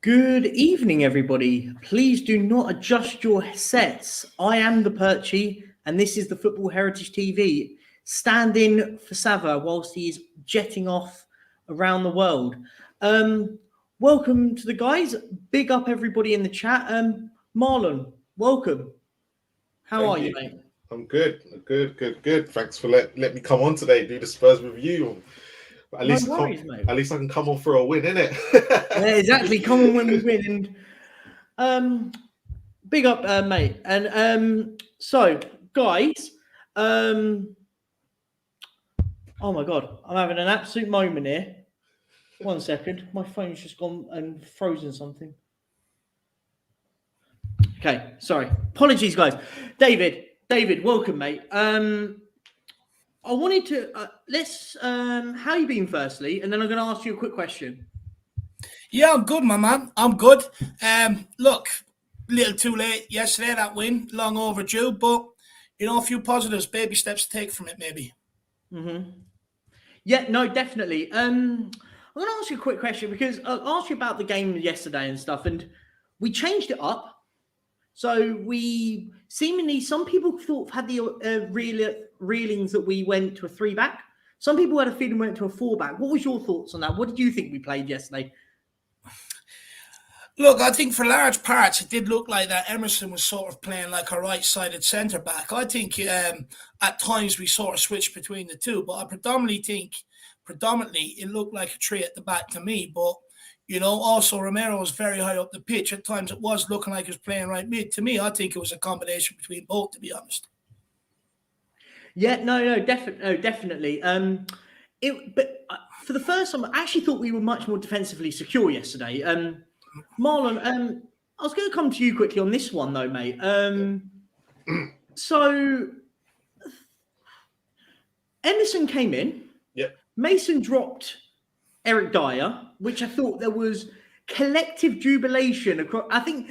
Good evening, everybody. Please do not adjust your sets. I am the Perchy, and this is the Football Heritage TV, standing for Sava whilst he is jetting off around the world. Welcome to the guys. Big up everybody in the chat. Marlon, welcome. How Thank are you, you. mate? I'm good. Good. Thanks for let me come on today, do the Spurs review. At No least worries, mate. at least I can come on for a win, innit? Yeah, exactly. Come on when we win. And big up, mate. And so, guys, oh my God, I'm having an absolute moment here. 1 second. My phone's just gone and frozen something. Okay, sorry. Apologies, guys. David, welcome, mate. I wanted to let's how you been firstly, and then I'm going to ask you a quick question. Yeah, I'm good, my man. I'm good. Look, a little too late yesterday, that win, long overdue, but a few positives, baby steps to take from it, maybe. Mm-hmm. Yeah, no, definitely. I'm going to ask you a quick question because I'll ask you about the game yesterday and stuff, and we changed it up. So we seemingly, some people thought had the reelings that we went to a 3-back. Some people had a feeling we went to a 4-back. What was your thoughts on that? What did you think we played yesterday? Look, I think for large parts, it did look like that Emerson was sort of playing like a right-sided centre-back. I think at times we sort of switched between the two, but I predominantly think it looked like a three at the back to me. But, also Romero was very high up the pitch. At times it was looking like he was playing right mid. To me, I think it was a combination between both, to be honest. Yeah, no, definitely. But for the first time, I actually thought we were much more defensively secure yesterday. Marlon, I was going to come to you quickly on this one, though, mate. So Emerson came in. Yep. Mason dropped Eric Dier, which I thought there was collective jubilation across. I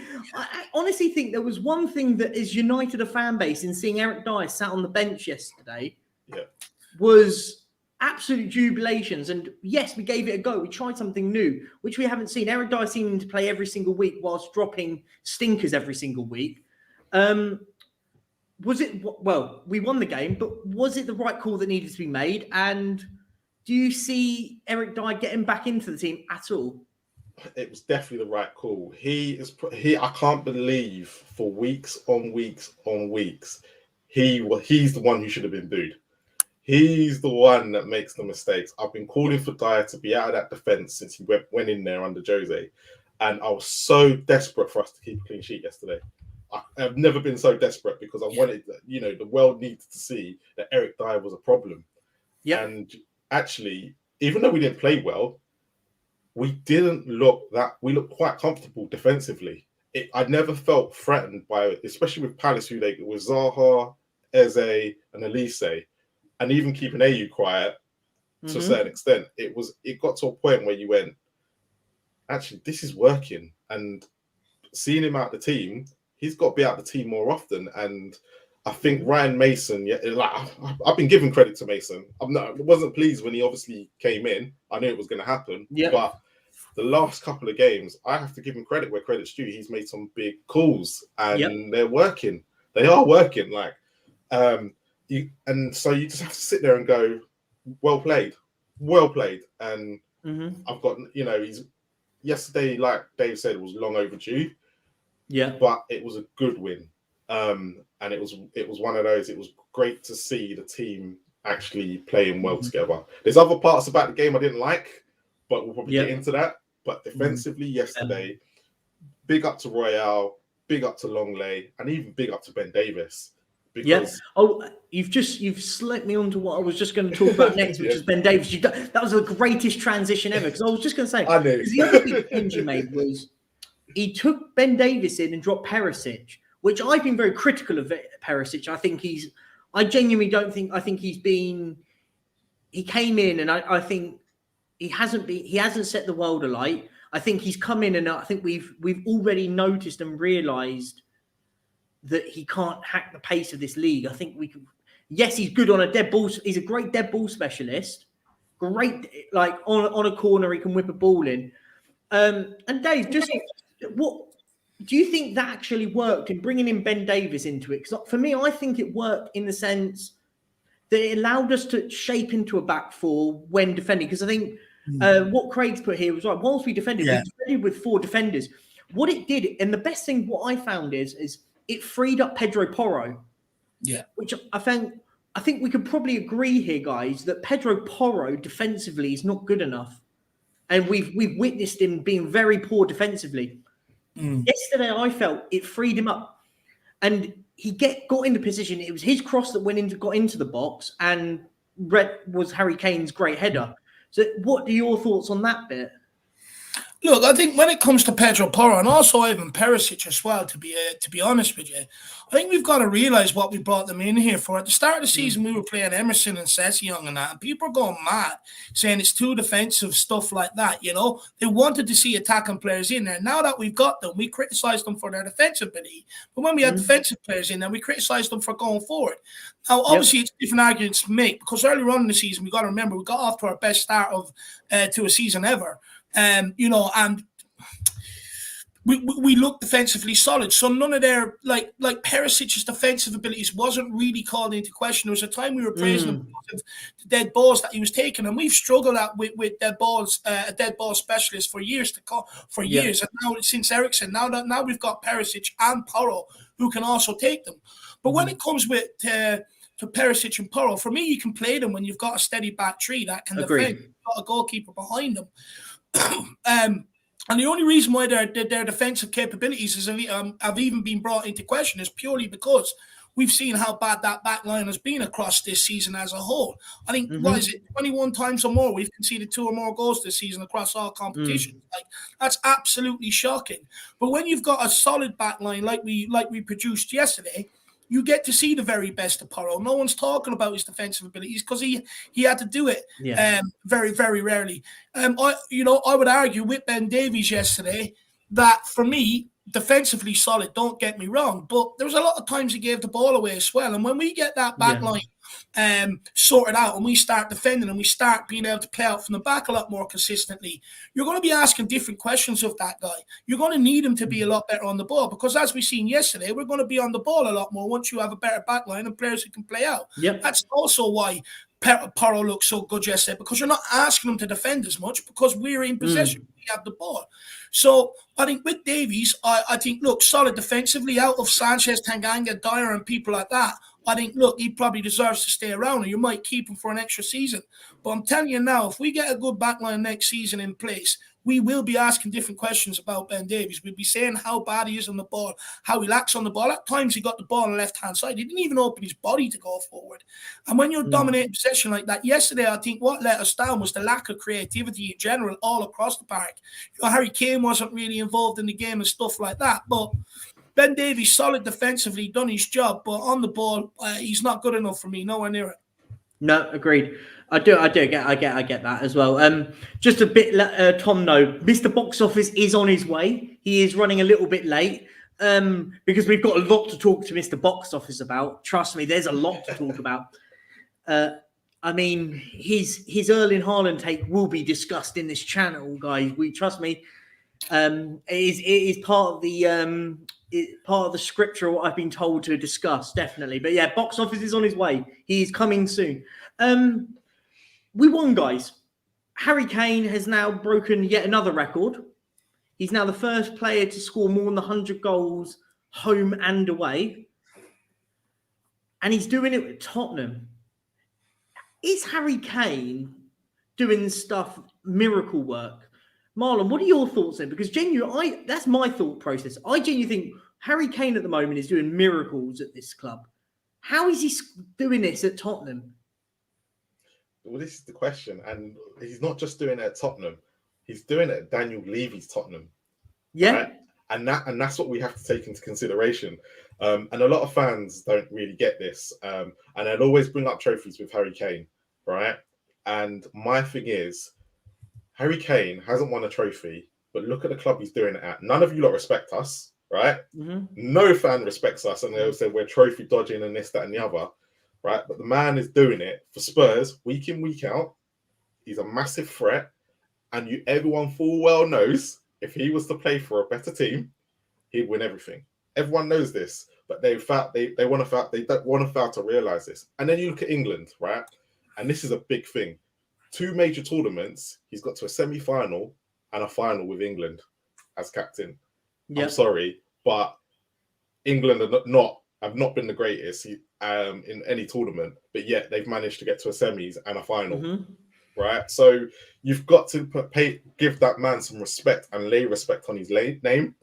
honestly think there was one thing that has united a fan base in seeing Eric Dier sat on the bench yesterday. Yep. Was absolute jubilations. And yes, we gave it a go. We tried something new, which we haven't seen. Eric Dier seeming to play every single week whilst dropping stinkers every single week. Was it, well, we won the game, but was it the right call that needed to be made? And do you see Eric Dier getting back into the team at all? It was definitely the right call. I can't believe for weeks on weeks, he's the one who should have been booed. He's the one that makes the mistakes. I've been calling for Dier to be out of that defence since he went in there under Jose. And I was so desperate for us to keep a clean sheet yesterday. I've never been so desperate because I wanted, the world needed to see that Eric Dier was a problem. Yeah. And actually, even though we didn't play well, we looked quite comfortable defensively. I never felt threatened by, especially with Palace, with Zaha, Eze, and Elise, and even keeping AU quiet to a certain extent. It got to a point where you went, actually, this is working. And seeing him out the team, he's got to be out the team more often. And I think Ryan Mason, I've been giving credit to Mason. I wasn't pleased when he obviously came in. I knew it was going to happen. Yep. But the last couple of games, I have to give him credit where credit's due. He's made some big calls and they're working. They are working. And so you just have to sit there and go, well played. And I've got, he's yesterday, like Dave said, it was long overdue. Yeah. But it was a good win. And it was one of those, it was great to see the team actually playing well together. There's other parts about the game I didn't like, but we'll probably get into that. But defensively yesterday, big up to Royale, big up to Longley, and even big up to Ben Davis. Because you've slipped me onto what I was just going to talk about next, which is Ben Davis. That was the greatest transition ever. Because I was just going to say, I knew. The other big change he made was he took Ben Davis in and dropped Perisic, which I've been very critical of Perisic. I genuinely don't think. I think he came in and I think he hasn't set the world alight. I think he's come in and I think we've already noticed and realised that he can't hack the pace of this league. I think we can. Yes, he's good on a dead ball. He's a great dead ball specialist. Great, like on a corner, he can whip a ball in. And Dave, just what do you think that actually worked in bringing in Ben Davies into it? Because for me, I think it worked in the sense that it allowed us to shape into a back four when defending. Because I think what Craig's put here was right. Whilst we defended with 4 defenders. What it did, and the best thing what I found is it freed up Pedro Porro. Yeah. Which I think we could probably agree here, guys, that Pedro Porro defensively is not good enough. And we've witnessed him being very poor defensively. Yesterday, I felt it freed him up. And he got into position. It was his cross that got into the box, and was Harry Kane's great header. So what are your thoughts on that bit? Look, I think when it comes to Pedro Porro and also Ivan Perisic as well, to be honest with you, I think we've got to realise what we brought them in here for. At the start of the season, we were playing Emerson and Sessegnon and that, and people are going mad, saying it's too defensive, stuff like that, you know. They wanted to see attacking players in there. Now that we've got them, we criticised them for their defensive ability. But when we had defensive players in there, we criticised them for going forward. Now, obviously, it's different arguments to make, because earlier on in the season, we've got to remember, we got off to our best start to a season ever. You know, and we look defensively solid. So none of their like Perisic's defensive abilities wasn't really called into question. There was a time we were praising him because of the dead balls that he was taking, and we've struggled with dead balls, a dead ball specialist for years years. And now since Eriksen, now we've got Perisic and Porro who can also take them. But when it comes to Perisic and Porro, for me, you can play them when you've got a steady back three that can defend. You've got a goalkeeper behind them. And the only reason why their defensive capabilities have even been brought into question is purely because we've seen how bad that back line has been across this season as a whole. I think, what is it, 21 times or more we've conceded 2 or more goals this season across all competitions. Like, that's absolutely shocking. But when you've got a solid back line like we produced yesterday, you get to see the very best of Porro. No one's talking about his defensive abilities because he had to do it very, very rarely. I would argue with Ben Davies yesterday that, for me, defensively solid, don't get me wrong, but there was a lot of times he gave the ball away as well. And when we get that back line sorted out and we start defending and we start being able to play out from the back a lot more consistently, you're going to be asking different questions of that guy. You're going to need him to be a lot better on the ball, because as we seen yesterday, we're going to be on the ball a lot more once you have a better back line and players who can play out. That's also why Porro looked so good yesterday, because you're not asking him to defend as much because we're in possession. We have the ball. So I think with Davies, I think, look, solid defensively out of Sanchez, Tanganga, Dier and people like that. I think, look, he probably deserves to stay around, and you might keep him for an extra season. But I'm telling you now, if we get a good backline next season in place, we will be asking different questions about Ben Davies. We'll be saying how bad he is on the ball, how he lacks on the ball. At times he got the ball on the left-hand side. He didn't even open his body to go forward. And when you're dominating possession like that, yesterday I think what let us down was the lack of creativity in general all across the park. You know, Harry Kane wasn't really involved in the game and stuff like that. But Ben Davies, solid defensively, done his job, but on the ball, he's not good enough for me. Nowhere near it. No, agreed. I get that as well. Just a bit, Tom. No, Mr. Box Office is on his way. He is running a little bit late because we've got a lot to talk to Mr. Box Office about. Trust me, there's a lot to talk about. I mean, his Erling Haaland take will be discussed in this channel, guys. Trust me. It is part of the scripture what I've been told to discuss, definitely. But yeah, Box Office is on his way. He's coming soon. We won, guys. Harry Kane has now broken yet another record. He's now the first player to score more than 100 goals home and away. And he's doing it with Tottenham. Is Harry Kane doing stuff, miracle work? Marlon, what are your thoughts then? Because genuinely, that's my thought process. I genuinely think Harry Kane at the moment is doing miracles at this club. How is he doing this at Tottenham? Well, this is the question. And he's not just doing it at Tottenham. He's doing it at Daniel Levy's Tottenham. Yeah. Right? And that's what we have to take into consideration. And a lot of fans don't really get this. And they'll always bring up trophies with Harry Kane, right? And my thing is, Harry Kane hasn't won a trophy, but look at the club he's doing it at. None of you lot respect us, right? No fan respects us, and they'll say we're trophy dodging and this, that, and the other, right? But the man is doing it for Spurs week in, week out. He's a massive threat, And everyone full well knows if he was to play for a better team, he'd win everything. Everyone knows this, but they don't want to fail to realize this. And then you look at England, right? And this is a big thing. 2 major tournaments, he's got to a semi-final and a final with England as captain. Yep. I'm sorry, but England have not been the greatest in any tournament, but yet they've managed to get to a semis and a final, right? So you've got to give that man some respect and lay respect on his name.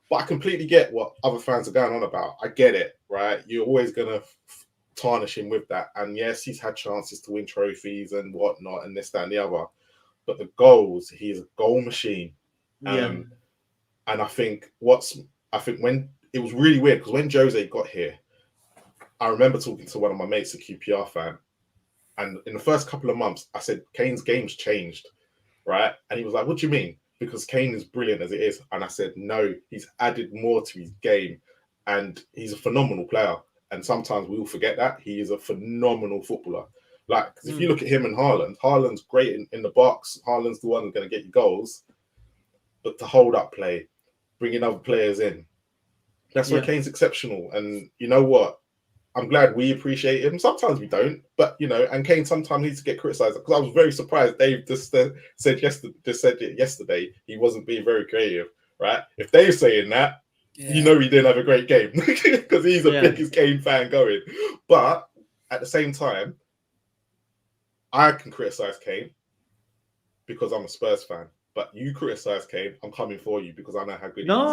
But I completely get what other fans are going on about. I get it, right? You're always going to tarnish him with that. And yes, he's had chances to win trophies and whatnot and this, that, and the other. But the goals, he's a goal machine. And I think when it was really weird, because when Jose got here, I remember talking to one of my mates, a QPR fan, and in the first couple of months, I said, Kane's game's changed, right? And he was like, what do you mean? Because Kane is brilliant as it is. And I said, no, he's added more to his game, and he's a phenomenal player. And sometimes we all forget that. He is a phenomenal footballer. Like, if you look at him and Haaland's great in the box. Haaland's the one who's going to get you goals. But to hold up play, bringing other players in, that's where Kane's exceptional. And you know what? I'm glad we appreciate him. Sometimes we don't, but and Kane sometimes needs to get criticised. Because I was very surprised. Dave just said yesterday he wasn't being very creative, right? If Dave's saying that, he didn't have a great game because he's the biggest Kane fan going. But at the same time, I can criticise Kane because I'm a Spurs fan. But you criticise Kane, I'm coming for you because I know how good he is. No,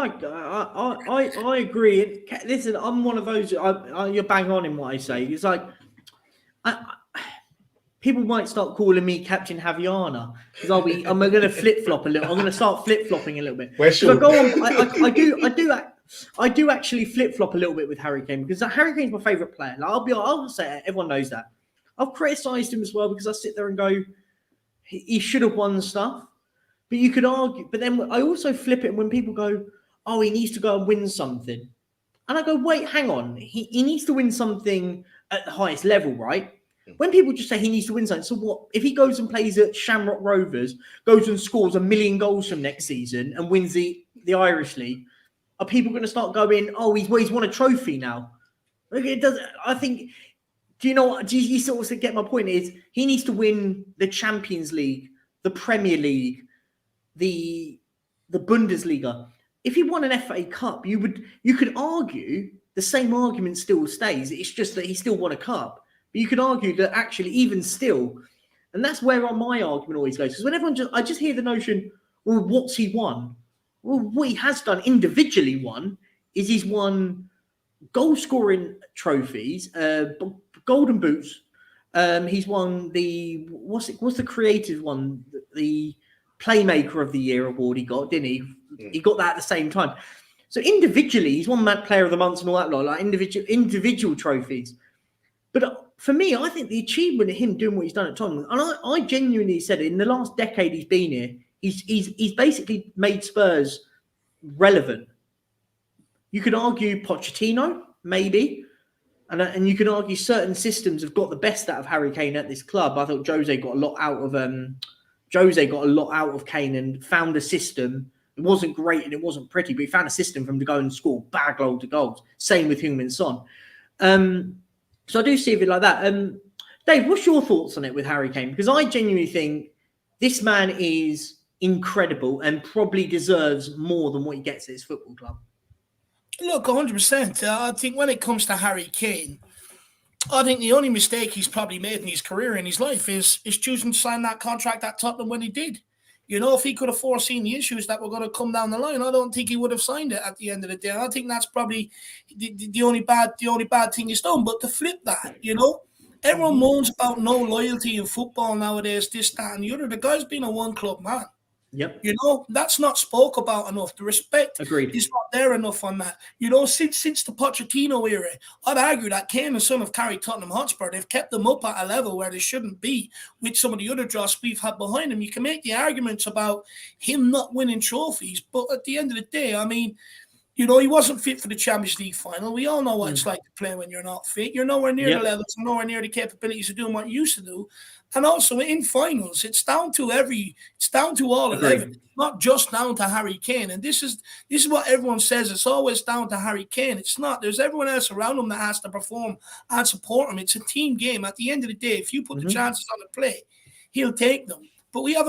I agree. Listen, I'm one of those. You're bang on in what I say. It's like people might start calling me Captain Javiana because I'm going to flip flop a little. I'm going to start flip flopping a little bit. I do actually flip flop a little bit with Harry Kane because Harry Kane's my favourite player. Like, I'll say it. Everyone knows that. I've criticised him as well because I sit there and go, he should have won stuff. But you could argue, but then I also flip it when people go, oh, he needs to go and win something. And I go, wait, hang on. He needs to win something at the highest level, right? When people just say he needs to win something, so what? If he goes and plays at Shamrock Rovers, goes and scores 1 million goals from next season and wins the Irish League, are people going to start going, oh, he's won a trophy now? It doesn't. I think, do you know what? Do you sort of get my point? Is he needs to win the Champions League, the Premier League, the Bundesliga. If he won an FA Cup, you could argue the same argument still stays. It's just that he still won a cup. But you could argue that actually, even still, and that's where my argument always goes. Because when I just hear the notion, well, what's he won? Well, what he has done individually is he's won goal scoring trophies, golden boots. He's won what's the creative one? The Playmaker of the Year award he got, didn't he? He got that at the same time. So individually, he's won Player of the Month and all that lot, like individual trophies. But for me, I think the achievement of him doing what he's done at Tottenham, and I genuinely said it, in the last decade he's been here, he's basically made Spurs relevant. You could argue Pochettino, maybe, and you could argue certain systems have got the best out of Harry Kane at this club. I thought Jose got a lot out of Kane and found a system. It wasn't great and it wasn't pretty, but he found a system for him to go and score bag loads of goals. Same with Heung-min Son. So I do see it like that. Dave, what's your thoughts on it with Harry Kane? Because I genuinely think this man is incredible and probably deserves more than what he gets at his football club. Look, 100%. I think when it comes to Harry Kane, I think the only mistake he's probably made in his career, in his life, is choosing to sign that contract at Tottenham when he did. If he could have foreseen the issues that were going to come down the line, I don't think he would have signed it at the end of the day. I think that's probably the only bad thing he's done. But to flip that, everyone moans about no loyalty in football nowadays, this, that, and the other. The guy's been a one-club man. Yep. That's not spoke about enough. The respect is not there enough on that. Since the Pochettino era, I'd argue that Kane and Son have carried Tottenham Hotspur. They've kept them up at a level where they shouldn't be with some of the other dross we've had behind him. You can make the arguments about him not winning trophies, but at the end of the day, I mean, You know, he wasn't fit for the Champions League final. We all know what it's like to play when you're not fit. You're nowhere near the levels, nowhere near the capabilities of doing what you used to do. And also in finals, it's down to all 11, not just down to Harry Kane. And this is what everyone says. It's always down to Harry Kane. It's not. There's everyone else around him that has to perform and support him. It's a team game. At the end of the day, if you put the chances on the plate, he'll take them. But we have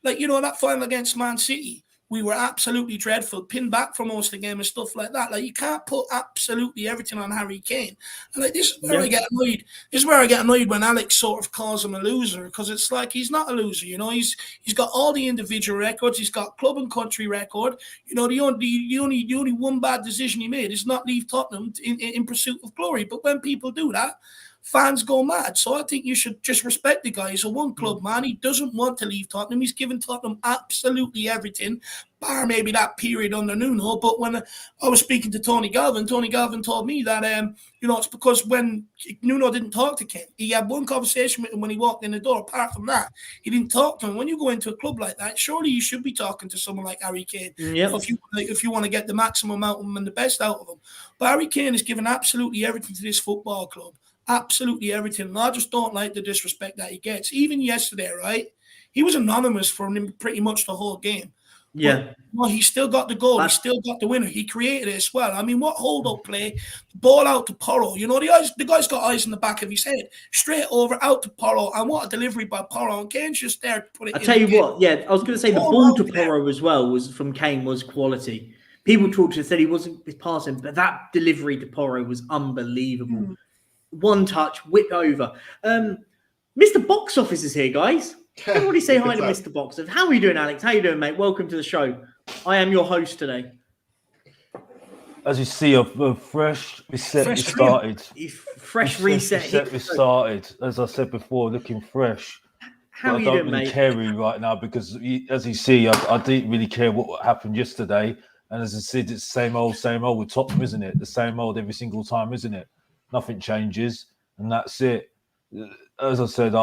like, you know, that final against Man City. We were absolutely dreadful, pinned back for most of the game and stuff like that. Like, you can't put absolutely everything on Harry Kane. And like, this is where I get annoyed. This is where I get annoyed when Alex sort of calls him a loser, because it's like he's not a loser. You know, he's got all the individual records. He's got club and country record. You know, the only one bad decision he made is not leave Tottenham in pursuit of glory. But when people do that, fans go mad. So I think you should just respect the guy. He's a one-club man. He doesn't want to leave Tottenham. He's given Tottenham absolutely everything, bar maybe that period under Nuno. But when I was speaking to Tony Galvin told me that, you know, it's because when Nuno didn't talk to Kane, he had one conversation with him when he walked in the door. Apart from that, he didn't talk to him. When you go into a club like that, surely you should be talking to someone like Harry Kane if you want to get the maximum out of him and the best out of him. But Harry Kane has given absolutely everything to this football club. Absolutely everything. And I just don't like the disrespect that he gets. Even yesterday, right? He was anonymous for pretty much the whole game. Yeah. Well, he still got the goal. He still got the winner. He created it as well. I mean, what hold-up play? Ball out to Porro. You know, the guy's got eyes in the back of his head. Straight over, out to Porro. And what a delivery by Porro. And Kane's just there to put it in. I tell you what, I was going to say the ball to Porro as well was from Kane was quality. People talked to said he wasn't passing, but that delivery to Porro was unbelievable. One touch, whip over. Mr. Box Office is here, guys. Everybody say hi to Mr. Box Office. How are you doing, Alex? How are you doing, mate? Welcome to the show. I am your host today. As you see, a fresh reset we started. Fresh reset. We started. As I said before, looking fresh. How are you doing, mate? I don't really care right now because, as you see, I didn't really care what happened yesterday. And as I said, it's the same old with Tottenham, isn't it? The same old every single time, isn't it? Nothing changes, and that's it. As I said,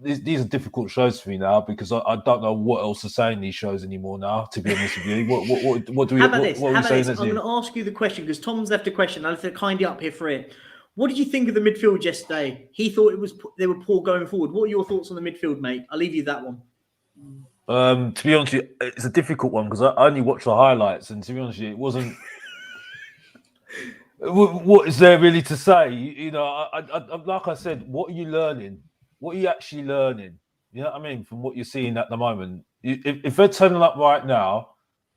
these are difficult shows for me now because I don't know what else to say in these shows anymore now, to be honest with you. What do we? How about this? I'm going to ask you the question because Tom's left a question. I'll have to kind you up here for it. What did you think of the midfield yesterday? He thought they were poor going forward. What are your thoughts on the midfield, mate? I'll leave you that one. To be honest with you, it's a difficult one because I only watched the highlights, and to be honest with you, it wasn't. What is there really to say? You know, I like I said, what are you learning? What are you actually learning? You know what I mean? From what you're seeing at the moment. If they're turning up right now,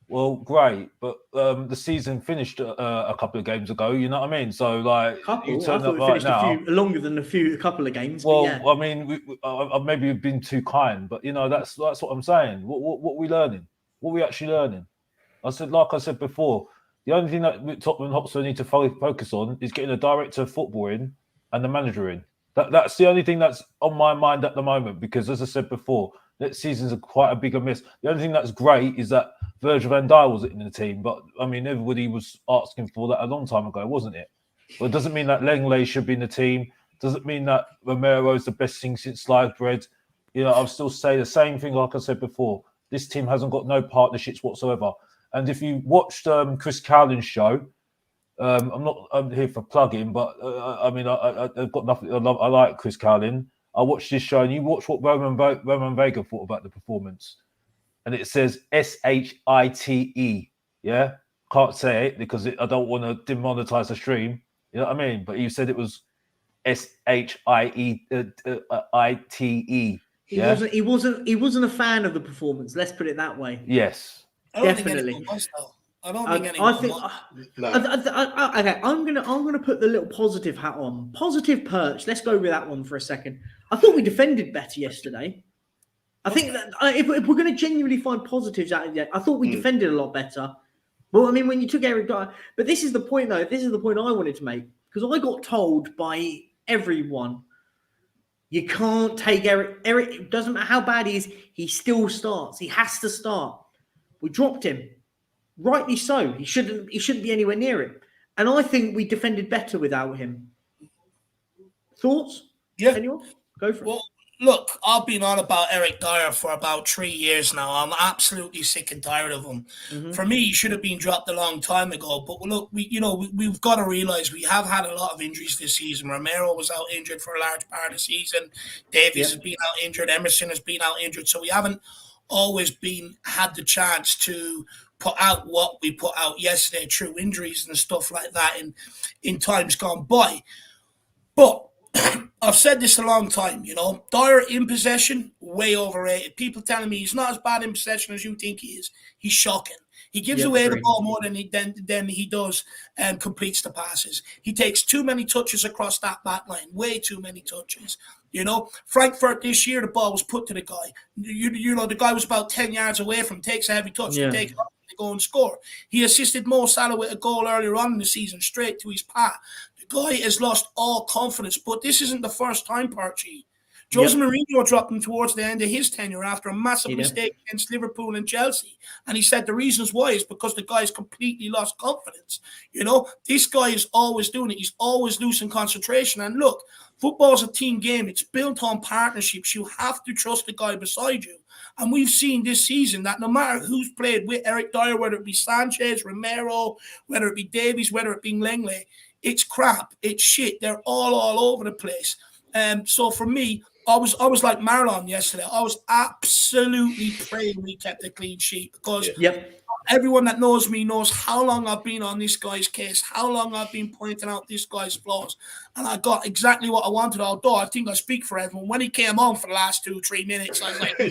well, great. But the season finished a couple of games ago. You know what I mean? So, like, you turn up right now. Longer than a couple of games. Well, yeah. I mean, I've maybe been too kind, but, you know, that's what I'm saying. What are we learning? What are we actually learning? Like I said before, the only thing that Tottenham Hotspur need to focus on is getting a director of football in and the manager in. That's the only thing that's on my mind at the moment because, as I said before, next season's quite a bigger miss. The only thing that's great is that Virgil van Dijk wasn't in the team, but, I mean, everybody was asking for that a long time ago, wasn't it? But it doesn't mean that Langley should be in the team. Doesn't mean that Romero is the best thing since sliced bread. You know, I'll still say the same thing like I said before. This team hasn't got no partnerships whatsoever. And if you watched Chris Cowling's show, I'm here for plugging, but I mean, I've got nothing. I like Chris Cowling. I watched this show, and you watch what Roman Vega thought about the performance, and it says SHITE. Yeah, can't say it because I don't want to demonetize the stream. You know what I mean? But he said it was SHIEITE. Yeah? He wasn't a fan of the performance. Let's put it that way. Yes. Definitely. I don't think anyone okay, I'm gonna put the little positive hat on. Positive perch. Let's go with that one for a second. I thought we defended better yesterday. I think that if we're going to genuinely find positives out of it, I thought we defended a lot better. Well, I mean, when you took Eric Dyer, but this is the point, though. This is the point I wanted to make because I got told by everyone, you can't take Eric. Eric, doesn't matter how bad he is, he still starts. He has to start. We dropped him. Rightly so. He shouldn't be anywhere near it. And I think we defended better without him. Thoughts? Yeah. Anyone? Go for it. Well, look, I've been on about Eric Dier for about 3 years now. I'm absolutely sick and tired of him. Mhm. For me, he should have been dropped a long time ago. But look, we've got to realize we have had a lot of injuries this season. Romero was out injured for a large part of the season. Davies has been out injured. Emerson has been out injured. So we haven't always had the chance to put out what we put out yesterday through injuries and stuff like that in times gone by. But I've said this a long time, Dier in possession, way overrated. People telling me he's not as bad in possession as you think he is. He's shocking. He gives away the ball more than he does completes the passes. He takes too many touches across that back line, way too many touches. Frankfurt this year, the ball was put to the guy. The guy was about 10 yards away from him, takes a heavy touch, they take it up, they go and score. He assisted Mo Salah with a goal earlier on in the season, straight to his path. Guy has lost all confidence, but this isn't the first time, Parchi. Jose Mourinho dropped him towards the end of his tenure after a massive mistake against Liverpool and Chelsea. And he said the reasons why is because the guy's completely lost confidence. This guy is always doing it. He's always losing concentration. And look, football's a team game. It's built on partnerships. You have to trust the guy beside you. And we've seen this season that no matter who's played with Eric Dier, whether it be Sanchez, Romero, whether it be Davies, whether it be Lenglet, it's crap. It's shit. They're all over the place. So for me, I was like Marlon yesterday. I was absolutely praying we kept a clean sheet because everyone that knows me knows how long I've been on this guy's case, how long I've been pointing out this guy's flaws. And I got exactly what I wanted, although I think I speak for everyone. When he came on for the last 2-3 minutes, I was like, no.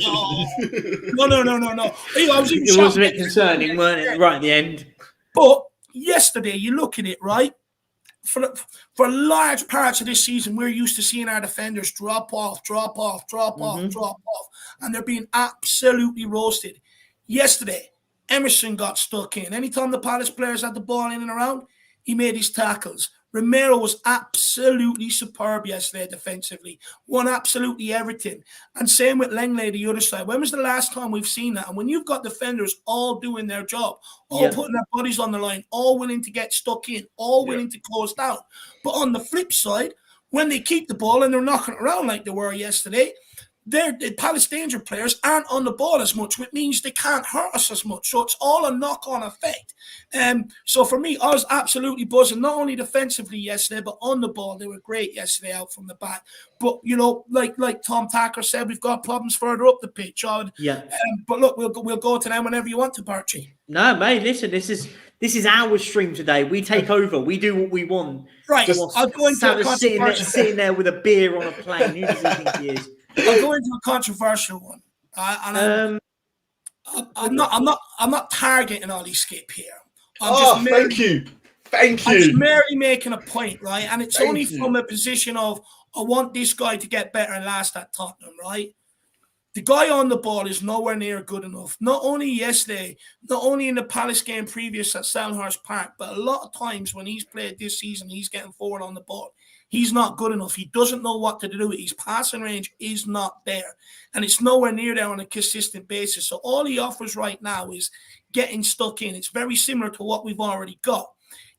It was a bit concerning, weren't it, right at the end? But yesterday, you look at it, right? For large parts of this season, we're used to seeing our defenders drop off, and they're being absolutely roasted. Yesterday, Emerson got stuck in. Anytime the Palace players had the ball in and around, he made his tackles. Romero was absolutely superb yesterday defensively. Won absolutely everything. And same with Lenglet, the other side. When was the last time we've seen that? And when you've got defenders all doing their job, all putting their bodies on the line, all willing to get stuck in, all willing to close down. But on the flip side, when they keep the ball and they're knocking it around like they were yesterday, the Palace danger players aren't on the ball as much, which means they can't hurt us as much. So it's all a knock-on effect. So for me, I was absolutely buzzing, not only defensively yesterday, but on the ball. They were great yesterday out from the back. But, like Tom Tacker said, we've got problems further up the pitch. But look, we'll go to them whenever you want to, Barchi. No, mate, listen, this is our stream today. We take over. We do what we want. Right. I'm going to sitting there with a beer on a plane. Who does he think he is? I'll go into a controversial one. I'm not targeting Ollie Skip here. Thank you. I'm just merely making a point, right? And it's only from a position of I want this guy to get better and last at Tottenham, right? The guy on the ball is nowhere near good enough. Not only yesterday, not only in the Palace game previous at Selhurst Park, but a lot of times when he's played this season, he's getting forward on the ball. He's not good enough. He doesn't know what to do with it. His passing range is not there. And it's nowhere near there on a consistent basis. So all he offers right now is getting stuck in. It's very similar to what we've already got.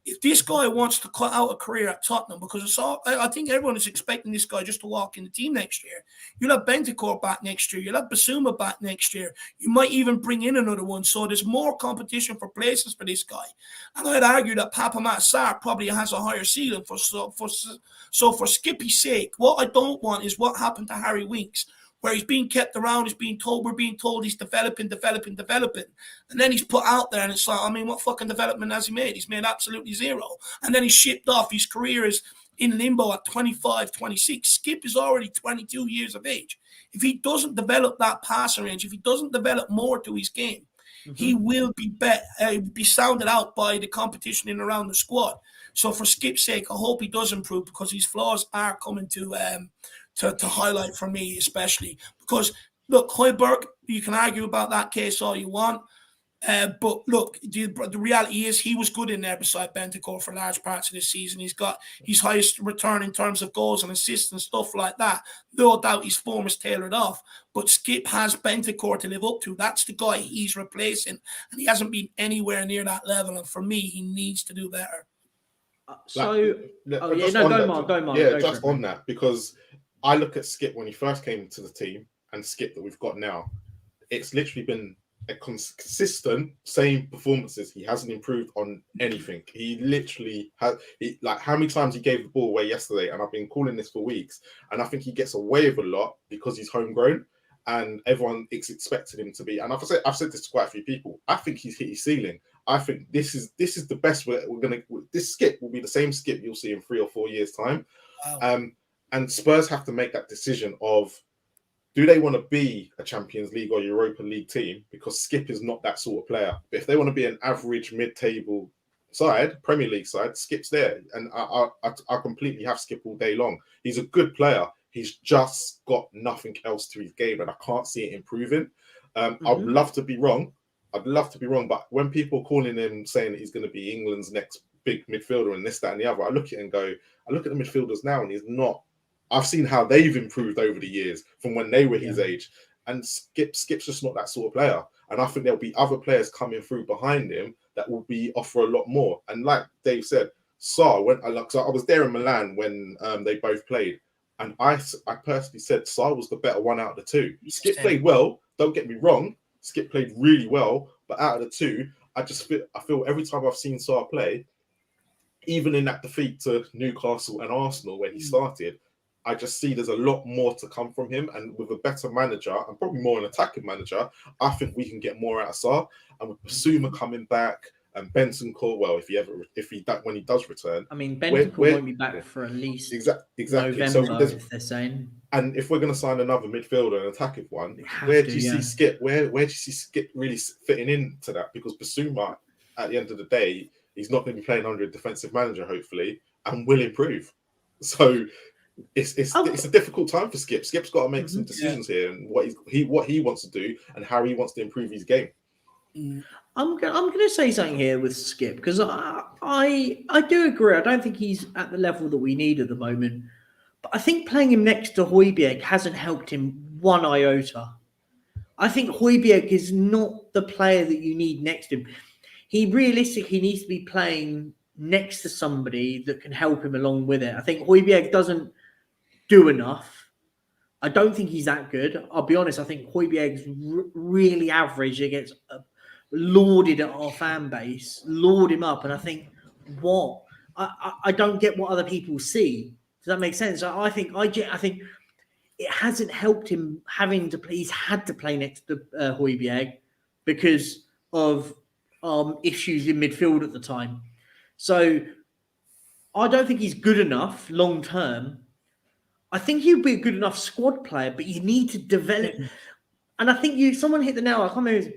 If this guy wants to cut out a career at Tottenham, because I think everyone is expecting this guy just to walk in the team next year. You'll have Bentancur back next year. You'll have Basuma back next year. You might even bring in another one. So there's more competition for places for this guy. And I'd argue that Papa Sarr probably has a higher ceiling. So for Skippy's sake, what I don't want is what happened to Harry Winks, where he's being kept around, we're being told he's developing. And then he's put out there and it's like, what fucking development has he made? He's made absolutely zero. And then he's shipped off. His career is in limbo at 25, 26. Skip is already 22 years of age. If he doesn't develop that passing range, if he doesn't develop more to his game, he will be sounded out by the competition in and around the squad. So for Skip's sake, I hope he does improve because his flaws are coming to highlight for me, especially because look, Højbjerg, you can argue about that case all you want, but look, the reality is he was good in there beside Bentancur for large parts of this season. He's got his highest return in terms of goals and assists and stuff like that. No doubt his form is tailored off, but Skip has Bentancur to live up to. That's the guy he's replacing, and he hasn't been anywhere near that level. And for me, he needs to do better. Go Mark. Yeah, just on that, because I look at Skip when he first came to the team and Skip that we've got now. It's literally been a consistent same performances. He hasn't improved on anything. He literally has, like how many times he gave the ball away yesterday, and I've been calling this for weeks, and I think he gets away with a lot because he's homegrown and everyone is expecting him to be. And I've said this to quite a few people. I think he's hit his ceiling. I think this is the best we're gonna. This Skip will be the same Skip you'll see in 3 or 4 years' time. Wow. And Spurs have to make that decision of, do they want to be a Champions League or Europa League team? Because Skip is not that sort of player. But if they want to be an average mid-table side, Premier League side, Skip's there. And I completely have Skip all day long. He's a good player. He's just got nothing else to his game, and I can't see it improving. I'd love to be wrong. But when people are calling him saying that he's going to be England's next big midfielder and this, that, and the other, I look at it and go, I look at the midfielders now, and he's not. I've seen how they've improved over the years from when they were his age, and Skip's just not that sort of player. And I think there'll be other players coming through behind him that will offer a lot more. And like Dave said, so I was there in Milan when they both played, and I personally said Sa was the better one out of the two. Skip played well. Don't get me wrong, Skip played really well, but out of the two, I feel every time I've seen Sa play, even in that defeat to Newcastle and Arsenal where he started, I just see there's a lot more to come from him, and with a better manager and probably more an attacking manager, I think we can get more out of Sa. And with Basuma coming back and Benson Courtwell, when he does return, I mean, Benton won't be back for at least exactly. November, if they're saying. And if we're going to sign another midfielder, an attacking one, where do you see Skip? Where do you see Skip really fitting into that? Because Basuma, at the end of the day, he's not going to be playing under a defensive manager, hopefully, and will improve. So it's a difficult time for Skip. Skip's got to make some decisions here, and what he wants to do and how he wants to improve his game. I'm going to say something here with Skip, because I do agree. I don't think he's at the level that we need at the moment. But I think playing him next to Højbjerg hasn't helped him one iota. I think Højbjerg is not the player that you need next to him. He realistically needs to be playing next to somebody that can help him along with it. I think Højbjerg doesn't do enough. I don't think he's that good. I'll be honest. I think Højbjerg's really average. He gets lauded at our fan base, laud him up, and I think, what? I don't get what other people see. Does that make sense? I think it hasn't helped him having to play. He's had to play next to Højbjerg because of issues in midfield at the time. So I don't think he's good enough long term. I think he'd be a good enough squad player, but you need to develop. And I think someone hit the nail. I can't remember.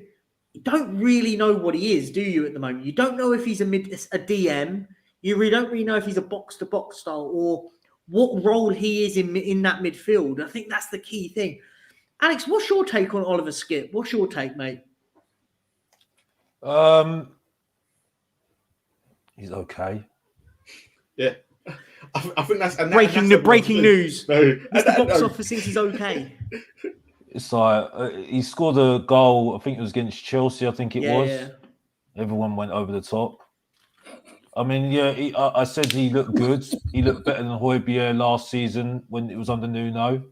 You don't really know what he is, do you, at the moment? You don't know if he's a DM. You really don't really know if he's a box-to-box style or what role he is in that midfield. I think that's the key thing. Alex, what's your take on Oliver Skip? What's your take, mate? He's okay. Yeah. I think that's breaking news. No, Mr. Box Office thinks he's okay. It's like he scored a goal. I think it was against Chelsea. I think it was. Yeah. Everyone went over the top. I mean, I said he looked good. He looked better than Højbjerg last season when it was under Nuno.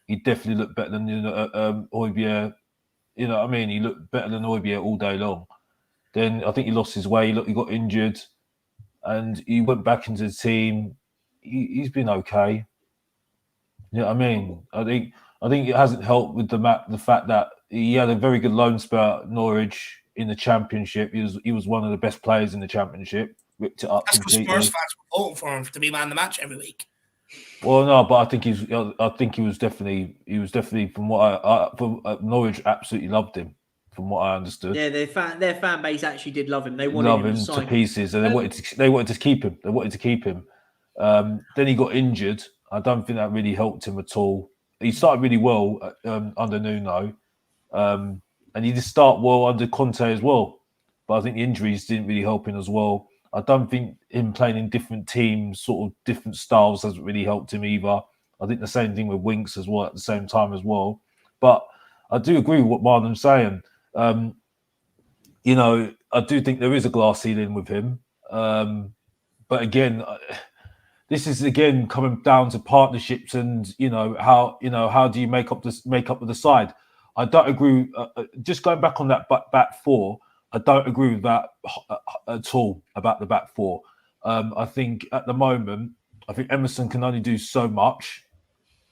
He definitely looked better than Højbjerg. You know what I mean? He looked better than Højbjerg all day long. Then I think he lost his way. He got injured, and he went back into the team. He's been okay. You know what I mean? I think it hasn't helped with the fact that he had a very good loan spell at Norwich in the Championship. He was one of the best players in the Championship. Ripped it up. That's because Spurs fans were voting for him to be man of the match every week. Well, no, but I think he was definitely from what Norwich absolutely loved him. From what I understood, yeah, their fan base actually did love him. They wanted him to pieces, and they wanted to keep him. Then he got injured. I don't think that really helped him at all. He started really well under Nuno, and he did start well under Conte as well. But I think the injuries didn't really help him as well. I don't think him playing in different teams, sort of different styles, hasn't really helped him either. I think the same thing with Winks as well at the same time as well. But I do agree with what Marlon's saying. I do think there is a glass ceiling with him. But again, this is again coming down to partnerships and how do you make up with the side. I don't agree. Just going back on that back four, I don't agree with that at all about the back four. I think at the moment, I think Emerson can only do so much.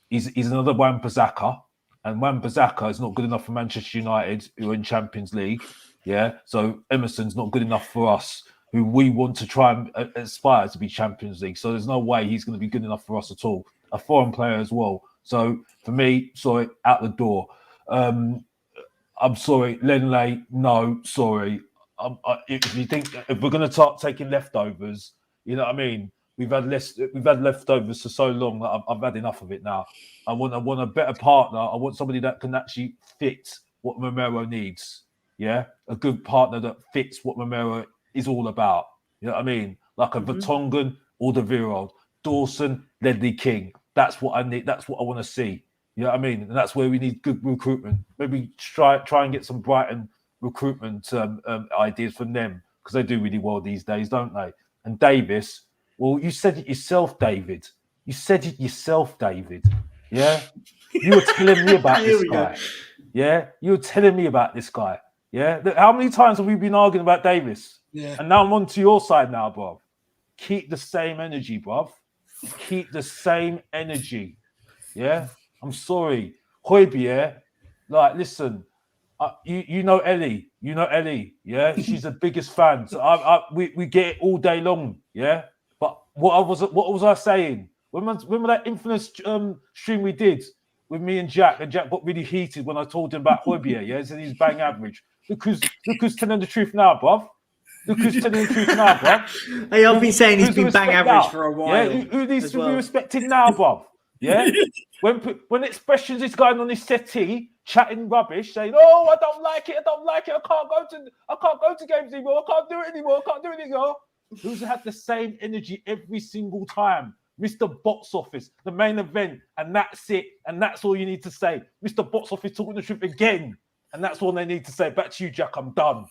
He's another Wan-Bissaka, and Wan-Bissaka is not good enough for Manchester United, who are in Champions League. Yeah, so Emerson's not good enough for us, who we want to try and aspire to be Champions League. So there's no way he's going to be good enough for us at all. A foreign player as well. So for me, sorry, out the door. I'm sorry, Lenley, no, sorry. If you think if we're going to start taking leftovers, you know what I mean? We've had leftovers for so long that I've had enough of it now. I want a better partner. I want somebody that can actually fit what Romero needs. Yeah, a good partner that fits what Romero is all about. You know what I mean? Like a Vertonghen or the Virold, Dawson, Ledley King. That's what I need. That's what I want to see. You know what I mean? And that's where we need good recruitment. Maybe try and get some Brighton recruitment ideas from them, because they do really well these days, don't they? And Davis, well, you said it yourself, David. You said it yourself, David. Yeah? You were telling me about this guy. Yeah? You were telling me about this guy. Yeah? How many times have we been arguing about Davis? Yeah. And now I'm on to your side now, bruv. Keep the same energy, bruv. Keep the same energy. Yeah? I'm sorry. Højbjerg, like, listen, you know Ellie. You know Ellie, yeah? She's the biggest fan. So we get it all day long, yeah? But what was I saying? Remember that infamous stream we did with me and Jack got really heated when I told him about Højbjerg, yeah? He said he's bang average. Look who's telling the truth now, bruv. Look who's telling the truth now, bruv. Hey, I've been saying he's been bang average for a while. Yeah? Who needs to be respected now, bruv? Yeah? When expressions is going on his settee, chatting rubbish, saying, "Oh, I don't like it. I can't go to games anymore. I can't do it anymore." Who's had the same energy every single time? Mr. Box Office, the main event, and that's it. And that's all you need to say. Mr. Box Office talking the truth again, and that's all they need to say. Back to you, Jack. I'm done.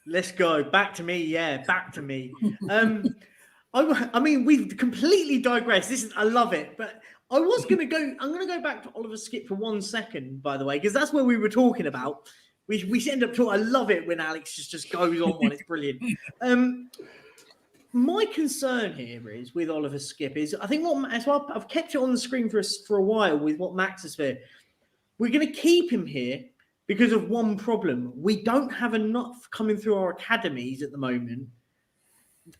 Let's go. Back to me. Yeah, back to me. I mean, we've completely digressed. I love it, but I'm going to go back to Oliver Skip for 1 second, by the way, because that's where we were talking about. We end up talking. I love it when Alex just goes on one. It's brilliant. My concern here is with Oliver Skip is I think I've kept it on the screen for a while with what Max has said. We're going to keep him here because of one problem. We don't have enough coming through our academies at the moment.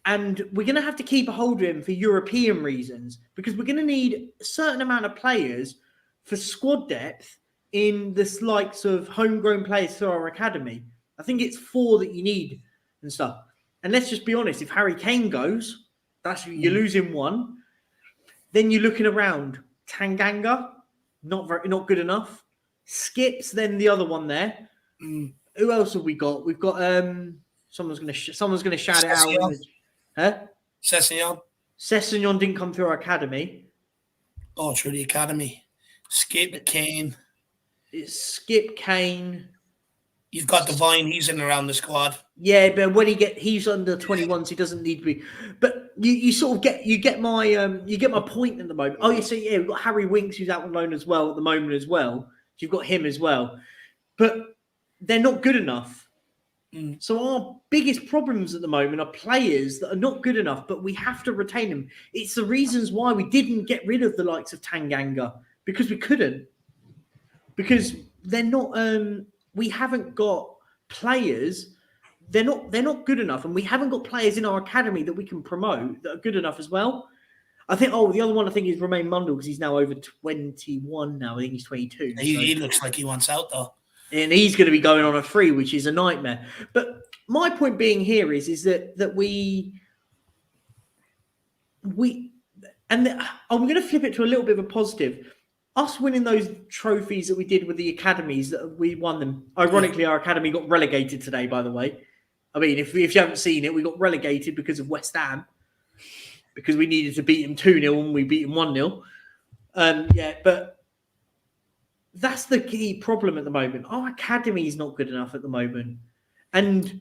And we're going to have to keep a hold of him for European reasons, because we're going to need a certain amount of players for squad depth in the likes of homegrown players through our academy. I think it's 4 that you need and stuff. And let's just be honest, if Harry Kane goes, you're losing 1. Then you're looking around. Tanganga, not good enough. Skips, then the other one there. Who else have we got? We've got someone's going to shout it out. Huh? Sessegnon didn't come through our academy. Oh, through the academy. Skip, Kane. It's Skip, Kane. You've got Devine. He's in around the squad. Yeah, but when he's under 21, so he doesn't need to be. But you sort of get my point at the moment. Oh, we've got Harry Winks, who's out on loan as well at the moment as well. So you've got him as well, but they're not good enough. So our biggest problems at the moment are players that are not good enough, but we have to retain them. It's the reasons why we didn't get rid of the likes of Tanganga, because we couldn't, because they're not. We haven't got players. They're not good enough, and we haven't got players in our academy that we can promote that are good enough as well. I think. Oh, the other one I think is Romain Mundle, because he's now over 21 now. I think he's 22. He looks like he wants out though. And he's going to be going on a free, which is a nightmare. But my point being here is that we I'm going to flip it to a little bit of a positive. Us winning those trophies that we did with the academies, that we won them. Ironically, our academy got relegated today, by the way. I mean, if you haven't seen it, we got relegated because of West Ham, because we needed to beat them 2-0 and we beat them 1-0. But that's the key problem at the moment. Our academy is not good enough at the moment. And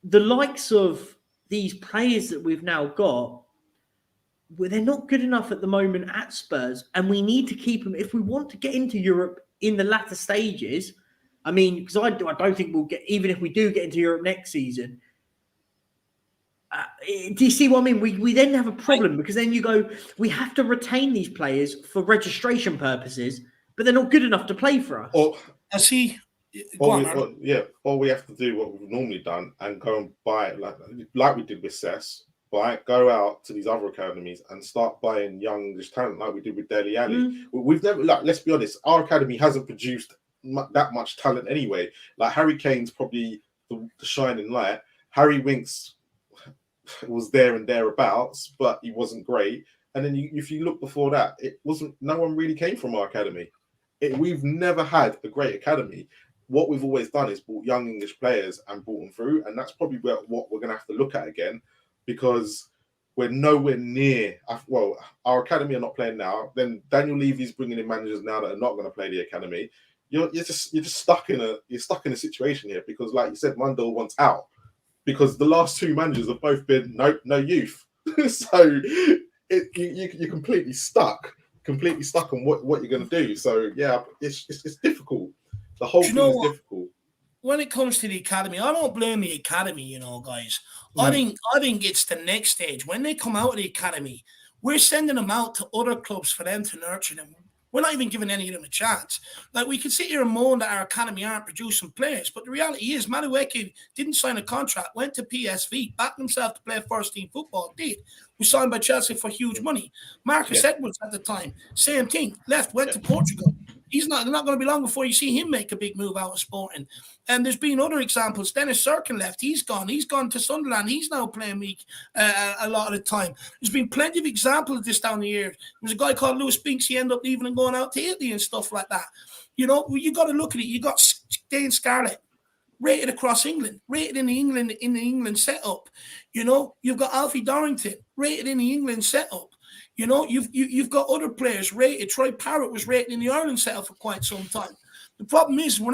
the likes of these players that we've now got, well, they're not good enough at the moment at Spurs, and we need to keep them if we want to get into Europe in the latter stages. I mean, because I don't think we'll get, even if we do get into Europe next season. Do you see what I mean? We then have a problem because then you go, we have to retain these players for registration purposes, but they're not good enough to play for us. Or we have to do what we've normally done and go and buy, like we did with Cess, go out to these other academies and start buying young English talent like we did with Dele Alli. We've never, let's be honest, our academy hasn't produced that much talent anyway. Like Harry Kane's probably the shining light. Harry Winks was there and thereabouts, but he wasn't great. And then if you look before that, no one really came from our academy. We've never had a great academy. What we've always done is bought young English players and brought them through, and that's probably what we're going to have to look at again, because we're nowhere near. Well, our academy are not playing now. Then Daniel Levy's bringing in managers now that are not going to play the academy. You're just stuck in a situation here because, like you said, Mundell wants out because the last two managers have both been no youth. So you're completely stuck on what you're going to do. So yeah, it's difficult. The whole thing is difficult. When it comes to the academy, I don't blame the academy, guys. I think it's the next stage. When they come out of the academy, we're sending them out to other clubs for them to nurture them. We're not even giving any of them a chance. Like, we can sit here and moan that our academy aren't producing players, but the reality is Madueke didn't sign a contract, went to PSV, backed himself to play first-team football, was signed by Chelsea for huge money. Marcus Edwards at the time, same thing, left, went to Portugal. They're not going to be long before you see him make a big move out of Sporting. And there's been other examples. Dennis Serkin left. He's gone to Sunderland. He's now playing week a lot of the time. There's been plenty of examples of this down the years. There was a guy called Lewis Binks. He ended up leaving and going out to Italy and stuff like that. You got to look at it. You got Dane Scarlett, rated across England, rated in the England setup. You've got Alfie Dorrington, rated in the England setup. You've got other players rated. Troy Parrott was rated in the Ireland setup for quite some time. The problem is we'll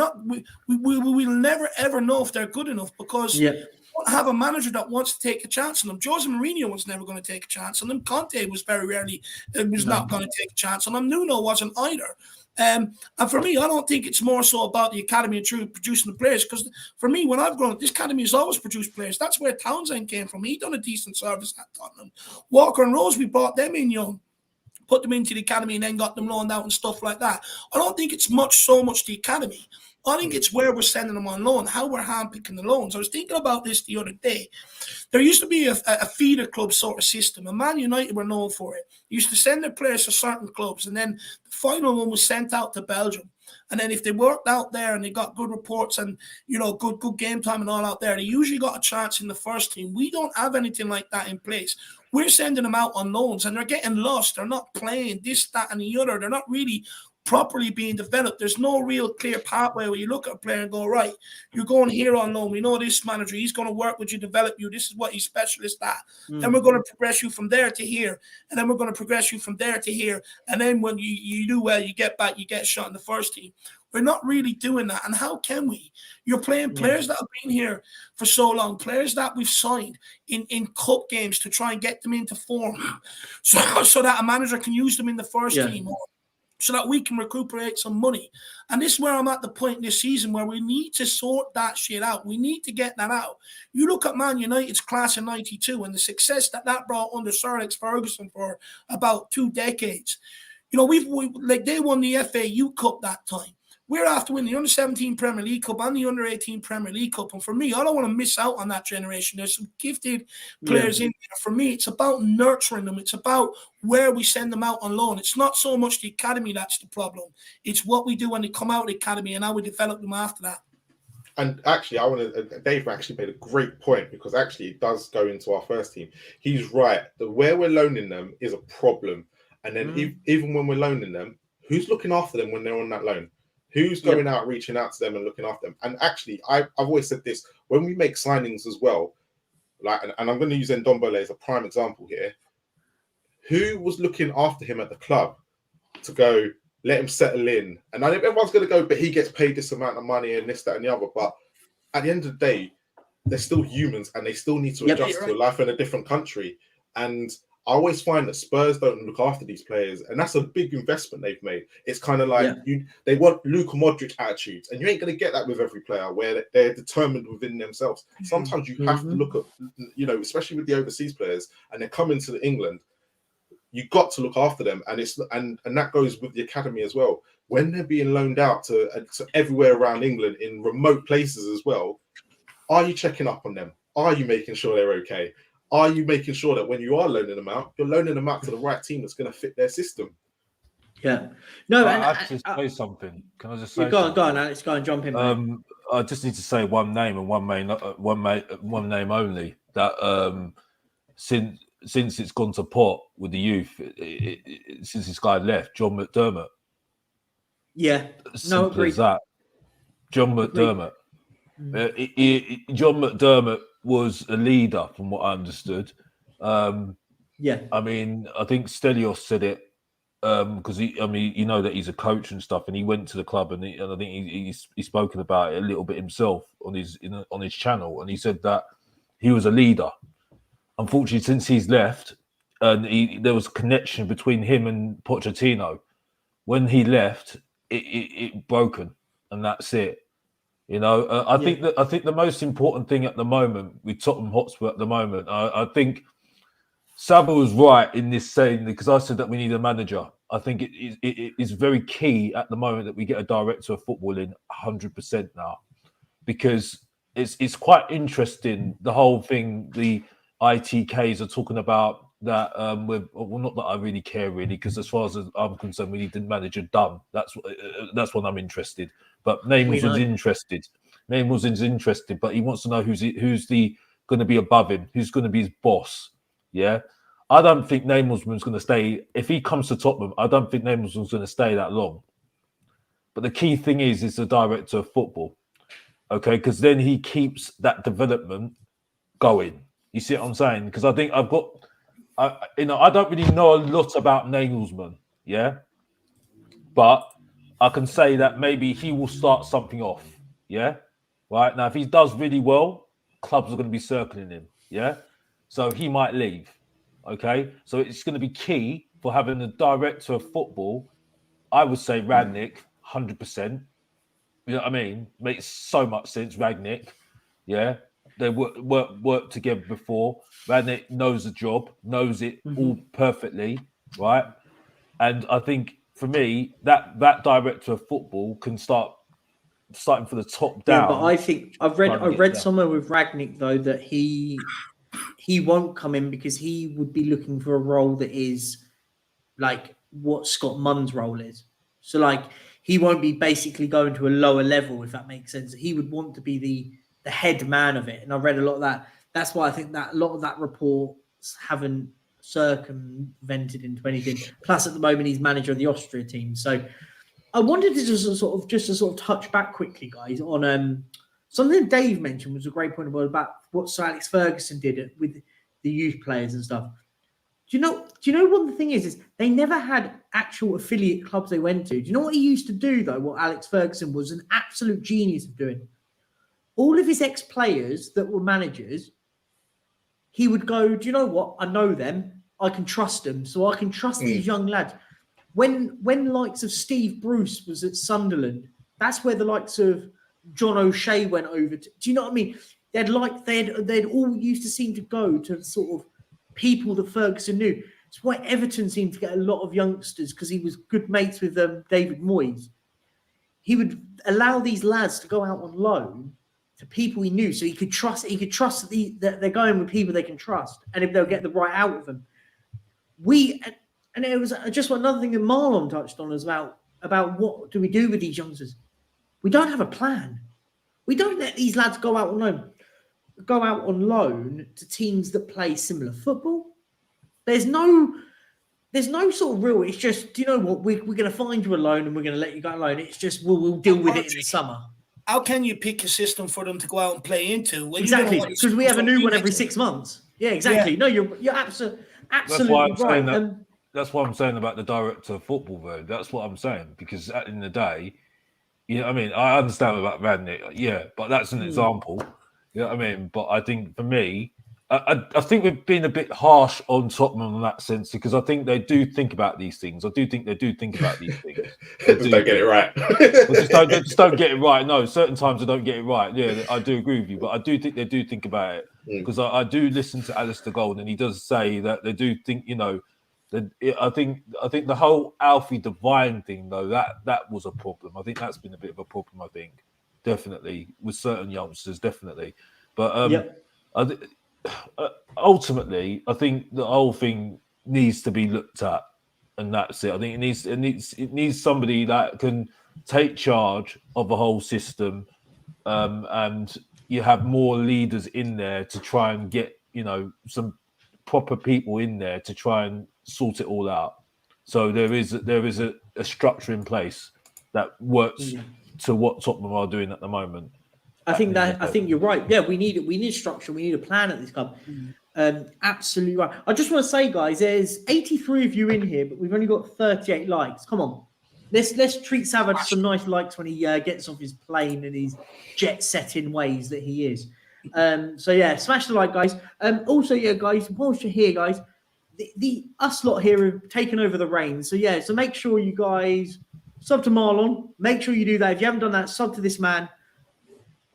never ever know if they're good enough because we don't have a manager that wants to take a chance on them. Jose Mourinho was never going to take a chance on them. Conte was very rarely not going to take a chance on them. Nuno wasn't either. And for me, I don't think it's more so about the academy and truly producing the players, because for me, when I've grown up, this academy has always produced players. That's where Townsend came from. He done a decent service at Tottenham. Walker and Rose, we brought them in young, put them into the academy and then got them loaned out and stuff like that. I don't think it's so much the academy. I think it's where we're sending them on loan, how we're handpicking the loans. I was thinking about this the other day. There used to be a feeder club sort of system, and Man United were known for it. They used to send their players to certain clubs, and then the final one was sent out to Belgium. And then if they worked out there and they got good reports and, good game time and all out there, they usually got a chance in the first team. We don't have anything like that in place. We're sending them out on loans, and they're getting lost. They're not playing this, that, and the other. They're not really properly being developed. There's no real clear pathway where you look at a player and go, right, you're going here on loan. We know this manager, he's going to work with you, develop you. This is what he's specialist at. Then we're going to progress you from there to here. And then we're going to progress you from there to here. And then when you do well, you get back, you get shot in the first team. We're not really doing that. And how can we? You're playing players that have been here for so long, players that we've signed in cup games to try and get them into form so that a manager can use them in the first team, or so that we can recuperate some money. And this is where I'm at the point this season where we need to sort that shit out. We need to get that out. You look at Man United's class in 92 and the success that brought under Sir Alex Ferguson for about 2 decades. They won the FA Youth Cup that time. We're after winning the Under-17 Premier League Cup and the Under-18 Premier League Cup. And for me, I don't want to miss out on that generation. There's some gifted players in there. For me, it's about nurturing them. It's about where we send them out on loan. It's not so much the academy that's the problem. It's what we do when they come out of the academy and how we develop them after that. And actually, Dave actually made a great point, because actually it does go into our first team. He's right. Where we're loaning them is a problem. And then even when we're loaning them, who's looking after them when they're on that loan? Who's going out, reaching out to them and looking after them? And actually, I've always said this, when we make signings as well, and I'm going to use Ndombele as a prime example here, who was looking after him at the club to go, let him settle in? And I think everyone's going to go, but he gets paid this amount of money and this, that, and the other. But at the end of the day, they're still humans and they still need to adjust to a life in a different country. And I always find that Spurs don't look after these players, and that's a big investment they've made. It's kind of like they want Luka Modric attitudes, and you ain't going to get that with every player where they're determined within themselves. Sometimes you have to look at, especially with the overseas players, and they're coming to England. You got to look after them, and that goes with the academy as well. When they're being loaned out to everywhere around England in remote places as well, are you checking up on them? Are you making sure they're okay? Are you making sure that when you are loaning them out, you're loaning them out to the right team that's going to fit their system? Yeah. No, I have to say something. Can I just say go on, Alex. Go on, jump in, mate. I just need to say one name and one name only. That since it's gone to pot with the youth, since this guy left, John McDermott. Yeah. Simple agreed. as that. John McDermott. John McDermott was a leader, from what I understood. I mean, I think Stelios said it because that he's a coach and stuff, and he went to the club, and I think he's spoken about it a little bit himself on his channel, and he said that he was a leader. Unfortunately, since he's left, and there was a connection between him and Pochettino. When he left, it broken, and that's it. I think the most important thing at the moment with Tottenham Hotspur at the moment, I think Sava was right in this saying, because I said that we need a manager. I think it is very key at the moment that we get a director of football in 100% now, because it's quite interesting, the whole thing. The ITKs are talking about that. Not that I really care, really, because as far as I'm concerned, we need the manager done. That's when I'm interested. But Nagelsmann's interested. Nagelsmann's interested, but he wants to know who's going to be above him, who's going to be his boss. Yeah, I don't think Nagelsmann's going to stay. If he comes to Tottenham, I don't think Nagelsmann's going to stay that long. But the key thing is the director of football, okay? Because then he keeps that development going. You see what I'm saying? Because I think I don't really know a lot about Nagelsmann, yeah, but I can say that maybe he will start something off, yeah, right? Now, if he does really well, clubs are going to be circling him, yeah, so he might leave, okay? So it's going to be key for having a director of football. I would say Rangnick, 100%. You know what I mean? Makes so much sense, Rangnick, yeah. They worked together before. Rangnick knows the job, knows it all perfectly, right? And I think for me, that director of football can starting from the top down. Yeah, but I think I read somewhere with Rangnick though that he won't come in because he would be looking for a role that is like what Scott Munn's role is. So like he won't be basically going to a lower level, if that makes sense. He would want to be the head man of it. And I read a lot of that. That's why I think that a lot of that reports haven't circumvented into anything. Plus, at the moment, he's manager of the Austria team. So I wanted to just sort of touch back quickly, guys, on something Dave mentioned was a great point about what Sir Alex Ferguson did with the youth players and stuff. Do you know what the thing is they never had actual affiliate clubs they went to. Do you know what he used to do, though, what Alex Ferguson was an absolute genius of doing? All of his ex-players that were managers, he would go, do you know what? I know them. I can trust them. So I can trust these young lads. When likes of Steve Bruce was at Sunderland, that's where the likes of John O'Shea went over to. Do you know what I mean? They'd all used to seem to go to sort of people that Ferguson knew. It's why Everton seemed to get a lot of youngsters, because he was good mates with David Moyes. He would allow these lads to go out on loan to people he knew, so he could trust that they're going with people they can trust, and if they'll get the right out of them. And it was just another thing that Marlon touched on, is about what do we do with these youngsters. We don't have a plan. We don't let these lads go out on loan to teams that play similar football. There's no sort of real. It's just, do you know what? We're going to find you a loan and we're going to let you go on loan. It's just we'll deal with it in the summer. How can you pick a system for them to go out and play into? Exactly, because we have a new one every 6 months. Yeah, exactly. Yeah. No, you're absolutely right. That's what I'm saying about the director of football, though. That's what I'm saying, because at the end of the day, you know what I mean? I understand about Rangnick, yeah, but that's an example. You know what I mean? But I think for me, I think we've been a bit harsh on Tottenham in that sense because I think they do think about these things. I do think they do think about these things. They just don't get it right. They just don't get it right. No, certain times they don't get it right. Yeah, I do agree with you, but I do think they do think about it because I do listen to Alistair Gold and he does say that they do think, I think the whole Alfie Devine thing though that was a problem. I think that's been a bit of a problem. I think definitely with certain youngsters, definitely, but ultimately, I think the whole thing needs to be looked at, and that's it. I think it needs somebody that can take charge of the whole system, and you have more leaders in there to try and get some proper people in there to try and sort it all out. So there is a structure in place that works to what Tottenham are doing at the moment. I think you're right. Yeah, we need structure. We need a plan at this club. Absolutely right. I just want to say, guys, there's 83 of you in here, but we've only got 38 likes. Come on, let's treat Sava to some nice likes when he gets off his plane and his jet-setting ways that he is. So yeah, smash the like, guys. Also, yeah, guys, whilst you're here, guys, the us lot here have taken over the reins. So yeah, so make sure you guys sub to Marlon. Make sure you do that. If you haven't done that, sub to this man.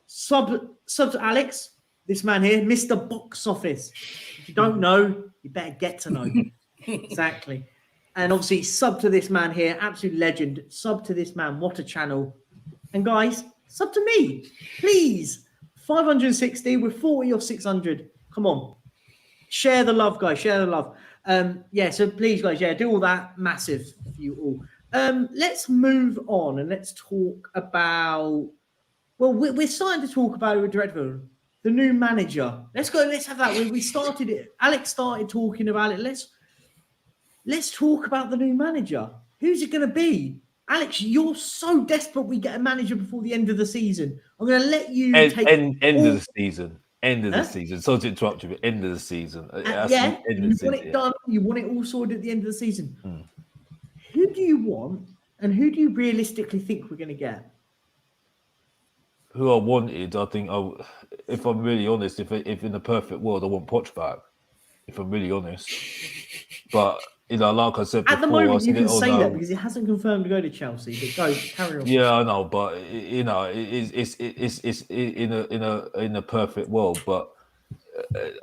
Sub to Alex, this man here, Mr. Box Office. If you don't know, you better get to know. Exactly. And obviously, sub to this man here, absolute legend. Sub to this man, what a channel. And guys, sub to me, please. 560, we're 40 or 600. Come on. Share the love, guys. Share the love. Yeah, so please, guys, yeah, do all that. Massive for you all. Let's move on and let's talk about... Well, we're starting to talk about it with Dreadful, the new manager. Let's go. Let's have that. We started it. Alex started talking about it. Let's talk about the new manager. Who's it going to be? Alex, you're so desperate we get a manager before the end of the season. I'm going to let you take... End of the season. End of the season. Sorry to interrupt you, but end of the season. Yeah, you want it done. You want it all sorted at the end of the season. Who do you want and who do you realistically think we're going to get? Who I wanted, I think, if I'm really honest, if in the perfect world, I want Poch back. If I'm really honest, but like I said before, at the moment you can say that because it hasn't confirmed to go to Chelsea. But go carry on. Yeah, I know, but it's in a perfect world. But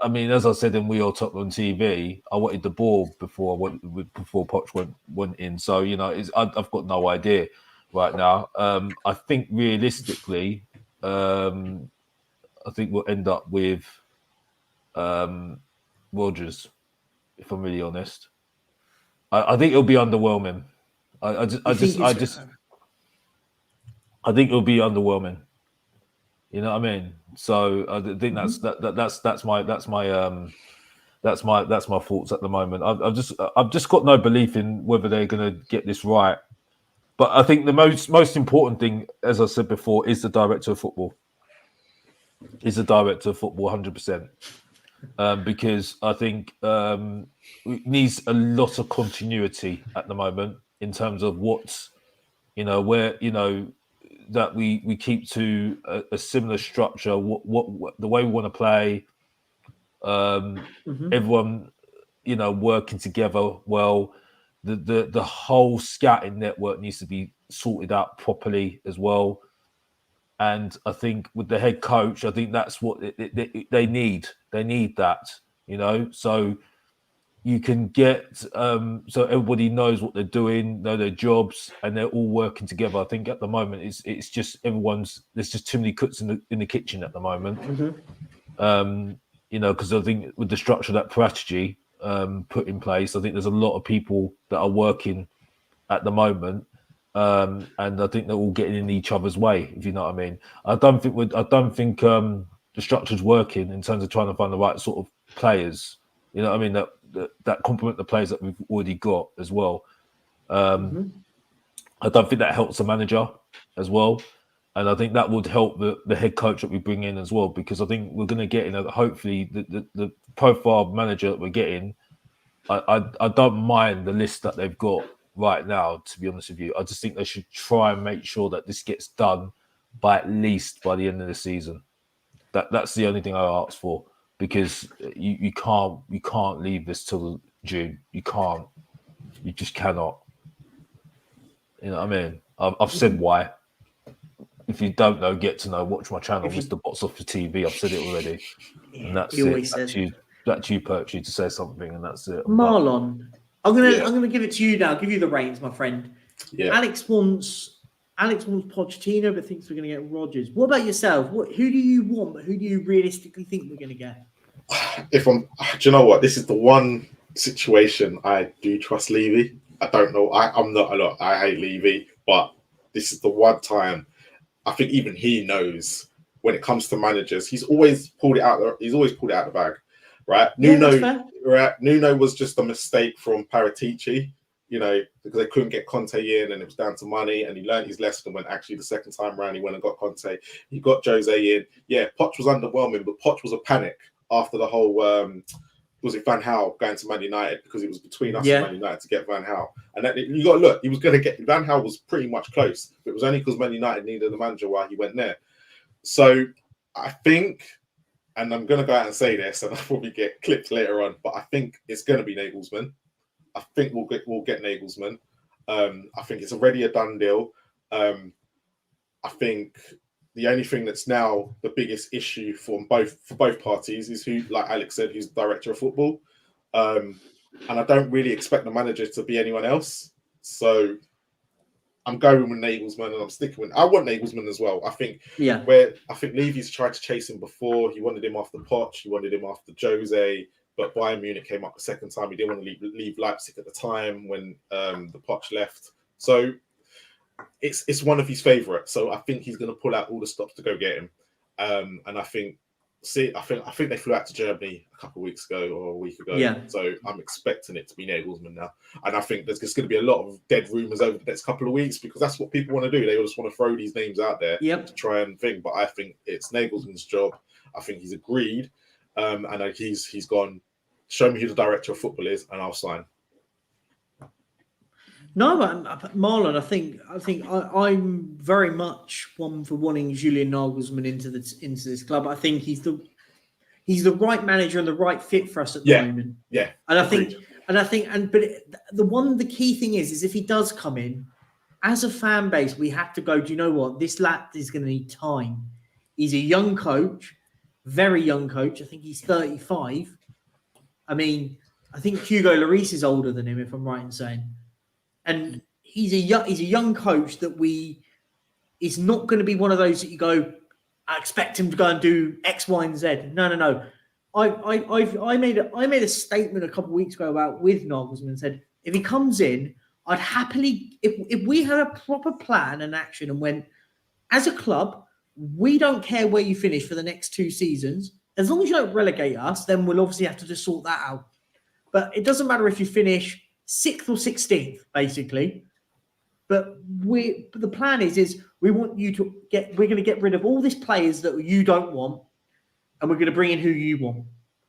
I mean, as I said in We Are Tottenham TV, I wanted the ball before Poch went in. So I've got no idea right now. I think realistically. I think we'll end up with Rodgers, if I'm really honest. I think it'll be underwhelming. I think it'll be underwhelming. You know what I mean? So I think that's my thoughts at the moment. I've just got no belief in whether they're going to get this right. But I think the most important thing, as I said before, is the director of football. Is the director of football 100%? Because I think it needs a lot of continuity at the moment in terms of what's, where that we keep to a similar structure. What the way we want to play. Everyone, working together well. The whole scouting network needs to be sorted out properly as well. And I think with the head coach, I think that's what they need. They need that, so you can get, so everybody knows what they're doing, know their jobs, and they're all working together. I think at the moment, it's just there's just too many cooks in the kitchen at the moment. Because I think with the structure of that strategy, put in place, I think there's a lot of people that are working at the moment, and I think they're all getting in each other's way. If you know what I mean, I don't think the structure's working in terms of trying to find the right sort of players. You know what I mean, that complement the players that we've already got as well. I don't think that helps the manager as well, and I think that would help the head coach that we bring in as well, because I think we're going to get in hopefully the profile manager that we're getting. I don't mind the list that they've got right now, to be honest with you. I just think they should try and make sure that this gets done by at least by the end of the season. That's the only thing I ask for. because you can't leave this till June. You can't. You just cannot. You know what I mean? I've said why. If you don't know, get to know. Watch my channel, Mr. Bots off the TV. I've said it already, and that's it. That's you, Perchy, to say something, and that's it. Marlon, I'm gonna give it to you now. Give you the reins, my friend. Yeah. Alex wants Pochettino, but thinks we're going to get Rodgers. What about yourself? Who do you want? But who do you realistically think we're going to get? Do you know what? This is the one situation I do trust Levy. I don't know. I'm not a lot. I hate Levy, but this is the one time I think even he knows when it comes to managers, he's always pulled it out. He's always pulled it out of the bag, right? Nuno was just a mistake from Paratici. You know, because they couldn't get Conte in and it was down to money, and he learned his lesson when actually the second time round he went and got Conte. He got Jose in. Yeah, Poch was underwhelming, but Poch was a panic after the whole, was it Van Gaal going to Man United, because it was between us and Man United to get Van Gaal. And that, you got to look, he was going to get, Van Gaal was pretty much close, but it was only because Man United needed a manager while he went there. So I think, and I'm going to go out and say this, and I'll probably get clipped later on, but I think it's going to be Nagelsmann. I think we'll get Nagelsmann. I think it's already a done deal. I think the only thing that's now the biggest issue for both parties is who, like Alex said, who's the director of football. And I don't really expect the manager to be anyone else. So I'm going with Nagelsmann, and I'm sticking with. I want Nagelsmann as well. I think Levy's tried to chase him before. He wanted him after Poch. He wanted him after Jose. But Bayern Munich came up the second time. He didn't want to leave Leipzig at the time when the Poch left. So it's one of his favourites. So I think he's going to pull out all the stops to go get him. And I think they flew out to Germany a couple of weeks ago or a week ago. Yeah. So I'm expecting it to be Nagelsmann now. And I think there's just going to be a lot of dead rumours over the next couple of weeks, because that's what people want to do. They just want to throw these names out there to try and think. But I think it's Nagelsmann's job. I think he's agreed. And he's gone, show me who the director of football is, and I'll sign. No, but Marlon, I think I'm very much one for wanting Julian Nagelsmann into this club. I think he's the right manager and the right fit for us at the moment. Yeah, and I think the key thing is if he does come in, as a fan base, we have to go, do you know what? This lad is going to need time. He's a young coach. Very young coach. I think he's 35. I mean, I think Hugo Lloris is older than him, if I'm right in saying. And he's a young coach that is not going to be one of those that you go, I expect him to go and do X, Y, and Z. No. I made a statement a couple of weeks ago with Nagelsmann and said, if he comes in, I'd happily, if we had a proper plan and action and went, as a club, we don't care where you finish for the next 2 seasons. As long as you don't relegate us, then we'll obviously have to just sort that out. But it doesn't matter if you finish 6th or 16th, basically. But the plan is we want you to we're going to get rid of all these players that you don't want, and we're going to bring in who you want.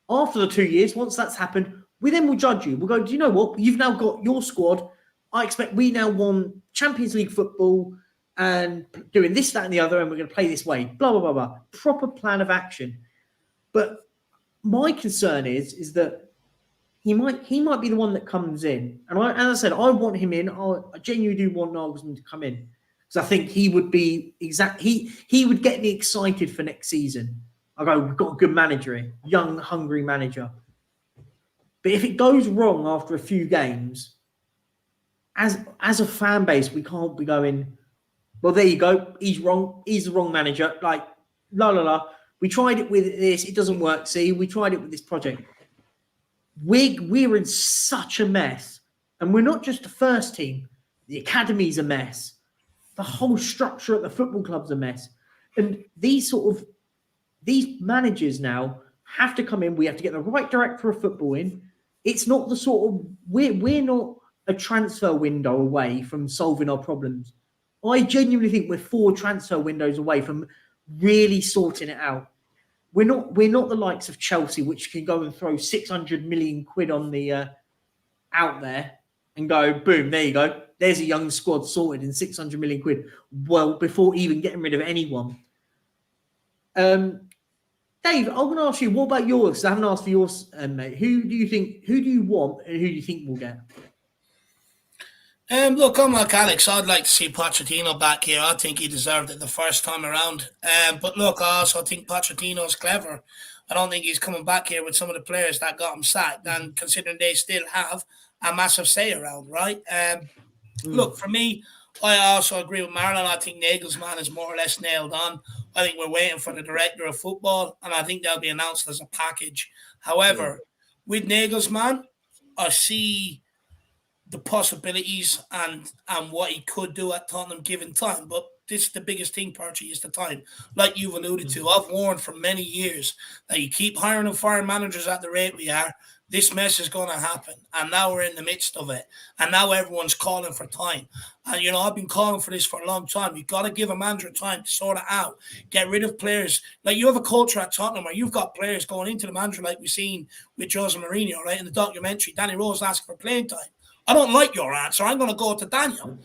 After the 2 years, once that's happened, we then will judge you. We'll go, do you know what? You've now got your squad. I expect we now want Champions League football and doing this, that, and the other, and we're going to play this way. Blah, blah, blah, blah. Proper plan of action. But my concern is that he might be the one that comes in. And as I said, I want him in. I genuinely do want Nagelsmann to come in, because I think he would be he would get me excited for next season. I go, we've got a good manager in, young, hungry manager. But if it goes wrong after a few games, as a fan base, we can't be going, well, there you go. He's wrong. He's the wrong manager. Like, la. We tried it with this. It doesn't work. See, we tried it with this project. We're in such a mess. And we're not just the first team. The academy's a mess. The whole structure at the football club's a mess. And these managers now have to come in. We have to get the right director of football in. It's not the sort of... We're not a transfer window away from solving our problems. I genuinely think we're 4 transfer windows away from really sorting it out. We're not the likes of Chelsea, which can go and throw 600 million quid on the out there and go, boom, there you go. There's a young squad sorted in 600 million quid. Well, before even getting rid of anyone. Dave, I'm going to ask you, what about yours? I haven't asked for yours, mate. Who do you want, and who do you think we'll get? Look, I'm like Alex. I'd like to see Pochettino back here. I think he deserved it the first time around. But look, I also think Pochettino's clever. I don't think he's coming back here with some of the players that got him sacked, and considering they still have a massive say around, right? Look, for me, I also agree with Marlon. I think Nagelsmann is more or less nailed on. I think we're waiting for the director of football, and I think that'll be announced as a package. However, with Nagelsmann, I see the possibilities and what he could do at Tottenham given time. But this is the biggest thing, Percy, is the time. Like you've alluded to, I've warned for many years that you keep hiring and firing managers at the rate we are, this mess is going to happen. And now we're in the midst of it. And now everyone's calling for time. And, I've been calling for this for a long time. You've got to give a manager time to sort it out. Get rid of players. Like you have a culture at Tottenham where you've got players going into the manager like we've seen with Jose Mourinho, right? In the documentary, Danny Rose asked for playing time. I don't like your answer. I'm going to go to Daniel.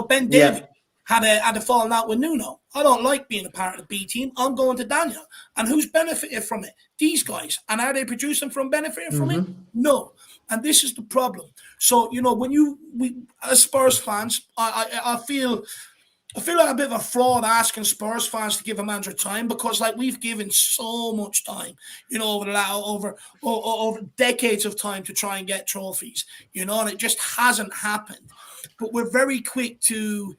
Ben Davies had a falling out with Nuno. I don't like being a part of the B team. I'm going to Daniel. And who's benefited from it? These guys. And are they producing from benefiting from it? No. And this is the problem. So, we as Spurs fans, I feel like a bit of a fraud asking Spurs fans to give a manager time because, we've given so much time, over decades of time to try and get trophies, and it just hasn't happened. But we're very quick to,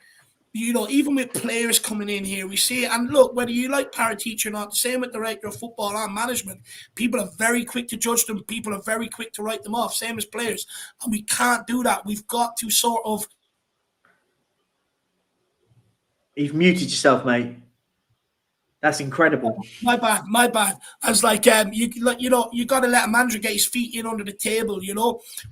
even with players coming in here, we see it. And look, whether you like Paratici or not, the same with director of football and management, people are very quick to judge them. People are very quick to write them off, same as players. And we can't do that. We've got to sort of. You've muted yourself, mate. That's incredible. My bad. I was like, you got to let a manager get his feet in under the table.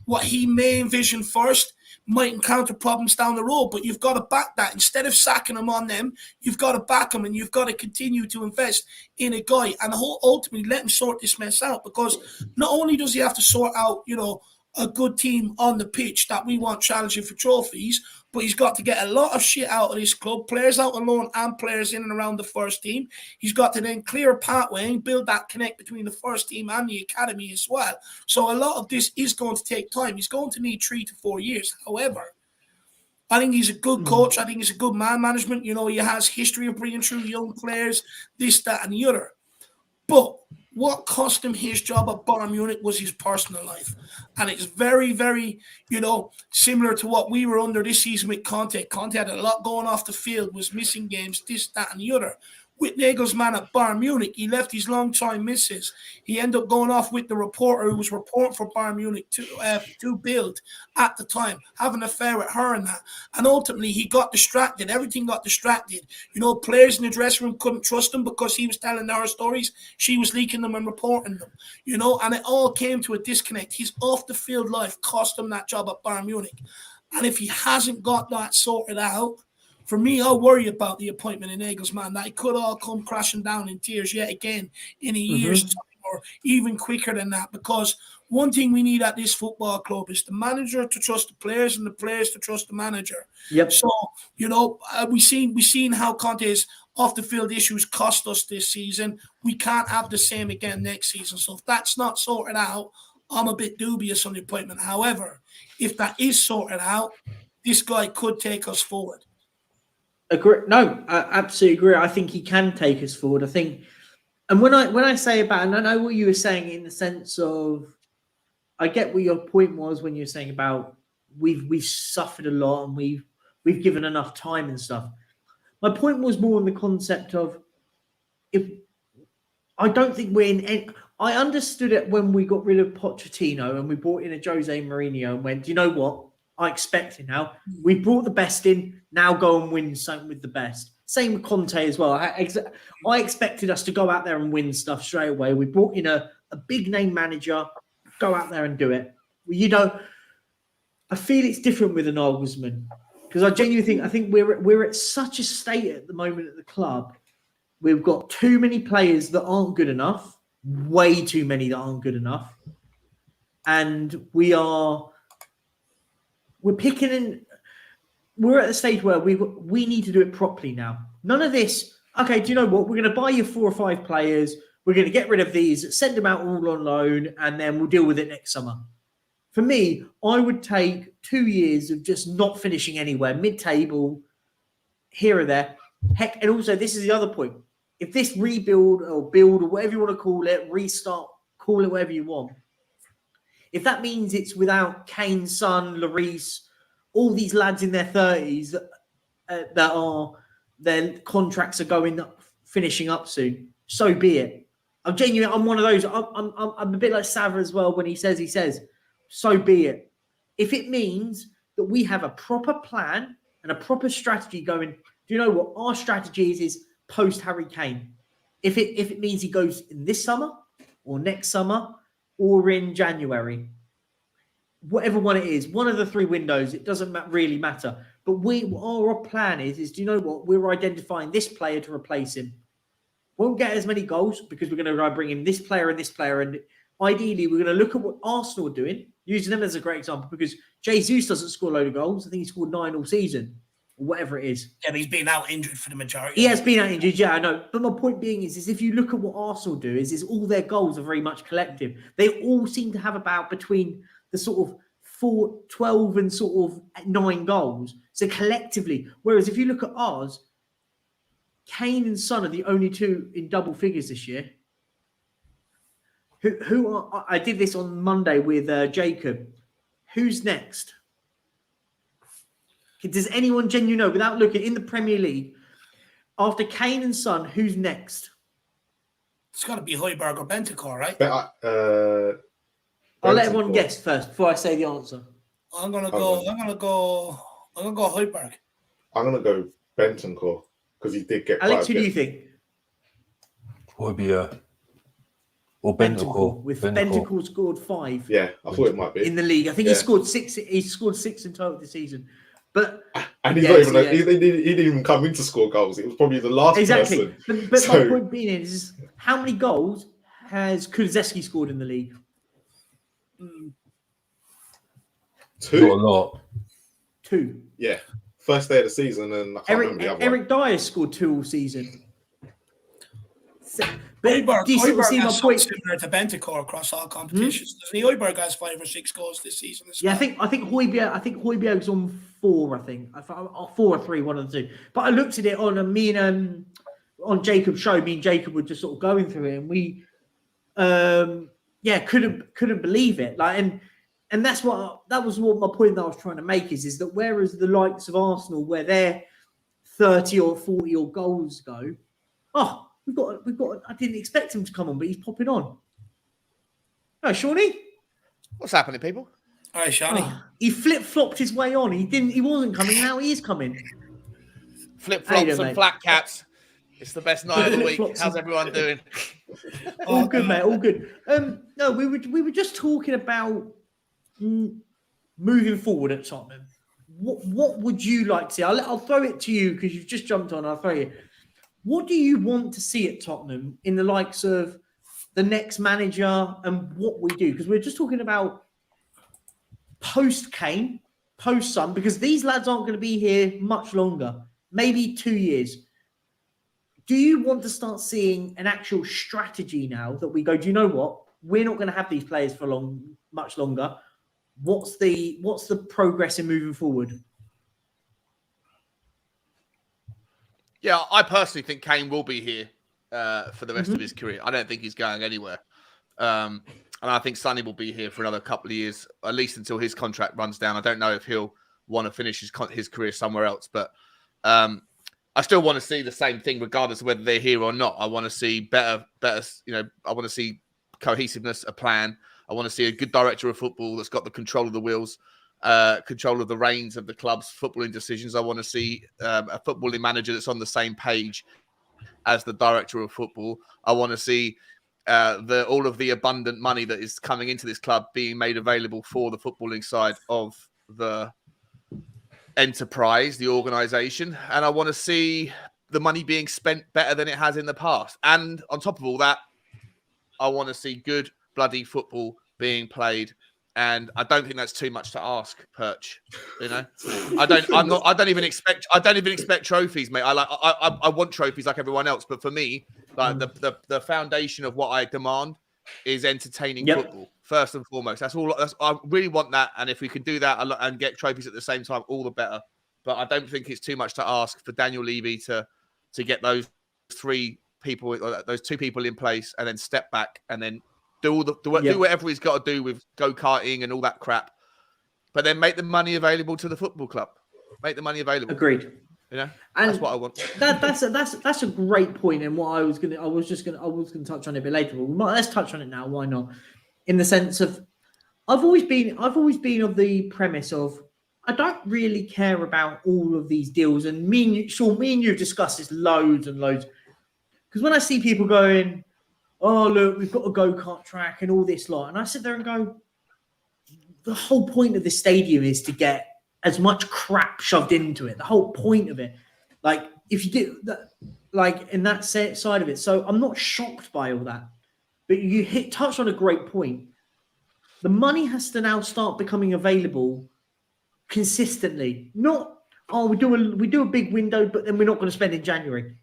What he may envision first might encounter problems down the road, but you've got to back that. Instead of sacking him on them, you've got to back him, and you've got to continue to invest in a guy and ultimately let him sort this mess out. Because not only does he have to sort out, a good team on the pitch that we want challenging for trophies, but he's got to get a lot of shit out of this club, players out on loan and players in and around the first team. He's got to then clear a pathway and build that connect between the first team and the academy as well. So a lot of this is going to take time. He's going to need 3 to 4 years. However, I think he's a good coach. I think he's a good man management. He has history of bringing through young players, this, that, and the other. But what cost him his job at Bayern Munich was his personal life. And it's very, very, similar to what we were under this season with Conte. Conte had a lot going off the field, was missing games, this, that, and the other. With Nagelsmann at Bayern Munich, he left his long-time missus. He ended up going off with the reporter who was reporting for Bayern Munich to Bild at the time, having an affair with her and that. And ultimately, he got distracted. Everything got distracted. Players in the dressing room couldn't trust him because he was telling her stories. She was leaking them and reporting them. And it all came to a disconnect. His off-the-field life cost him that job at Bayern Munich. And if he hasn't got that sorted out, for me, I worry about the appointment of Nagelsmann, that it could all come crashing down in tears yet again in a year's time or even quicker than that. Because one thing we need at this football club is the manager to trust the players and the players to trust the manager. Yep. So, we've seen how Conte's off-the-field issues cost us this season. We can't have the same again next season. So if that's not sorted out, I'm a bit dubious on the appointment. However, if that is sorted out, this guy could take us forward. Agree. No, I absolutely agree. I think he can take us forward. I think, and when I say about, and I know what you were saying in the sense of, I get what your point was when you're saying about we've suffered a lot and we've given enough time and stuff. My point was more on the concept of I don't think we're in any. I understood it when we got rid of Pochettino and we brought in a Jose Mourinho and went, do you know what? I expect it now. We brought the best in. Now go and win something with the best. Same with Conte as well. I expected us to go out there and win stuff straight away. We brought in a big name manager. Go out there and do it. I feel it's different with an Nagelsmann because I genuinely think we're at such a state at the moment at the club. We've got too many players that aren't good enough. Way too many that aren't good enough. And we're picking in. We're at the stage where we need to do it properly now. None of this. Okay, do you know what? We're going to buy you 4 or 5 players. we're going to get rid of these, send them out all on loan, and then we'll deal with it next summer. For me, I would take 2 years of just not finishing anywhere, mid-table, here or there. Heck, and also this is the other point. If this rebuild or build or whatever you want to call it, restart, call it whatever you want. If that means it's without Kane, Son, Lloris, all these lads in their 30s that are their contracts are going up, finishing up soon, so be it. I'm one of those. I'm a bit like Sava as well when he says, so be it. If it means that we have a proper plan and a proper strategy going, do you know what our strategy is post Harry Kane? If it means he goes in this summer or next summer or in January, whatever one it is, one of the 3 windows, it doesn't really matter. But our plan is do you know what? We're identifying this player to replace him. Won't get as many goals because we're going to bring in this player and this player. And ideally, we're going to look at what Arsenal are doing, using them as a great example because Jesus doesn't score a load of goals. I think he scored 9 all season or whatever it is. Yeah, but he's been out injured for the majority. He has been out injured, yeah, I know. But my point being is if you look at what Arsenal do, is all their goals are very much collective. They all seem to have about between the sort of 12 and sort of 9 goals. So collectively, whereas if you look at ours, Kane and Son are the only 2 in double figures this year. I did this on Monday with Jacob. Who's next? Does anyone genuinely know, without looking in the Premier League, after Kane and Son, who's next? It's got to be Højbjerg or Bentancur, right? I'll let everyone guess first before I say the answer. I'm gonna go Højbjerg. I'm gonna go Bentancur because he did get. Alex, who do you think? Højbjerg or Bentancur. With Bentancur scored 5. Yeah, I thought it might be in the league. I think he scored 6. He scored 6 in total this season. But and he's not even he didn't even come in to score goals. It was probably the last person. But my point being is how many goals has Kulusevski scored in the league? 2. Not a lot. 2. Yeah. First day of the season, and I can't remember the other Eric Dier scored 2 all season. Højbjerg see my has point? Similar to Bentancur across all competitions. Doesn't he? Højbjerg has 5 or 6 goals this season. Yeah, I think Højbjerg's on 4. I think 4 or 3, one of the 2. But I looked at it on on Jacob's show. Me and Jacob were just sort of going through it, and we couldn't believe it. And that was what my point that I was trying to make is that whereas the likes of Arsenal, where their 30 or 40 or goals go, we've got. I didn't expect him to come on, but he's popping on. Oh, Shawnee, what's happening, people? All right, Shawnee. He flip-flopped his way on. He wasn't coming. Now he is coming. Flip-flops and flat caps. It's the best night of the week. How's everyone doing? All good, mate. All good. No, we were just talking about moving forward at Tottenham. What would you like to see? I'll throw it to you because you've just jumped on. I'll throw you. What do you want to see at Tottenham in the likes of the next manager and what we do? Because we're just talking about post Kane, post Son, because these lads aren't going to be here much longer, maybe 2 years. Do you want to start seeing an actual strategy now that we go, do you know what? We're not going to have these players for much longer. What's the progress in moving forward? Yeah, I personally think Kane will be here for the rest of his career. I don't think he's going anywhere. And I think Sonny will be here for another couple of years, at least until his contract runs down. I don't know if he'll want to finish his career somewhere else, but I still want to see the same thing, regardless of whether they're here or not. I want to see better. I want to see cohesiveness, a plan. I want to see a good director of football that's got the control of the wheels, control of the reins of the club's footballing decisions. I want to see a footballing manager that's on the same page as the director of football. I want to see all of the abundant money that is coming into this club being made available for the footballing side of the enterprise, the organisation. And I want to see the money being spent better than it has in the past. And on top of all that, I want to see good bloody football being played. And I don't think that's too much to ask, Perch. You know, I don't even expect trophies, mate. I want trophies like everyone else, but for me, Like the foundation of what I demand is entertaining football first and foremost. That's all. I really want that, and if we can do that and get trophies at the same time, all the better. But I don't think it's too much to ask for Daniel Levy to get those two people in place, and then step back and then do whatever he's got to do with go-karting and all that crap. But then make the money available to the football club. Make the money available. Agreed. You know, and that's what I want. That's a great point. And what I was gonna touch on it a bit later. But let's touch on it now. Why not? In the sense of, I've always been of the premise of, I don't really care about all of these deals. And me and you have discussed this loads and loads. Because when I see people going, oh look, we've got a go-kart track and all this lot, and I sit there and go, the whole point of this stadium is to get as much crap shoved into it. The whole point of it, like if you do that, like in that side of it. So I'm not shocked by all that, but you touched on a great point. The money has to now start becoming available consistently. Not, we do a big window, but then we're not going to spend in January.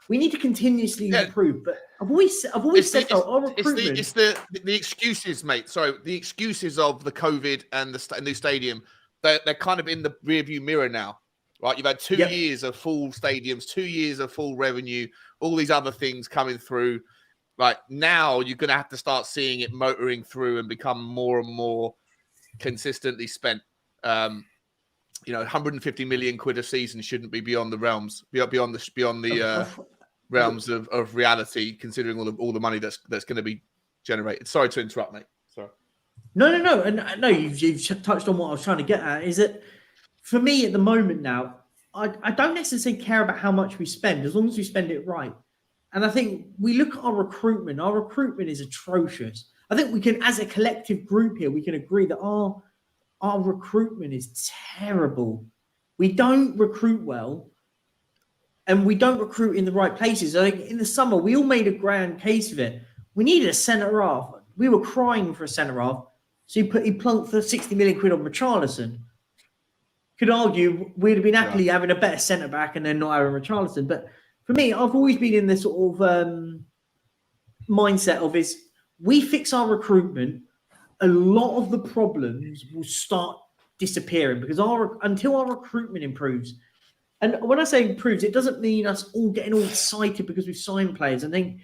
We need to continuously improve. But I've always said our recruitment. It's the excuses, mate. Sorry, the excuses of the COVID and the new stadium. They're kind of in the rearview mirror now, right? You've had 2 years of full stadiums, 2 years of full revenue, all these other things coming through. Like now, you're going to have to start seeing it motoring through and become more and more consistently spent. 150 million quid a season shouldn't be beyond the realms, beyond the realms of reality, considering all the money that's going to be generated. Sorry to interrupt, mate. Sorry. No. And no, you've touched on what I was trying to get at. Is that for me at the moment now, I don't necessarily care about how much we spend, as long as we spend it right. And I think we look at our recruitment. Our recruitment is atrocious. I think we can, as a collective group here, we can agree that our recruitment is terrible. We don't recruit well, and we don't recruit in the right places. I think in the summer, we all made a grand case of it. We needed a centre half. We were crying for a centre half. So he plunked the 60 million quid on Richarlison. Could argue we'd have been happily having a better centre back and then not having Richarlison. But for me, I've always been in this sort of mindset of we fix our recruitment, a lot of the problems will start disappearing because until our recruitment improves. And when I say improves, it doesn't mean us all getting all excited because we've signed players. I think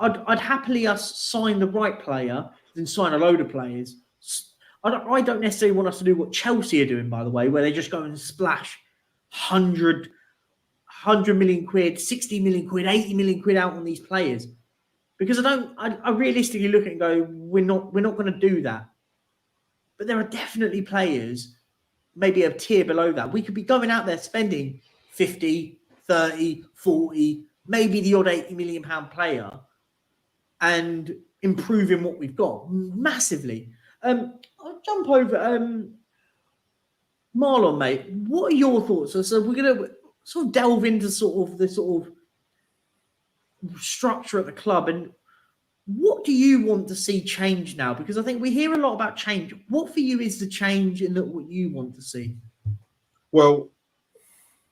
I'd happily us sign the right player than sign a load of players. I don't necessarily want us to do what Chelsea are doing, by the way, where they just go and splash 100 million quid, 60 million quid, 80 million quid out on these players. Because I realistically look at it and go, we're not going to do that. But there are definitely players, maybe a tier below that. We could be going out there spending 50, 30, 40, maybe the odd 80 million pound player and improving what we've got massively. I'll jump over. Marlon, mate, what are your thoughts? So we're going to sort of delve into the sort of structure at the club, and what do you want to see change now? Because I think we hear a lot about change. What for you is the change in what you want to see? Well,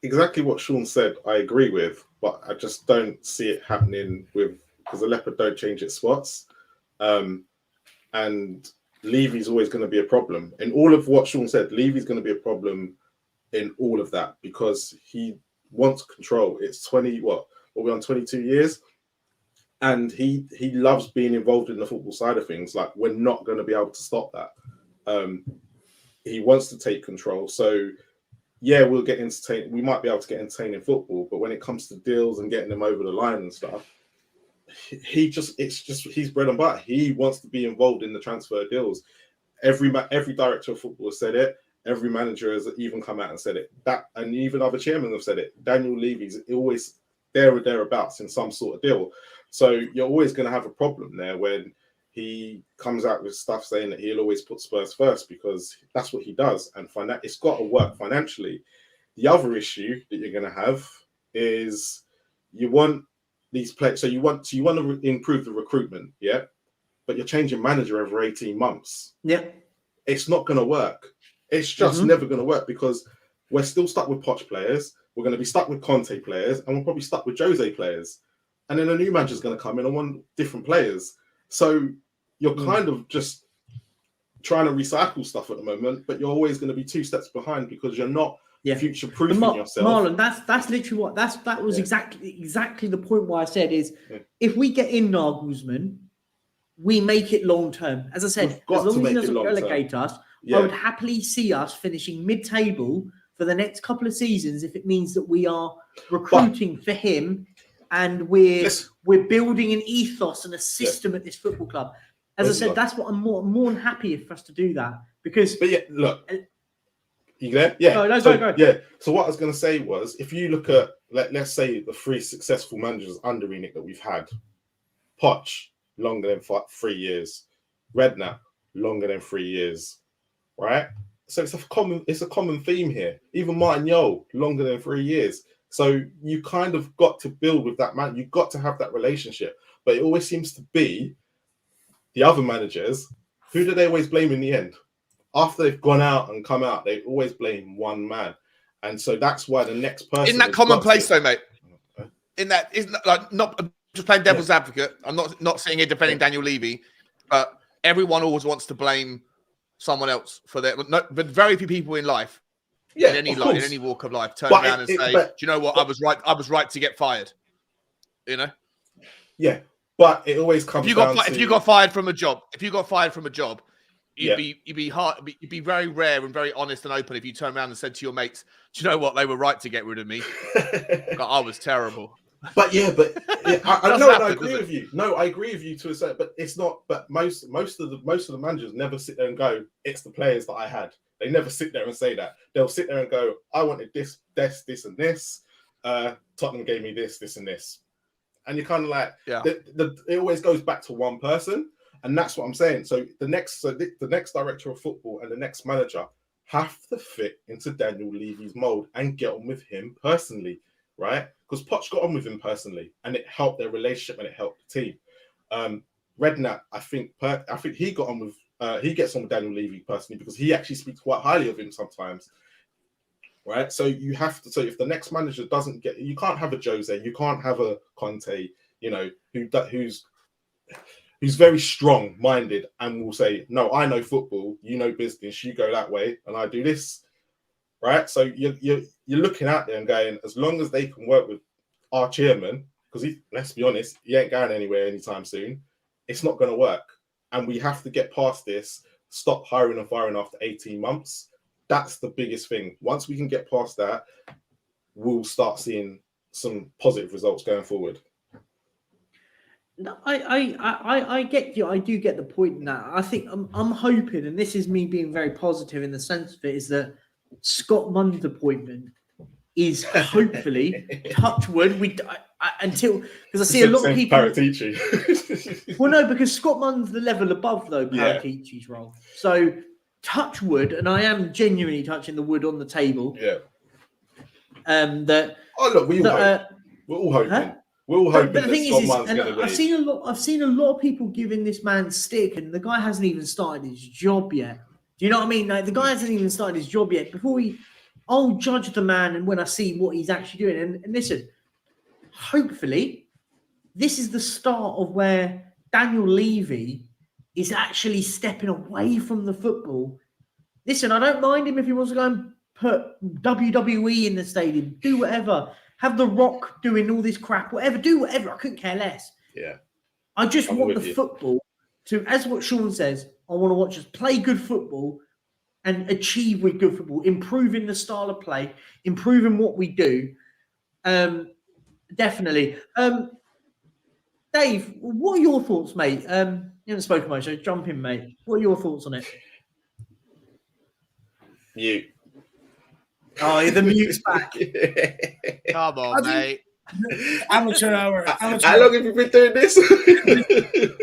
exactly what Sean said, I agree with, but I just don't see it happening because the leopard don't change its spots. And Levy's always going to be a problem. In all of what Sean said, Levy's going to be a problem in all of that because he wants control. It's we're on 22 years, and he loves being involved in the football side of things. Like, we're not going to be able to stop that. He wants to take control. So yeah, we'll get entertained. We might be able to get entertained in football, but when it comes to deals and getting them over the line and stuff, it's just his bread and butter. He wants to be involved in the transfer deals. Every director of football has said it. Every manager has even come out and said it. And even other chairmen have said it. Daniel Levy's always there or thereabouts in some sort of deal. So you're always going to have a problem there when he comes out with stuff saying that he'll always put Spurs first because that's what he does. And it's got to work financially. The other issue that you're going to have is you want these players. So you want to improve the recruitment, yeah? But you're changing manager every 18 months. Yeah. It's not going to work. It's just never going to work because we're still stuck with Poch players. We're going to be stuck with Conte players, and we're probably stuck with Jose players. and then a new manager's going to come in and want different players. So you're kind of just trying to recycle stuff at the moment, but you're always going to be 2 steps behind because you're not future-proofing yourself. Marlon, that's literally what that was exactly the point. Why I said is if we get in Nagelsmann, we make it long term. As I said, as long as he doesn't relegate us, I would happily see us finishing mid-table for the next couple of seasons if it means that we are recruiting for him and we're building an ethos and a system at this football club. As I said, that's what I'm more than happy for us to do that because. But look, you there? Yeah. Go. Yeah. So what I was going to say was, if you look at let's say the 3 successful managers under Enoch that we've had, Poch longer than 3 years, Redknapp longer than 3 years, right? So it's a common theme here. Even Martin Yole longer than 3 years. So you kind of got to build with that man. You've got to have that relationship. But it always seems to be the other managers. Who do they always blame in the end? After they've gone out and come out, they always blame one man. And so that's why the next person... In that commonplace though, mate. In that, isn't like not just playing devil's advocate. I'm not sitting here defending Daniel Levy, but everyone always wants to blame someone else for their... but very few people in life, in any walk of life, turn around and say, do you know what? I was right to get fired. You know? Yeah. But it always comes if you got fired from a job, you'd be very rare and very honest and open if you turn around and said to your mates, do you know what? They were right to get rid of me. I was terrible. But I agree with you. No, I agree with you to a certain, but it's not. But most of the managers never sit there and go, it's the players that I had. They never sit there and say that. They'll sit there and go, I wanted this, and this. Tottenham gave me this, and this. And you're kind of like, it always goes back to one person. And that's what I'm saying. So the next director of football and the next manager have to fit into Daniel Levy's mold and get on with him personally, right? Because Poch got on with him personally, and it helped their relationship and it helped the team. Redknapp, I think he got on with he gets on with Daniel Levy personally because he actually speaks quite highly of him sometimes, right? So you have to. So if the next manager doesn't get, you can't have a Jose, you can't have a Conte, you know, who's very strong-minded and will say, no, I know football, you know business, you go that way, and I do this, right? So you're looking out there and going, as long as they can work with our chairman, because let's be honest, he ain't going anywhere anytime soon, it's not going to work. And we have to get past this, stop hiring and firing after 18 months. That's the biggest thing. Once we can get past that, we'll start seeing some positive results going forward. No, I get you. I do get the point in that. I think I'm hoping, and this is me being very positive in the sense of it, is that Scott Munn's appointment is hopefully touch wood. Until because I see a lot of people. Paratici. Well, no, because Scott Munn's the level above though Paratici's role. So touch wood, and I am genuinely touching the wood on the table. Yeah. That. Oh look, we're all hoping. Huh? We're all hoping but the thing is, and I've seen a lot of people giving this man stick, and the guy hasn't even started his job yet. Do you know what I mean? Like, the guy hasn't even started his job yet. I'll judge the man, and when I see what he's actually doing, and listen, hopefully, this is the start of where Daniel Levy is actually stepping away from the football. Listen, I don't mind him if he wants to go and put WWE in the stadium, do whatever. Have The Rock doing all this crap, whatever, do whatever. I couldn't care less. Yeah. I just want the football to, as what Sean says, I want to watch us play good football and achieve with good football, improving the style of play, improving what we do. Definitely. Dave, what are your thoughts, mate? You haven't spoken much, so jump in, mate. What are your thoughts on it? You. Oh, the mute's back. Come on, mate. Amateur hour. How long have you been doing this?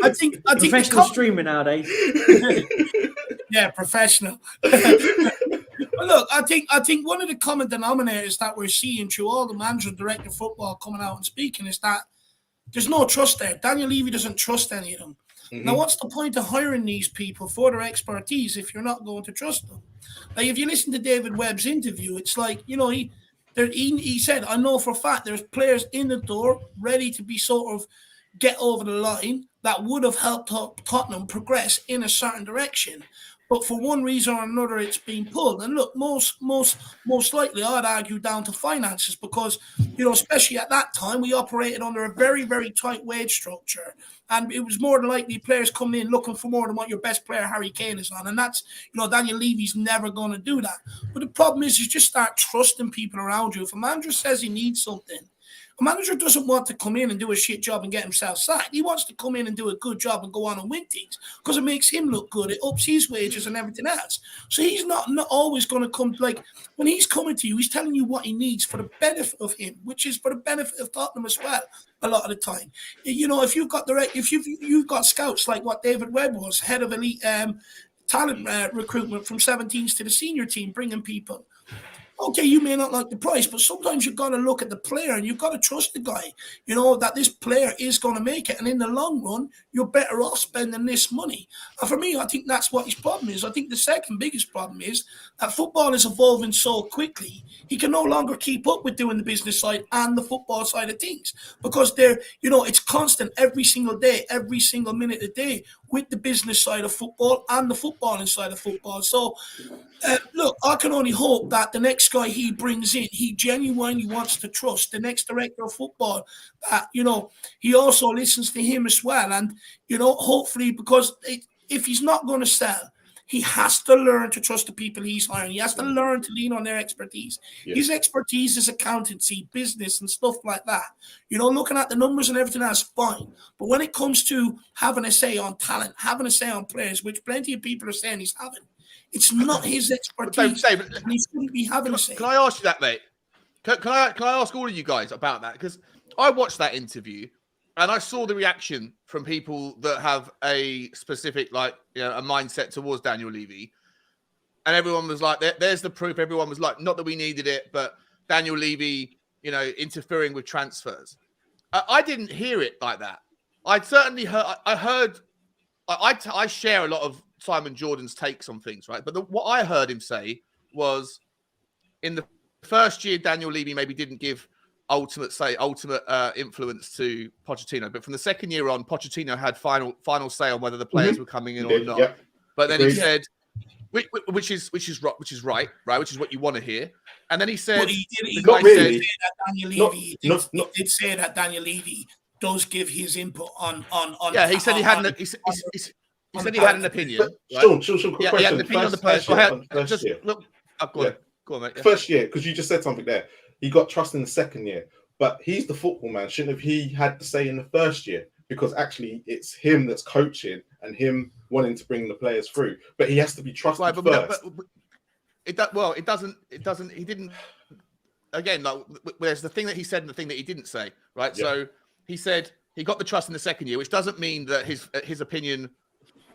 I think professional streamer nowadays. Yeah, professional. Well, look, I think one of the common denominators that we're seeing through all the manager and director of football coming out and speaking is that there's no trust there. Daniel Levy doesn't trust any of them. Mm-hmm. Now, what's the point of hiring these people for their expertise if you're not going to trust them? Like, if you listen to David Webb's interview, it's like, you know, He said, I know for a fact there's players in the door ready to be sort of get over the line that would have helped Tottenham progress in a certain direction. But for one reason or another, it's been pulled. And look, most likely, I'd argue down to finances because, especially at that time, we operated under a very, very tight wage structure. And it was more than likely players coming in looking for more than what your best player, Harry Kane, is on. And that's, Daniel Levy's never going to do that. But the problem is you just start trusting people around you. If a manager says he needs something, a manager doesn't want to come in and do a shit job and get himself sacked. He wants to come in and do a good job and go on and win things because it makes him look good. It ups his wages and everything else. So he's not always going to come, like, when he's coming to you, he's telling you what he needs for the benefit of him, which is for the benefit of Tottenham as well. A lot of the time, if you've got you've got scouts like what David Webb was, head of elite talent recruitment from 17s to the senior team, bringing people. Okay, you may not like the price, but sometimes you've got to look at the player and you've got to trust the guy, that this player is going to make it. And in the long run, you're better off spending this money. And for me, I think that's what his problem is. I think the second biggest problem is that football is evolving so quickly, he can no longer keep up with doing the business side and the football side of things because it's constant every single day, every single minute a day with the business side of football and the footballing side of football. So, look, I can only hope that the next guy he brings in, he genuinely wants to trust the next director of football, that, he also listens to him as well. And, hopefully, because if he's not going to sell, he has to learn to trust the people he's hiring. He has to learn to lean on their expertise. Yeah. His expertise is accountancy, business, and stuff like that. Looking at the numbers and everything else, fine. But when it comes to having a say on talent, having a say on players, which plenty of people are saying he's having, it's not his expertise. David, and he shouldn't be having a say. Can I ask you that, mate? Can I ask all of you guys about that? Because I watched that interview and I saw the reaction from people that have a specific, a mindset towards Daniel Levy. And everyone was like, there's the proof. Everyone was like, not that we needed it, but Daniel Levy, interfering with transfers. I didn't hear it like that. I certainly heard, I share a lot of Simon Jordan's takes on things, right? But what I heard him say was in the first year, Daniel Levy maybe didn't give ultimate influence to Pochettino, but from the second year on, Pochettino had final say on whether the players were coming in or not. Yeah. But then he said, which is right, which is what you want to hear. And then he said, but he did say that Daniel Levy does give his input on. Yeah, he said he had an opinion. Sure. Yeah, he had an opinion on the person. Go on, mate. Yeah. First year, because you just said something there. He got trust in the second year, but he's the football man. Shouldn't have he had to say in the first year? Because actually, it's him that's coaching and him wanting to bring the players through. But he has to be trusted first. It doesn't. He didn't. Again, there's the thing that he said and the thing that he didn't say. Right. Yeah. So he said he got the trust in the second year, which doesn't mean that his opinion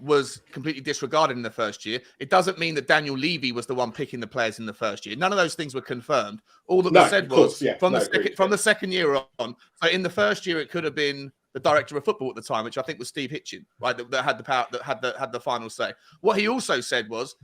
was completely disregarded in the first year. It doesn't mean that Daniel Levy was the one picking the players in the first year. None of those things were confirmed. All that was said was from the second year on. So in the first year, it could have been the director of football at the time, which I think was Steve Hitchin, right? That had the power, that had the final say. What he also said was,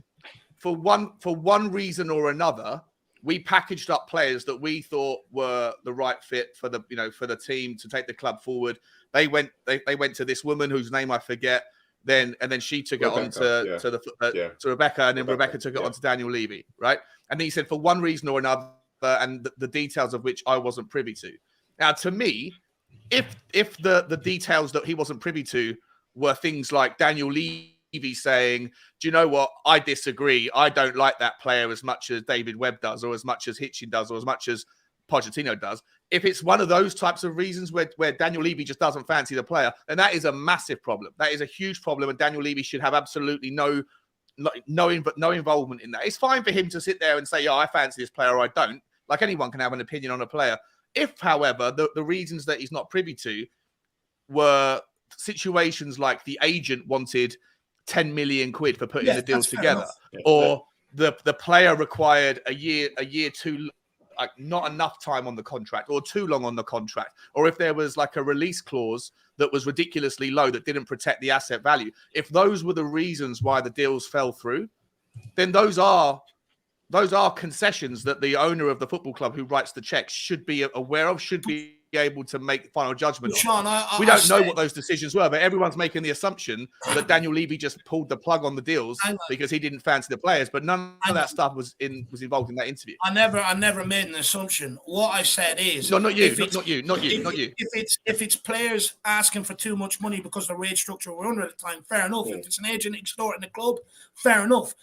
for one reason or another, we packaged up players that we thought were the right fit for the team to take the club forward. They went to this woman whose name I forget. And then she took Rebecca, it on to Rebecca, and then Rebecca took it on to Daniel Levy, right? And then he said, for one reason or another, and the details of which I wasn't privy to. Now, to me, if the details that he wasn't privy to were things like Daniel Levy saying, do you know what? I disagree. I don't like that player as much as David Webb does, or as much as Hitchin does, or as much as Pochettino does. If it's one of those types of reasons where Daniel Levy just doesn't fancy the player, then that is a massive problem. That is a huge problem, and Daniel Levy should have absolutely no involvement in that. It's fine for him to sit there and say, I fancy this player or I don't. Like, anyone can have an opinion on a player. If, however, the reasons that he's not privy to were situations like the agent wanted 10 million quid for putting the deals together, or the player required a year too, like, not enough time on the contract, or too long on the contract, or if there was like a release clause that was ridiculously low that didn't protect the asset value. If those were the reasons why the deals fell through, then those are those are concessions that the owner of the football club who writes the checks should be aware of, should be able to make final judgment on. Sean, we don't know what those decisions were, but everyone's making the assumption that Daniel Levy just pulled the plug on the deals because he didn't fancy the players, but none of that stuff was involved in that interview. I never made an assumption. What I said is, not you. If it's players asking for too much money because the wage structure we're under at the time, fair enough. If it's an agent extorting the club, fair enough.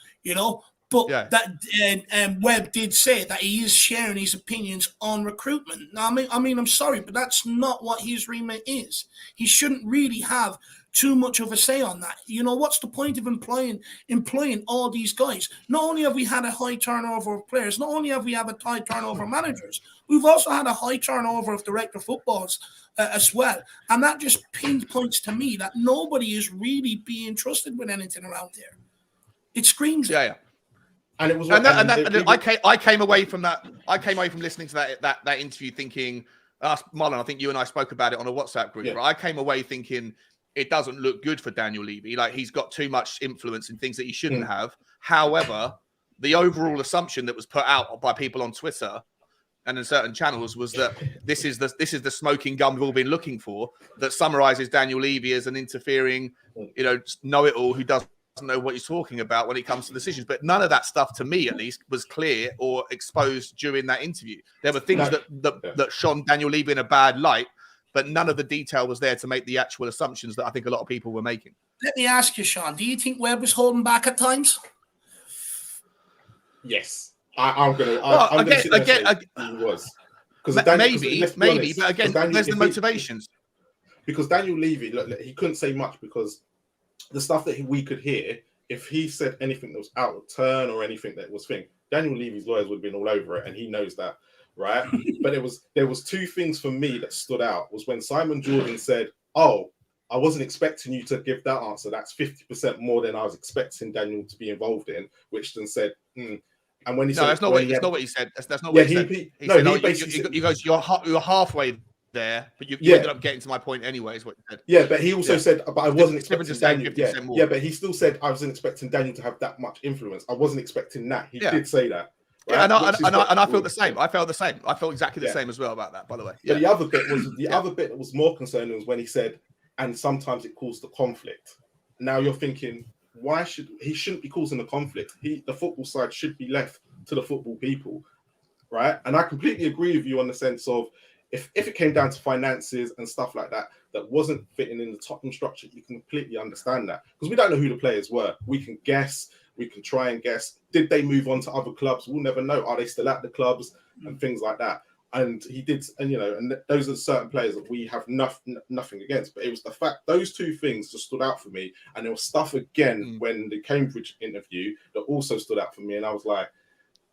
But that Webb did say that he is sharing his opinions on recruitment. Now, I mean, I'm sorry, but that's not what his remit is. He shouldn't really have too much of a say on that. What's the point of employing all these guys? Not only have we had a high turnover of players, not only have we had a high turnover of managers, we've also had a high turnover of director of footballs as well. And that just pinpoints to me that nobody is really being trusted with anything around here. It screams. Yeah. And it was, I came away from that. I came away from listening to that interview thinking, Marlon, I think you and I spoke about it on a WhatsApp group. Right? I came away thinking it doesn't look good for Daniel Levy. Like, he's got too much influence in things that he shouldn't have. However, the overall assumption that was put out by people on Twitter and in certain channels was that this is the smoking gun we've all been looking for, that summarizes Daniel Levy as an interfering, know-it-all who doesn't know what he's talking about when it comes to decisions. But none of that stuff, to me at least, was clear or exposed during that interview. There were things that shone Daniel Levy in a bad light, but none of the detail was there to make the actual assumptions that I think a lot of people were making. Let me ask you, Sean, do you think Webb was holding back at times? Yes. I'm going to say he was. Maybe, but again, there's the motivations. Because Daniel Levy, look, he couldn't say much because the stuff that we could hear, if he said anything that was out of turn or anything that was Daniel Levy's lawyers would have been all over it, and he knows that, right? But there was two things for me that stood out. Was when Simon Jordan said, "Oh, I wasn't expecting you to give that answer. That's 50% more than I was expecting Daniel to be involved in," which then said, And when he said, that's not what he said. That's not what he said. He said, he goes, you're halfway there, but you ended up getting to my point anyway, is what he said. Yeah, but he also said, but I wasn't expecting Daniel. Yeah, but he still said, I wasn't expecting Daniel to have that much influence. I wasn't expecting that. He did say that. Right? Yeah, and I felt the same. I felt the same. I felt exactly the same as well about that, by the way. But the other bit that was more concerning was when he said, and sometimes it caused the conflict. Now you're thinking, he shouldn't be causing the conflict. The football side should be left to the football people, right? And I completely agree with you on the sense of, if it came down to finances and stuff like that, that wasn't fitting in the Tottenham structure, you can completely understand that. Because we don't know who the players were. We can guess, we can try and guess. Did they move on to other clubs? We'll never know. Are they still at the clubs? And things like that. And he did, and those are certain players that we have nothing against. But it was the fact, those two things just stood out for me. And there was stuff again when the Cambridge interview that also stood out for me. And I was like,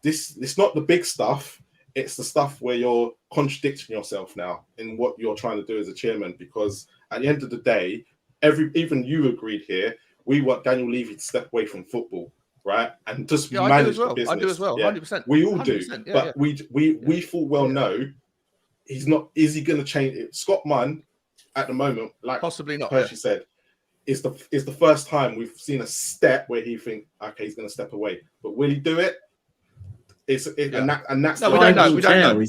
it's not the big stuff. It's the stuff where you're contradicting yourself now in what you're trying to do as a chairman, because at the end of the day, even you agreed here, we want Daniel Levy to step away from football, right? And just manage the business. I do as well, 100%. We all do, but we full well know he's not. Is he going to change it? Scott Munn, at the moment, like possibly not, Percy said, is the first time we've seen a step where he think, okay, he's going to step away, but will he do it? And that's no, we don't know. We don't know. We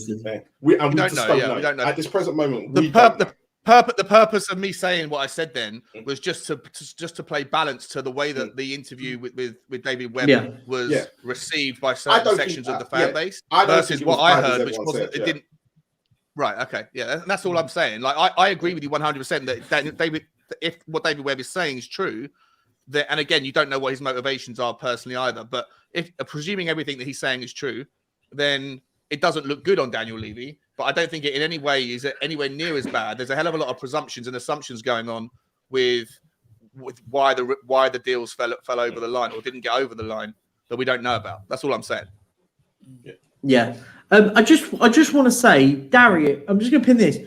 don't know. We don't know. At this present moment, the purpose of me saying what I said then was just to play balance to the way that the interview with David Webb was received by certain sections of the fan base versus what I heard, which wasn't. It didn't. Right. Okay. Yeah. And that's all I'm saying. Like, I agree with you 100% that David, if what David Webb is saying is true, and again, you don't know what his motivations are personally either. But if presuming everything that he's saying is true, then it doesn't look good on Daniel Levy. But I don't think it in any way is anywhere near as bad. There's a hell of a lot of presumptions and assumptions going on with why the deals fell over the line or didn't get over the line that we don't know about. That's all I'm saying. Yeah. I just want to say, Dario, I'm just going to pin this.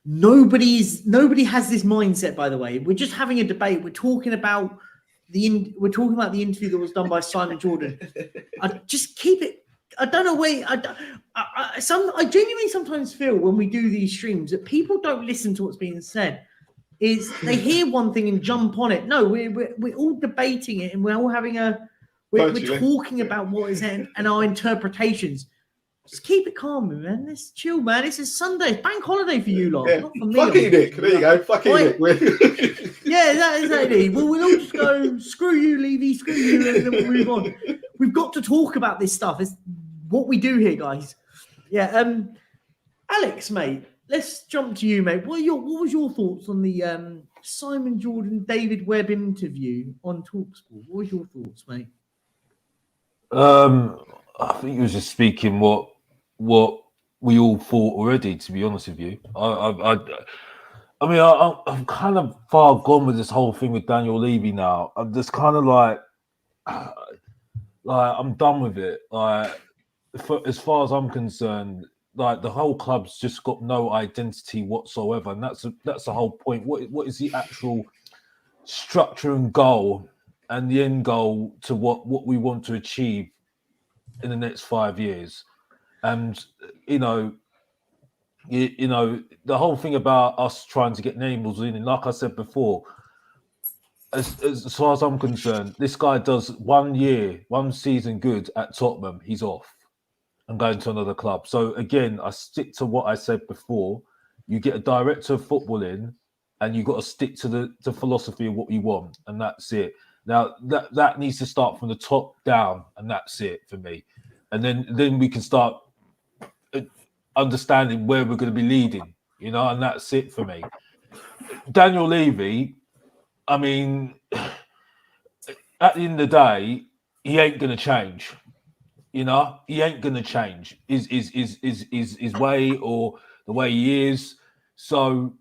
Nobody has this mindset, by the way. We're just having a debate. We're talking about the interview that was done by Simon Jordan. I just keep it. I don't know where. I genuinely sometimes feel when we do these streams that people don't listen to what's being said. Is they hear one thing and jump on it. No, we're all debating it and we're all having a We're talking about what is and our interpretations. Just keep it calm, man. Let's chill, man. This is Sunday. It's bank holiday for you lot, not for me. Fuck it, Nick. There you go. Fuck it, Nick. Yeah, exactly. Well, we'll all just go, screw you, Levy, screw you, and then we'll move on. We've got to talk about this stuff. It's what we do here, guys. Yeah. Alex, mate, let's jump to you, mate. What was your thoughts on the Simon Jordan, David Webb interview on TalkSport? What was your thoughts, mate? I think he was just speaking what we all thought already. To be honest with you, I mean, I'm kind of far gone with this whole thing with Daniel Levy now. I'm just kind of like I'm done with it. Like, as far as I'm concerned, like the whole club's just got no identity whatsoever, and that's the whole point. What is the actual structure and goal, and the end goal to what we want to achieve in the next 5 years? And you know, the whole thing about us trying to get Nables in, and like I said before, as far as I'm concerned, this guy does 1 year, 1 season good at Tottenham, he's off and going to another club. So again, I stick to what I said before. You get a director of football in, and you've got to stick to the philosophy of what you want, and that's it. Now that needs to start from the top down, and that's it for me. And then we can start understanding where we're going to be leading, and that's it for me. Daniel Levy, I mean, at the end of the day, he ain't going to change. He ain't going to change his way or the way he is. So,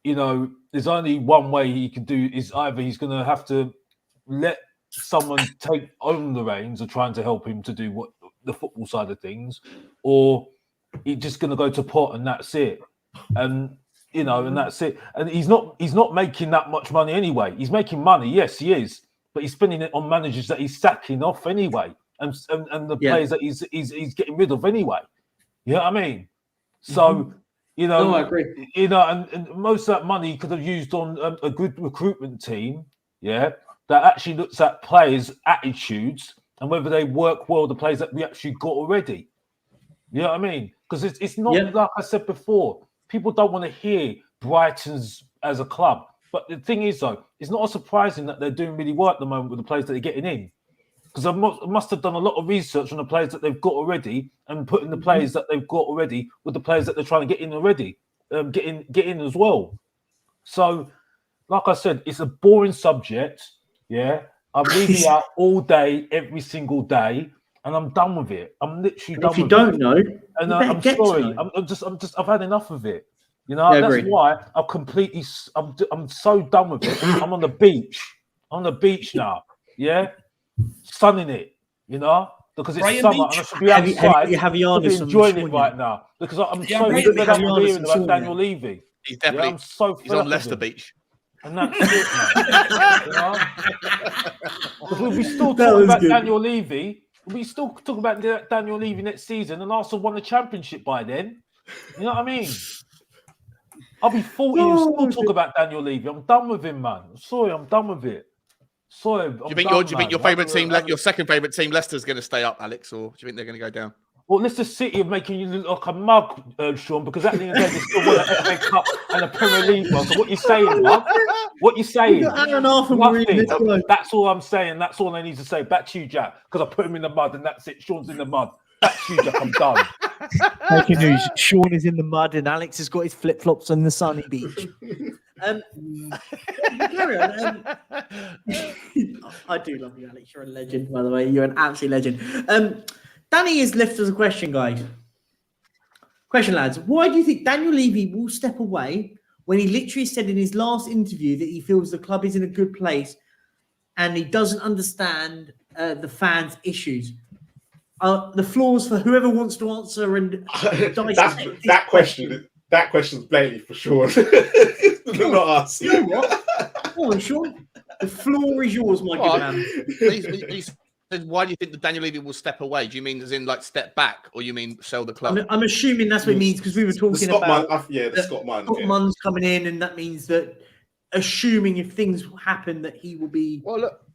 there's only one way he can do is either he's going to have to let someone take on the reins of trying to help him to do what the football side of things, or he's just going to go to pot and that's it. And and that's it. And he's not making that much money anyway. He's making money, yes, he is, but he's spending it on managers that he's sacking off anyway, and the players that he's getting rid of anyway. You know what I mean? So no, I agree. And most of that money he could have used on a good recruitment team, that actually looks at players' attitudes and whether they work well with the players that we actually got already. You know what I mean? Because it's not like I said before. People don't want to hear Brighton's as a club. But the thing is, though, it's not surprising that they're doing really well at the moment with the players that they're getting in. Because I must have done a lot of research on the players that they've got already and putting the players that they've got already with the players that they're trying to get in already, get in as well. So, like I said, it's a boring subject. Yeah, I'm reading out all day, every single day, and I'm done with it. I'm literally done with it. If you don't know, and I'm sorry, I've had enough of it. That's why I'm so done with it. I'm on the beach. I'm on the beach now. Yeah, sunning it. Because it's Brian summer Beach. and I should be outside. Have enjoying it right now because I'm so fed up with hearing about Daniel Levy. He's definitely. I'm so he's on Leicester Beach. And that's it, man. Because we'll be still talking about Daniel Levy. We still talk about Daniel Levy next season, and Arsenal won the championship by then. You know what I mean? I'll be 40 and still talk about Daniel Levy. I'm done with him, man. I'm done with it. Sorry. Do you think your favourite team, your second favourite team, Leicester, is going to stay up, Alex, or do you think they're going to go down? Well, Leicester City are making you look like a mug, Sean, because at the end of the day, they still want an FA Cup and a Premier League. So what you saying, man? What you saying? Nothing. That's all I'm saying. That's all I need to say. Back to you, Jack, because I put him in the mud and that's it. Sean's in the mud. Back to you, Jack. I'm done. Breaking news. Sean is in the mud and Alex has got his flip-flops on the sunny beach. Carry on. I do love you, Alex. You're a legend, by the way. You're an absolute legend. Danny has left us a question, guys. Question, lads. Why do you think Daniel Levy will step away when he literally said in his last interview that he feels the club is in a good place and he doesn't understand the fans' issues? The flaws for whoever wants to answer and that question's blatantly for Sean. Not us. You know what? Go on, Sean. The floor is yours, my good man. Why do you think that Daniel Levy will step away? Do you mean as in like step back, or you mean sell the club? I'm assuming that's what it means because we were talking about the Scott Munn's coming in, and that means that assuming if things happen that he will be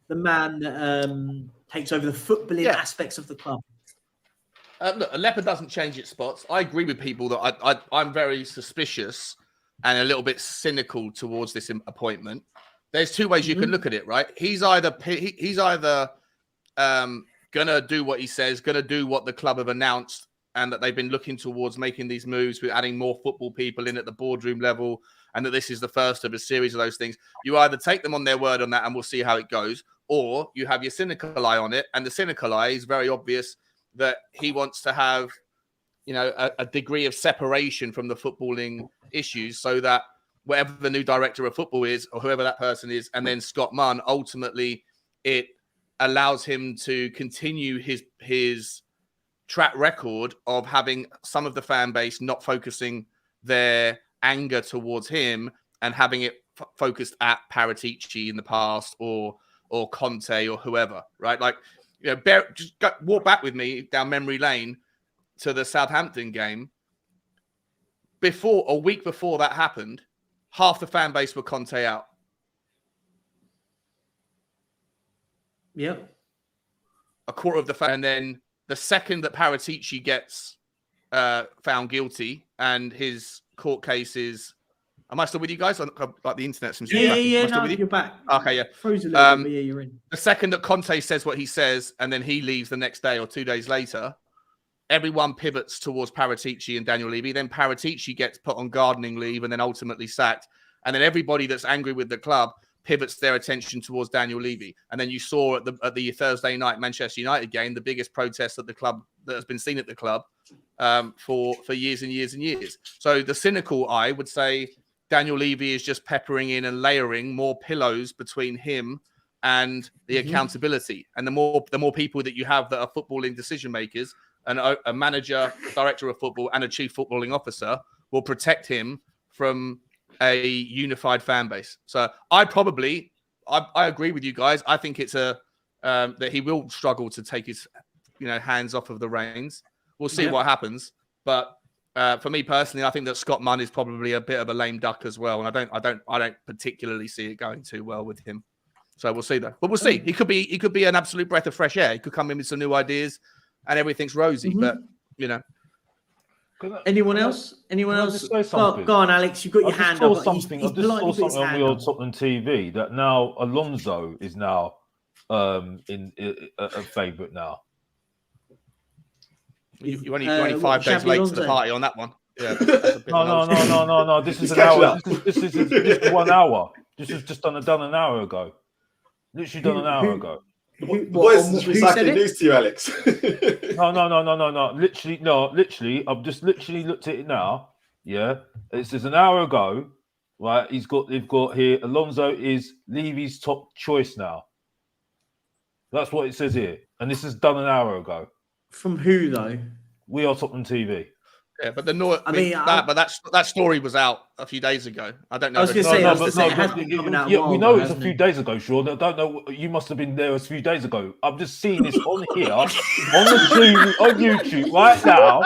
the man that takes over the footballing aspects of the club. Look, a leopard doesn't change its spots. I agree with people that I'm very suspicious and a little bit cynical towards this appointment. There's two ways you can look at it, right? He's either gonna do what he says, gonna do what the club have announced, and that they've been looking towards making these moves with adding more football people in at the boardroom level, and that this is the first of a series of those things. You either take them on their word on that, and we'll see how it goes, or you have your cynical eye on it, and the cynical eye is very obvious that he wants to have, a degree of separation from the footballing issues, so that whatever the new director of football is, or whoever that person is, and then Scott Munn, ultimately it allows him to continue his track record of having some of the fan base not focusing their anger towards him and having it focused at Paratici in the past or Conte or whoever, right? Like, walk back with me down memory lane to the Southampton game. A week before that happened, half the fan base were Conte out. Yep. A quarter of the fan. And then the second that Paratici gets found guilty and his court case is... Am I still with you guys? Like the internet seems to be Yeah, back. no, you're back. Okay, yeah. Frozen a little bit, but yeah, you're in. The second that Conte says what he says and then he leaves the next day or 2 days later, everyone pivots towards Paratici and Daniel Levy. Then Paratici gets put on gardening leave and then ultimately sacked. And then everybody that's angry with the club pivots their attention towards Daniel Levy. And then you saw at the Thursday night Manchester United game, the biggest protest at the club that has been seen at the club for years and years and years. So the cynical eye would say Daniel Levy is just peppering in and layering more pillows between him and the accountability. And the more people that you have that are footballing decision makers, and a manager, director of football, and a chief footballing officer will protect him from a unified fan base. So I agree with you guys. I think it's that he will struggle to take his hands off of the reins. We'll see what happens. But for me personally, I think that Scott Munn is probably a bit of a lame duck as well, and I don't particularly see it going too well with him. So we'll see though. But we'll see. He could be an absolute breath of fresh air. He could come in with some new ideas, and everything's rosy. But Anyone else? Go on, Alex. You've got your hand up. I just saw something on your Tottenham TV that now Alonso is now in a favourite now. You're only 5 days late to the party on that one. Yeah, no. This is an hour. This is 1 hour. This was just done an hour ago. Literally done an hour ago. What is recycling news to you, Alex? No. Literally, I've just literally looked at it now. Yeah, this is an hour ago. Right, they've got here. Alonso is Levy's top choice now. That's what it says here, and this is done an hour ago. From who though? We Are Tottenham TV. Yeah, but that story was out a few days ago. I don't know. I was going to say, it has been coming out. Yeah, we know it's a few days ago, Sean. I don't know. You must have been there a few days ago. I'm just seeing this on here, on YouTube right now.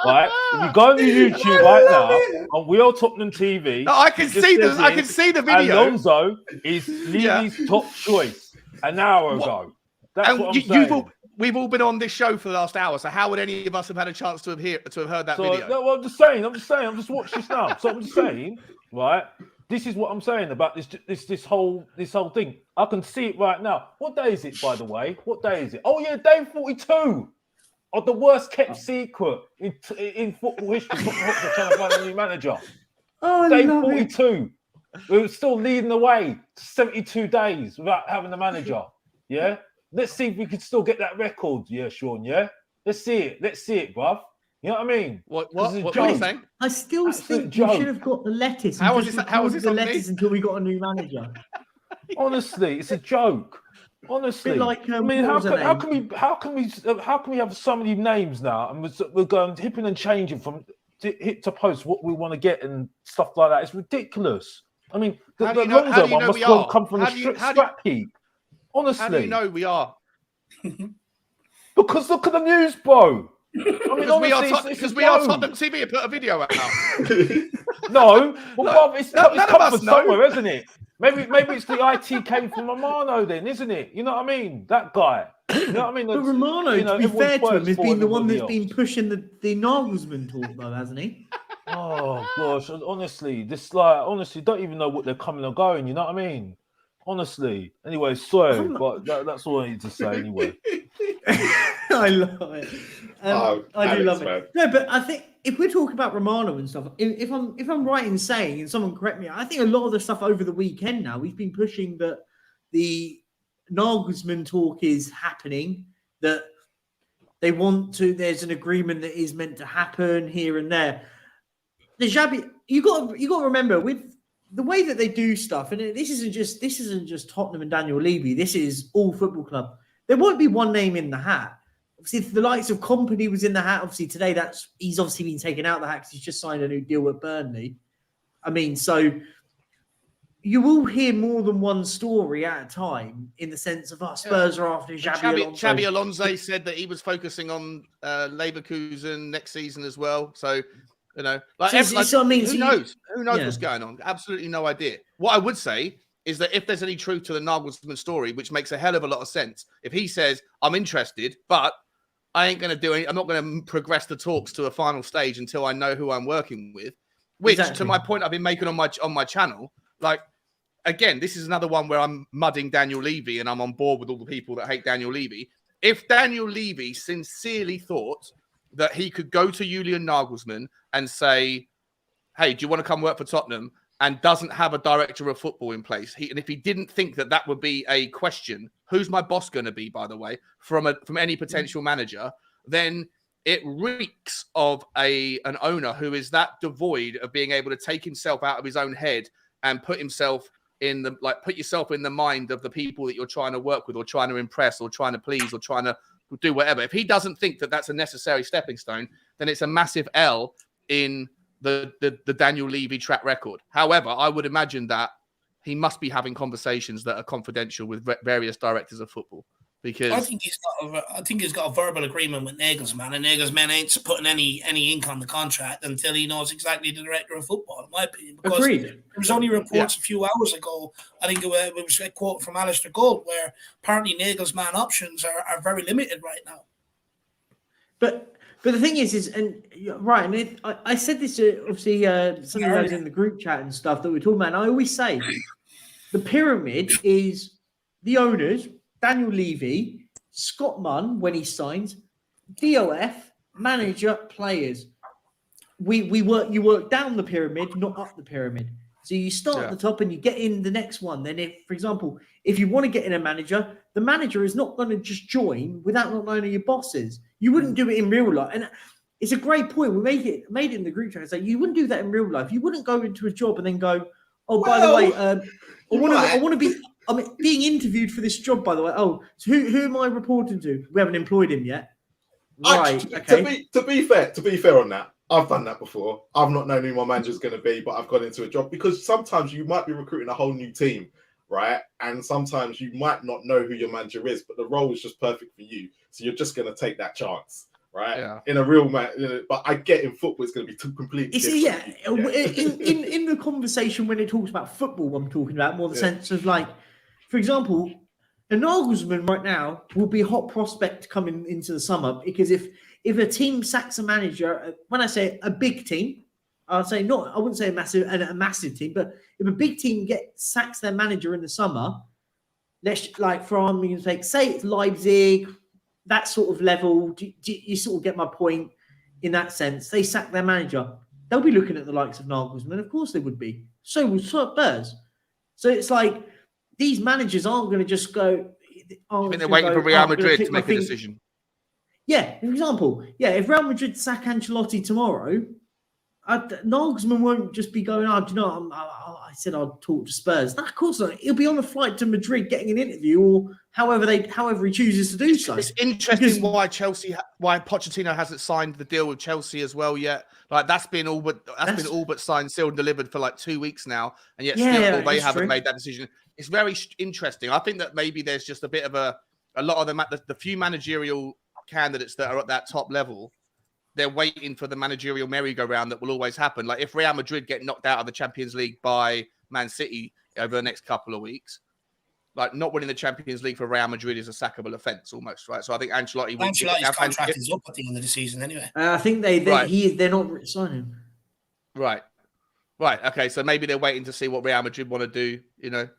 Right, if you go on YouTube right now, on We Are Tottenham TV. No, I can see the video. Alonso is Levy's top choice an hour ago. That's what I'm saying. We've all been on this show for the last hour, so how would any of us have had a chance to have heard that video? No, I'm just saying. I'm just watching this now. So I'm just saying, right? This is what I'm saying about this whole thing. I can see it right now. What day is it, by the way? What day is it? Oh yeah, day 42 of the worst kept secret in football history. Trying to find a new manager. Oh, day 42. We were still leading the way 72 days without having a manager. Yeah. Let's see if we can still get that record. Yeah, Sean. Yeah. Let's see it, bruv. You know what I mean? What are you saying? I still think you should have got the lettuce. How was this the lettuce until we got a new manager? Honestly, it's a joke. Honestly, like, I mean, how can we have so many names now, and we're going hipping and changing from hit to post what we want to get and stuff like that? It's ridiculous. I mean, the Alonso one must have come from the scrap heap. Honestly, how do you know we are? Because look at the news, bro. I mean, because we are Tottenham TV put a video out. No, well, it's come from somewhere, isn't it? Maybe it's the IT came from Romano then, isn't it? You know what I mean? That guy. You know what I mean? But Romano, you know, to be fair to him, everyone's has for been the one everybody that's been else. pushing the Nagelsmann talk, though, hasn't he? Oh gosh, honestly, don't even know what they're coming or going. You know what I mean? Honestly. Anyway, sorry, but that's all I need to say. Anyway, I love it. I do love it. Man. No, but I think if we're talking about Romano and stuff, if I'm right in saying, and someone correct me, I think a lot of the stuff over the weekend now we've been pushing that the Nagelsmann talk is happening, that they want to. There's an agreement that is meant to happen here and there. The Xabi, you got to remember with the way that they do stuff, and this isn't just Tottenham and Daniel Levy. This is all football club. There won't be one name in the hat. Obviously, if the likes of Kompany was in the hat, obviously today he's obviously been taken out of the hat because he's just signed a new deal with Burnley. I mean, so you will hear more than one story at a time in the sense of Spurs are after Xabi Alonso said that he was focusing on Leverkusen next season as well. So, you know, who knows? Who knows what's going on? Absolutely no idea. What I would say is that if there's any truth to the Nagelsmann story, which makes a hell of a lot of sense, if he says, I'm interested, but I ain't going to do it, I'm not going to progress the talks to a final stage until I know who I'm working with, which to my point I've been making on my channel, like, again, this is another one where I'm mudding Daniel Levy and I'm on board with all the people that hate Daniel Levy. If Daniel Levy sincerely thought that he could go to Julian Nagelsmann and say, hey, do you want to come work for Tottenham? And doesn't have a director of football in place. And if he didn't think that would be a question, who's my boss going to be, by the way, from any potential manager, then it reeks of an owner who is that devoid of being able to take himself out of his own head and put yourself in the mind of the people that you're trying to work with or trying to impress or trying to please or trying to do whatever. If he doesn't think that that's a necessary stepping stone, then it's a massive L in the Daniel Levy track record. However, I would imagine that he must be having conversations that are confidential with various directors of football. Because I think he's got a verbal agreement with Nagelsmann, and Nagelsmann ain't putting any ink on the contract until he knows exactly the director of football, in my opinion. Because Agreed. There was only reports a few hours ago, I think it was a quote from Alistair Gold, where apparently Nagelsmann options are very limited right now. But the thing is, and right, and I said this obviously some of those in the group chat and stuff that we're talking about. And I always say the pyramid is the owners, Daniel Levy, Scott Munn when he signs, DOF, manager, players. You work down the pyramid, not up the pyramid. So you start at the top and you get in the next one. Then, for example, if you want to get in a manager, the manager is not going to just join without not knowing who your boss is. You wouldn't do it in real life. And it's a great point. We made it in the group chat. It's like you wouldn't do that in real life. You wouldn't go into a job and then go, oh, by the way, I want to be being interviewed for this job, by the way. Oh, so who am I reporting to? We haven't employed him yet. Right. Okay. To be fair on that, I've done that before. I've not known who my manager's going to be, but I've gone into a job because sometimes you might be recruiting a whole new team, right? And sometimes you might not know who your manager is, but the role is just perfect for you. So you're just going to take that chance, right? Yeah. In a real man, but I get in football, it's going to be completely different. In the conversation when it talks about football, I'm talking about more the sense of like, for example, a Nagelsmann right now will be a hot prospect coming into the summer because if a team sacks a manager, when I say a big team, I wouldn't say a massive team, but if a big team sacks their manager in the summer, say it's Leipzig, that sort of level, you sort of get my point in that sense. They sack their manager. They'll be looking at the likes of Nagelsmann. Of course they would be. So will Spurs. So it's like these managers aren't going to just go. I think they're waiting for Real Madrid to make a decision. Yeah, for example, if Real Madrid sack Ancelotti tomorrow, Nagelsmann won't just be going, I said I'd talk to Spurs. No, of course not. He'll be on a flight to Madrid getting an interview or however he chooses to do so. It's interesting why Pochettino hasn't signed the deal with Chelsea as well yet. Like that's been all but signed, sealed, and delivered for like 2 weeks now, and yet still they haven't made that decision. It's very interesting. I think that maybe there's just a bit of a lot of the few managerial candidates that are at that top level, they're waiting for the managerial merry-go-round that will always happen. Like if Real Madrid get knocked out of the Champions League by Man City over the next couple of weeks. Like, not winning the Champions League for Real Madrid is a sackable offence almost, right? So I think Ancelotti's contract is up at the end of the season anyway. I think they're not signing. Right. Okay. So maybe they're waiting to see what Real Madrid want to do. You know,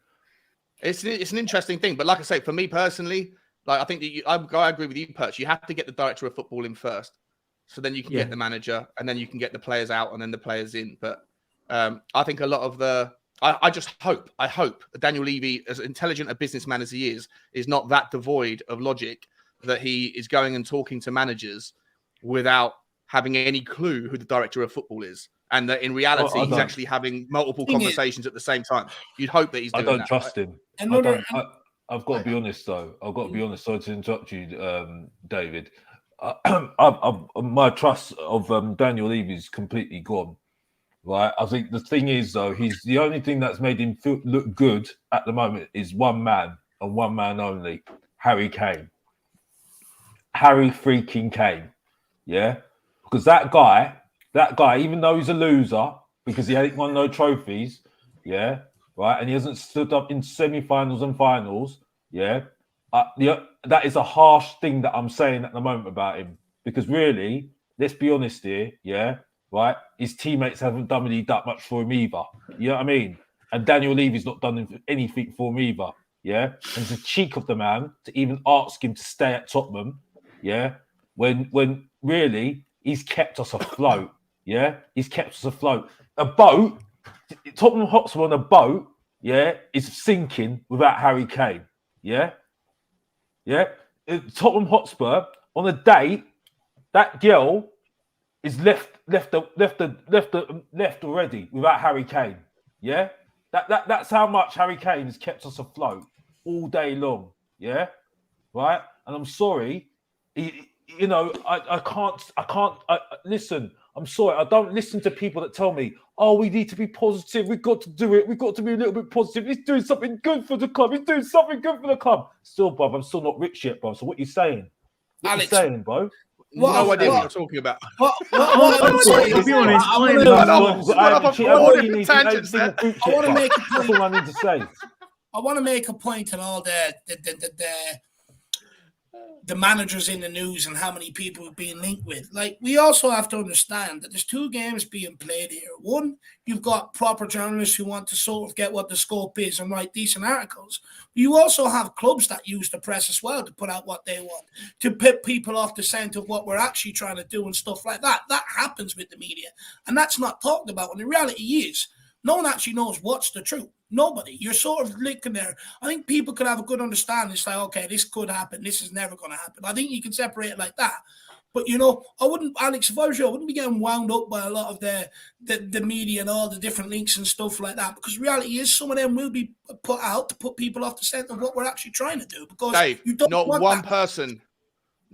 it's an interesting thing. But like I say, for me personally, like I think that I agree with you, Perch. You have to get the director of football in first, so then you can get the manager, and then you can get the players out, and then the players in. But I think a lot of I hope Daniel Levy, as intelligent a businessman as he is not that devoid of logic that he is going and talking to managers without having any clue who the director of football is. And that in reality, he's actually having multiple conversations at the same time. You'd hope that he's doing that. I don't trust him. I've got to be honest, though. I've got to be honest. Sorry to interrupt you, David. My trust of Daniel Levy is completely gone. Right? I think the thing is, though, he's the only thing that's made him look good at the moment is one man and one man only, Harry Kane. Harry freaking Kane. Yeah? Because that guy, even though he's a loser, because he ain't won no trophies, yeah, right, and he hasn't stood up in semi-finals and finals, yeah, that is a harsh thing that I'm saying at the moment about him. Because really, let's be honest here, yeah, right, his teammates haven't done really that much for him either. You know what I mean? And Daniel Levy's not done anything for him either, yeah? And it's the cheek of the man to even ask him to stay at Tottenham, yeah, when really he's kept us afloat. Yeah, he's kept us afloat. A boat, Tottenham Hotspur on a boat, yeah, is sinking without Harry Kane. Yeah. Tottenham Hotspur on a date, that girl is left already without Harry Kane. Yeah, that's how much Harry Kane has kept us afloat all day long. Yeah, right. And I'm sorry, I can't listen. I'm sorry, I don't listen to people that tell me, oh, we need to be positive. We've got to do it. We've got to be a little bit positive. He's doing something good for the club. He's doing something good for the club. Still, bruv, I'm still not rich yet, bro. So what are you saying? What Alex, are you saying, bro? No idea what you're talking about. I'm sorry, to be honest, I want to make a point on all the managers in the news and how many people are being linked with. Like, we also have to understand that there's two games being played here. One, you've got proper journalists who want to sort of get what the scope is and write decent articles. You also have clubs that use the press as well to put out what they want, to put people off the scent of what we're actually trying to do and stuff like that. That happens with the media, and that's not talked about. And the reality is, no one actually knows what's the truth. Nobody. You're sort of looking there. I think people could have a good understanding. It's like, okay, this could happen. This is never going to happen. I think you can separate it like that. But, Alex, if I was you, I wouldn't be getting wound up by a lot of the media and all the different links and stuff like that. Because reality is, some of them will be put out to put people off the scent of what we're actually trying to do. Because Dave, you don't not want one that. person.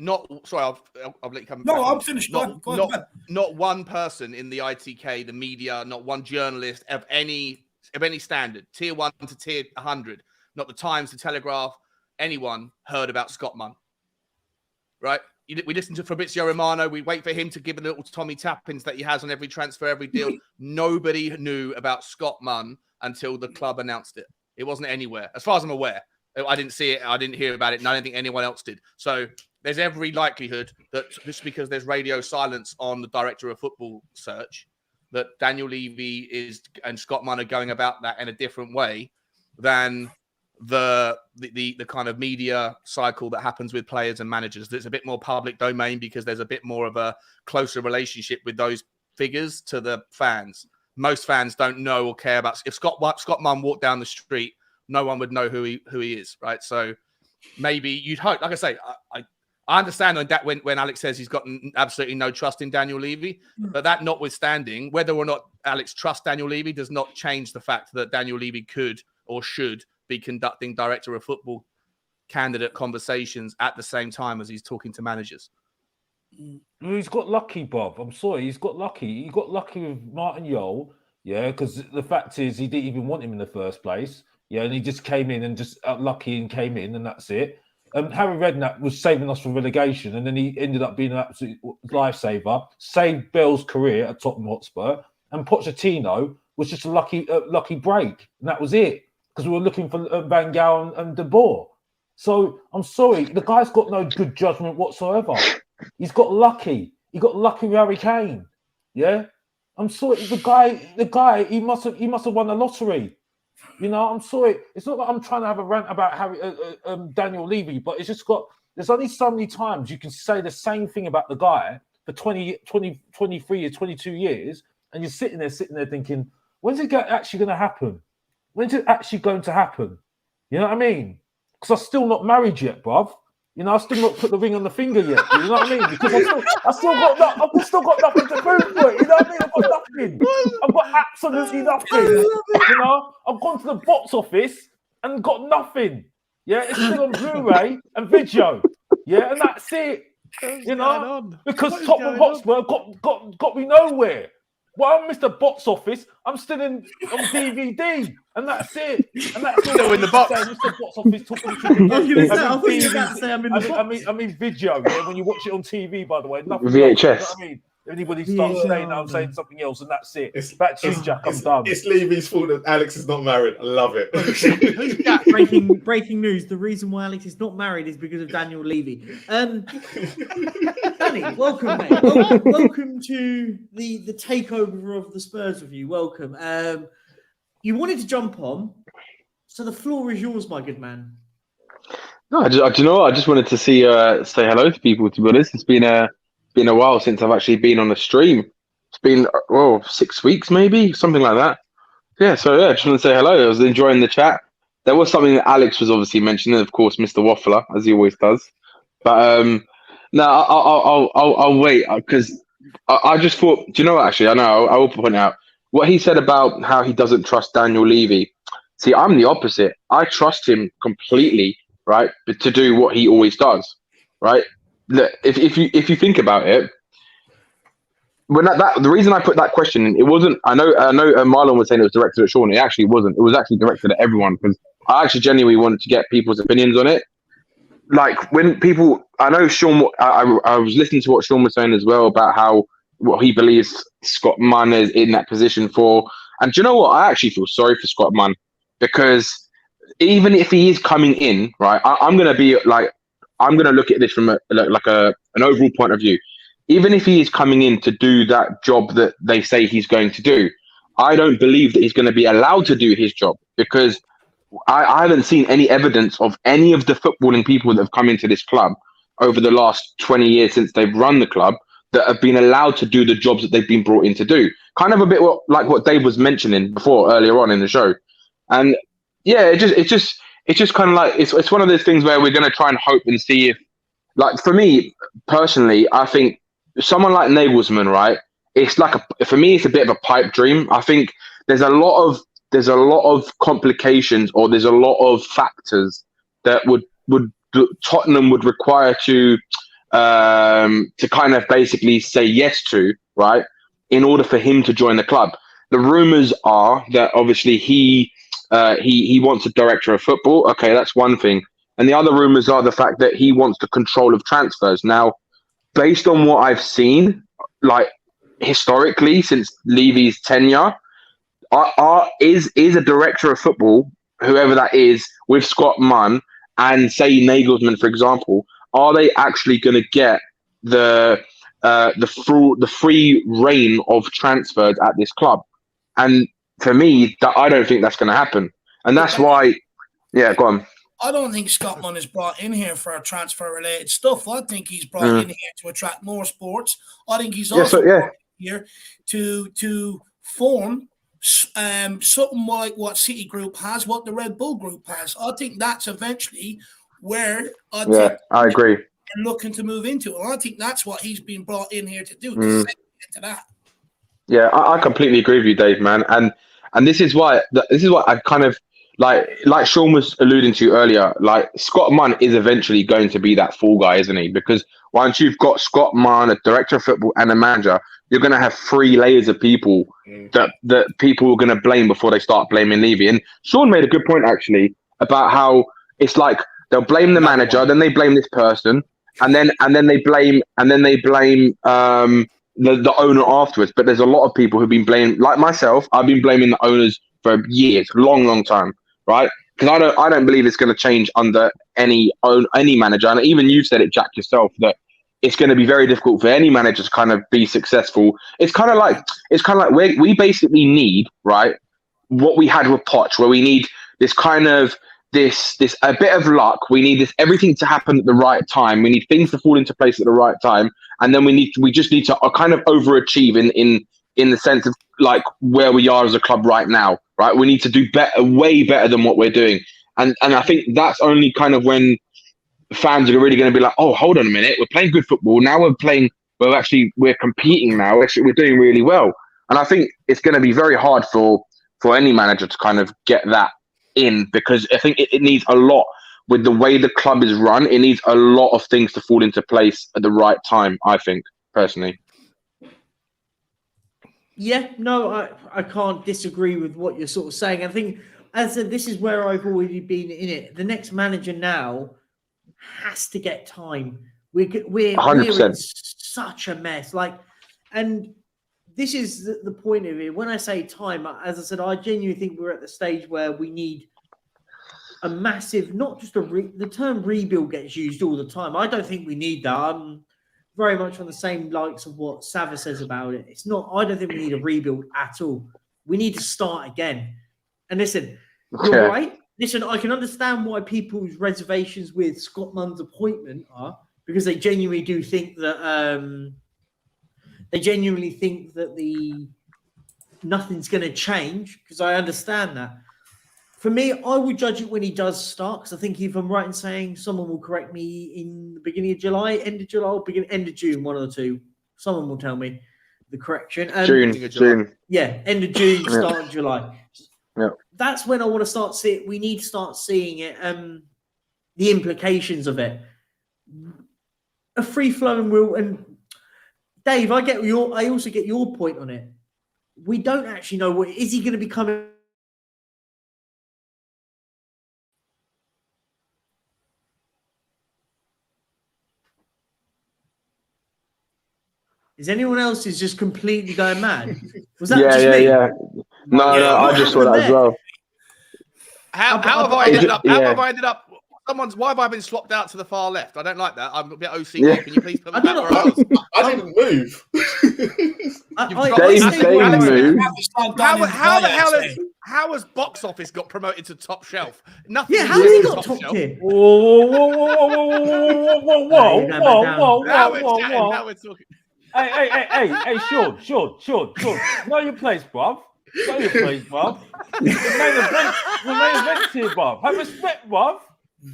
I'll let you come. No, I'm finished. Not one person in the ITK, the media, not one journalist of any standard, tier 1 to tier 100, not the Times, the Telegraph, anyone heard about Scott Munn, right? We listen to Fabrizio Romano. We wait for him to give a little Tommy Tappins that he has on every transfer, every deal. Nobody knew about Scott Munn until the club announced it. It wasn't anywhere, as far as I'm aware. I didn't see it. I didn't hear about it. And I don't think anyone else did. So there's every likelihood that just because there's radio silence on the director of football search, that Daniel Levy and Scott Munn are going about that in a different way than the kind of media cycle that happens with players and managers. That's a bit more public domain because there's a bit more of a closer relationship with those figures to the fans. Most fans don't know or care about. If Scott Munn walked down the street, no one would know who he is, right? So maybe you'd hope. Like I say, I understand when Alex says he's got absolutely no trust in Daniel Levy, but that notwithstanding, whether or not Alex trusts Daniel Levy does not change the fact that Daniel Levy could or should be conducting director of football candidate conversations at the same time as he's talking to managers. He's got lucky, Bob. I'm sorry, he's got lucky. He got lucky with Martin Yole, yeah, because the fact is he didn't even want him in the first place, yeah, and he just came in and just lucky and came in, and that's it. Harry Redknapp was saving us from relegation, and then he ended up being an absolute lifesaver, saved Bell's career at Tottenham Hotspur, and Pochettino was just a lucky break, and that was it. because we were looking for Van Gaal and De Boer. So I'm sorry, the guy's got no good judgment whatsoever. He's got lucky. He got lucky with Harry Kane. Yeah, I'm sorry. The guy, he must have won the lottery. You know, I'm sorry. It's not that I'm trying to have a rant about Daniel Levy, but it's just there's only so many times you can say the same thing about the guy for 20, 23 years, 22 years, and you're sitting there thinking, when's it actually going to happen? When's it actually going to happen? You know what I mean? Because I'm still not married yet, bruv. You know, I've still not put the ring on the finger yet. You know what I mean? Because I've still got nothing to prove for it. You know what I mean? I've got nothing. I've got absolutely nothing. You know, I've gone to the box office and got nothing. Yeah, it's still on Blu-ray and video. Yeah, and that's it. You know, because Tottenham Hotspur got me nowhere. Well, I'm Mr. Box Office. I'm still on DVD, and that's it. And that's all. Still in the box. Mr. Box Office took me to I mean video. Yeah, when you watch it on TV, by the way, nothing VHS. Else, you know what I mean? Anybody starts saying that I'm saying something else, and that's it. Back to you, Jack. I'm done. It's Levy's fault that Alex is not married. I love it. Jack, breaking news. The reason why Alex is not married is because of Daniel Levy. Danny, welcome, mate. Welcome to the takeover of the Spurs review. Welcome. You wanted to jump on, so the floor is yours, my good man. No, I just wanted to say hello to people. To be honest, it's been a while since I've actually been on a stream. It's been 6 weeks, maybe something like that. Yeah, so yeah, just want to say hello. I was enjoying the chat. There was something that Alex was obviously mentioning, of course, Mr. Waffler, as he always does. But no, I'll wait because I just thought. Do you know what? Actually, I know I will point out what he said about how he doesn't trust Daniel Levy. See, I'm the opposite. I trust him completely, right, to do what he always does, right. Look, if you think about it, when the reason I put that question in, it wasn't. I know Marlon was saying it was directed at Sean. It actually wasn't. It was actually directed at everyone because I actually genuinely wanted to get people's opinions on it. Like when people, I know Sean. I was listening to what Sean was saying as well about what he believes Scott Munn is in that position for. And do you know what? I actually feel sorry for Scott Munn because even if he is coming in, right, I'm going to be like. I'm going to look at this from an overall point of view. Even if he is coming in to do that job that they say he's going to do, I don't believe that he's going to be allowed to do his job because I haven't seen any evidence of any of the footballing people that have come into this club over the last 20 years since they've run the club that have been allowed to do the jobs that they've been brought in to do. Kind of a bit like what Dave was mentioning before earlier on in the show. And yeah, it's just kind of like it's one of those things where we're going to try and hope and see if, like, for me personally, I think someone like Nagelsmann, right? It's like for me, it's a bit of a pipe dream. I think there's a lot of complications or there's a lot of factors that Tottenham would require to kind of basically say yes to, right, in order for him to join the club. The rumors are that obviously he wants a director of football. Okay, that's one thing. And the other rumors are the fact that he wants the control of transfers. Now, based on what I've seen, like historically since Levy's tenure, is a director of football, whoever that is, with Scott Munn and say Nagelsmann, for example, are they actually going to get the free reign of transfers at this club? And for me, I don't think that's going to happen. And that's why, yeah, go on. I don't think Scott Munn is brought in here for transfer-related stuff. I think he's brought in here to attract more sports. I think he's also brought in here to form something like what City Group has, what the Red Bull Group has. I think that's eventually where I agree. They're looking to move into. And I think that's what he's been brought in here to do, to set into that. Yeah, I completely agree with you, Dave, man. And this is why I kind of like Sean was alluding to earlier, like Scott Munn is eventually going to be that fall guy, isn't he? Because once you've got Scott Munn, a director of football and a manager, you're going to have 3 layers of people that people are going to blame before they start blaming Levy. And Sean made a good point actually about how it's like they'll blame the manager, then they blame this person, and then they blame the owner afterwards. But there's a lot of people who've been blamed, like myself. I've been blaming the owners for years, long time. right? Because I don't believe it's going to change under any manager. And even you said it, Jack, yourself, that it's going to be very difficult for any manager to kind of be successful. It's kind of like we basically need, right, what we had with Poch, where we need this kind of this a bit of luck. We need everything to happen at the right time. We need things to fall into place at the right time, and then we just need to kind of overachieve in the sense of like where we are as a club right now. Right, we need to do better, way better than what we're doing, and I think that's only kind of when fans are really going to be like, oh, hold on a minute, we're playing good football now. We're competing now. Actually, we're doing really well, and I think it's going to be very hard for any manager to kind of get that in, because I think it needs a lot with the way the club is run. It needs a lot of things to fall into place at the right time, I think, personally. Yeah, no, I can't disagree with what you're sort of saying. I think, as I said, this is where I've already been in it. The next manager now has to get time. We're 100%. in such a mess. And this is the point of it. When I say time, as I said, I genuinely think we're at the stage where we need a massive, not just the term rebuild gets used all the time. I don't think we need that. I'm very much on the same likes of what Sava says about it. It's not, I don't think we need a rebuild at all. We need to start again. And listen, you're right. Listen, I can understand why people's reservations with Scott Munn's appointment are, because they genuinely do think that nothing's going to change, because I understand that. For me, I would judge it when he does start, because I think if I'm right in saying, someone will correct me in the beginning of July, end of July, or end of June, one of the two. Someone will tell me the correction. June. Yeah, end of June, start of July. Yeah. That's when I want to start seeing. We need to start seeing it. The implications of it. A free-flowing will, and Dave, I also get your point on it. We don't actually know is he going to become. Is anyone else just completely going mad? Was that just me? Yeah. No, I just saw that as well. How have I ended up? How have I ended up? Why have I been swapped out to the far left? I don't like that. I'm a bit OCD. Yeah. Can you please put me back where I was? I didn't move. How has Box Office got promoted to top shelf? Nothing. Yeah, how has he got top tier? Whoa. Now we're talking. Hey, Sean. Know your place, bruv. The main event's here, bruv. Have respect, bruv.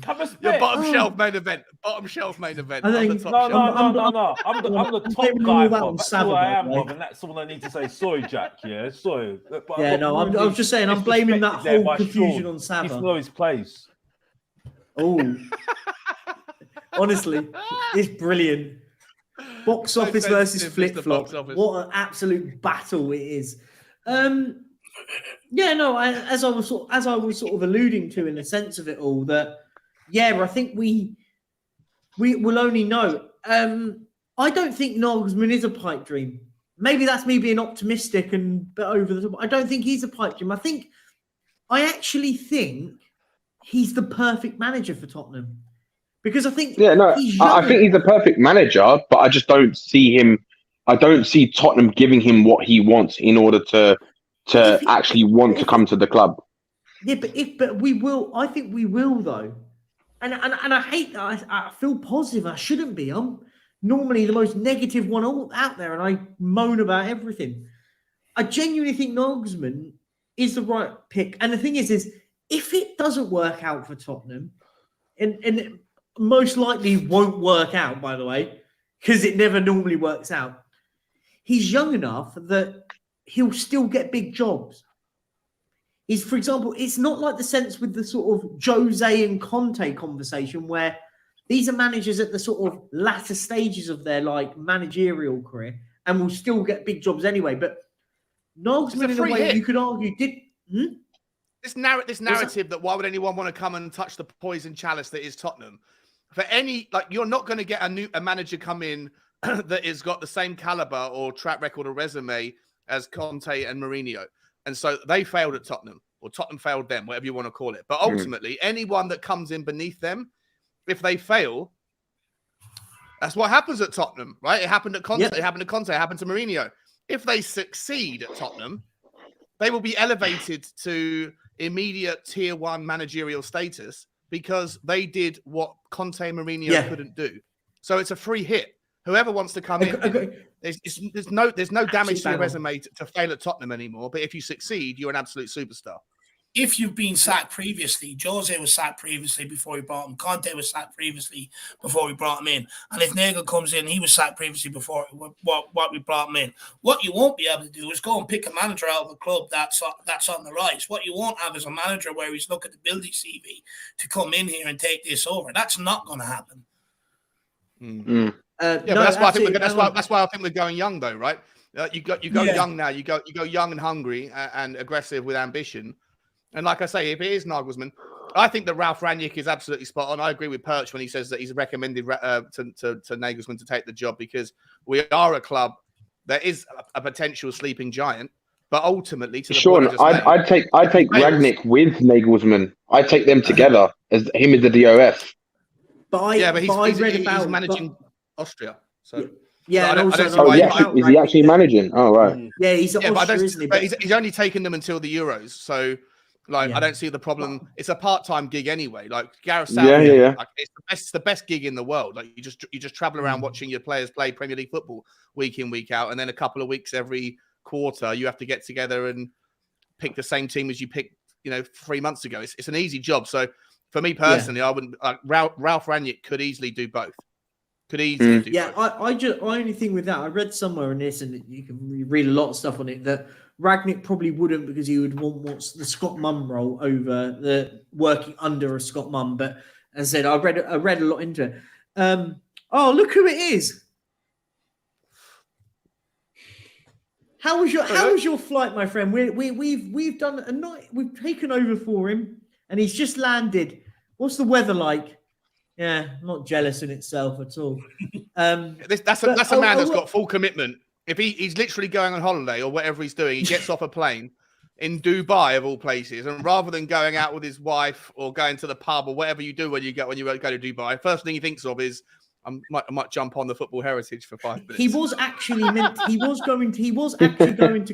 Have respect. Your bottom shelf main event. Bottom shelf main event. I think, No. I'm the top guy, bruv. That's all I am, bruv, and that's all I need to say. Sorry, Jack. Yeah, sorry. Yeah, no, I'm just saying. I'm blaming that whole confusion on Sava. He's know his place. Oh, honestly, it's brilliant. Box office versus flip flop. What an absolute battle it is. Yeah, no. As I was sort of alluding to in the sense of it all, that I think we will only know. I don't think Nagelsmann is a pipe dream. Maybe that's me being optimistic and a bit over the top. I don't think he's a pipe dream. I actually think he's the perfect manager for Tottenham. Because I think I think he's the perfect manager, but I just don't see him. I don't see Tottenham giving him what he wants in order to actually want to come to the club. Yeah, but we will. I think we will though, and I hate that. I feel positive. I shouldn't be. I'm normally the most negative one out there, and I moan about everything. I genuinely think Nagelsmann is the right pick. And the thing is if it doesn't work out for Tottenham, and it most likely won't work out, by the way, because it never normally works out. He's young enough that he'll still get big jobs. For example, it's not like the sense with the sort of Jose and Conte conversation where these are managers at the sort of latter stages of their managerial career and will still get big jobs anyway. But Nagelsmann, in a way, you could argue, This narrative that why would anyone want to come and touch the poison chalice that is Tottenham? For any, you're not going to get a manager come in that has got the same caliber or track record or resume as Conte and Mourinho. And so they failed at Tottenham. or Tottenham failed them, whatever you want to call it. But ultimately, anyone that comes in beneath them, if they fail, that's what happens at Tottenham, right? It happened at Conte, it happened to Conte, it happened to Mourinho. If they succeed at Tottenham, they will be elevated to immediate tier 1 managerial status because they did what Conte and Mourinho couldn't do. So it's a free hit. Whoever wants to come in, there's no damage to your resume to fail at Tottenham anymore. But if you succeed, you're an absolute superstar. If you've been sacked previously, Jose was sacked previously before we brought him. Conte was sacked previously before we brought him in. And if Nagel comes in, he was sacked previously before what we brought him in. What you won't be able to do is go and pick a manager out of a club that's on the rise. What you won't have is a manager where he's looking at the building CV to come in here and take this over. That's not going to happen. But that's why I think we're going young, though, right? You go young now. You go young and hungry and aggressive with ambition. And like I say, if it is Nagelsmann, I think that Ralf Rangnick is absolutely spot on. I agree with Perch when he says that he's recommended to Nagelsmann to take the job because we are a club that is a potential sleeping giant. But ultimately, to the Sean, I'd take Rangnick with Nagelsmann. I'd take them together as him as the DOF. But he's managing Austria. So is he actually managing? Oh right. Yeah, he's Austria, isn't he? But he's only taken them until the Euros. So I don't see the problem. It's a part-time gig anyway. Like Gareth Southgate, like, it's the best gig in the world. Like you just travel around watching your players play Premier League football week in, week out, and then a couple of weeks every quarter you have to get together and pick the same team as you picked, 3 months ago. It's an easy job. So for me personally, I wouldn't. Ralf Rangnick could easily do both. I only think with that, I read somewhere in this, and you can read a lot of stuff on it, that Rangnick probably wouldn't because he would want the Scott Mum role over the working under a Scott Mum. But as I said, I read a lot into it. Look who it is. How was your flight, my friend? We've done a night. We've taken over for him, and he's just landed. What's the weather like? Yeah, not jealous in itself at all. That's a man that's got full commitment. If he's literally going on holiday or whatever he's doing, he gets off a plane in Dubai of all places, and rather than going out with his wife or going to the pub or whatever you do when you go to Dubai, first thing he thinks of is I might jump on the Football Heritage for 5 minutes. He was actually going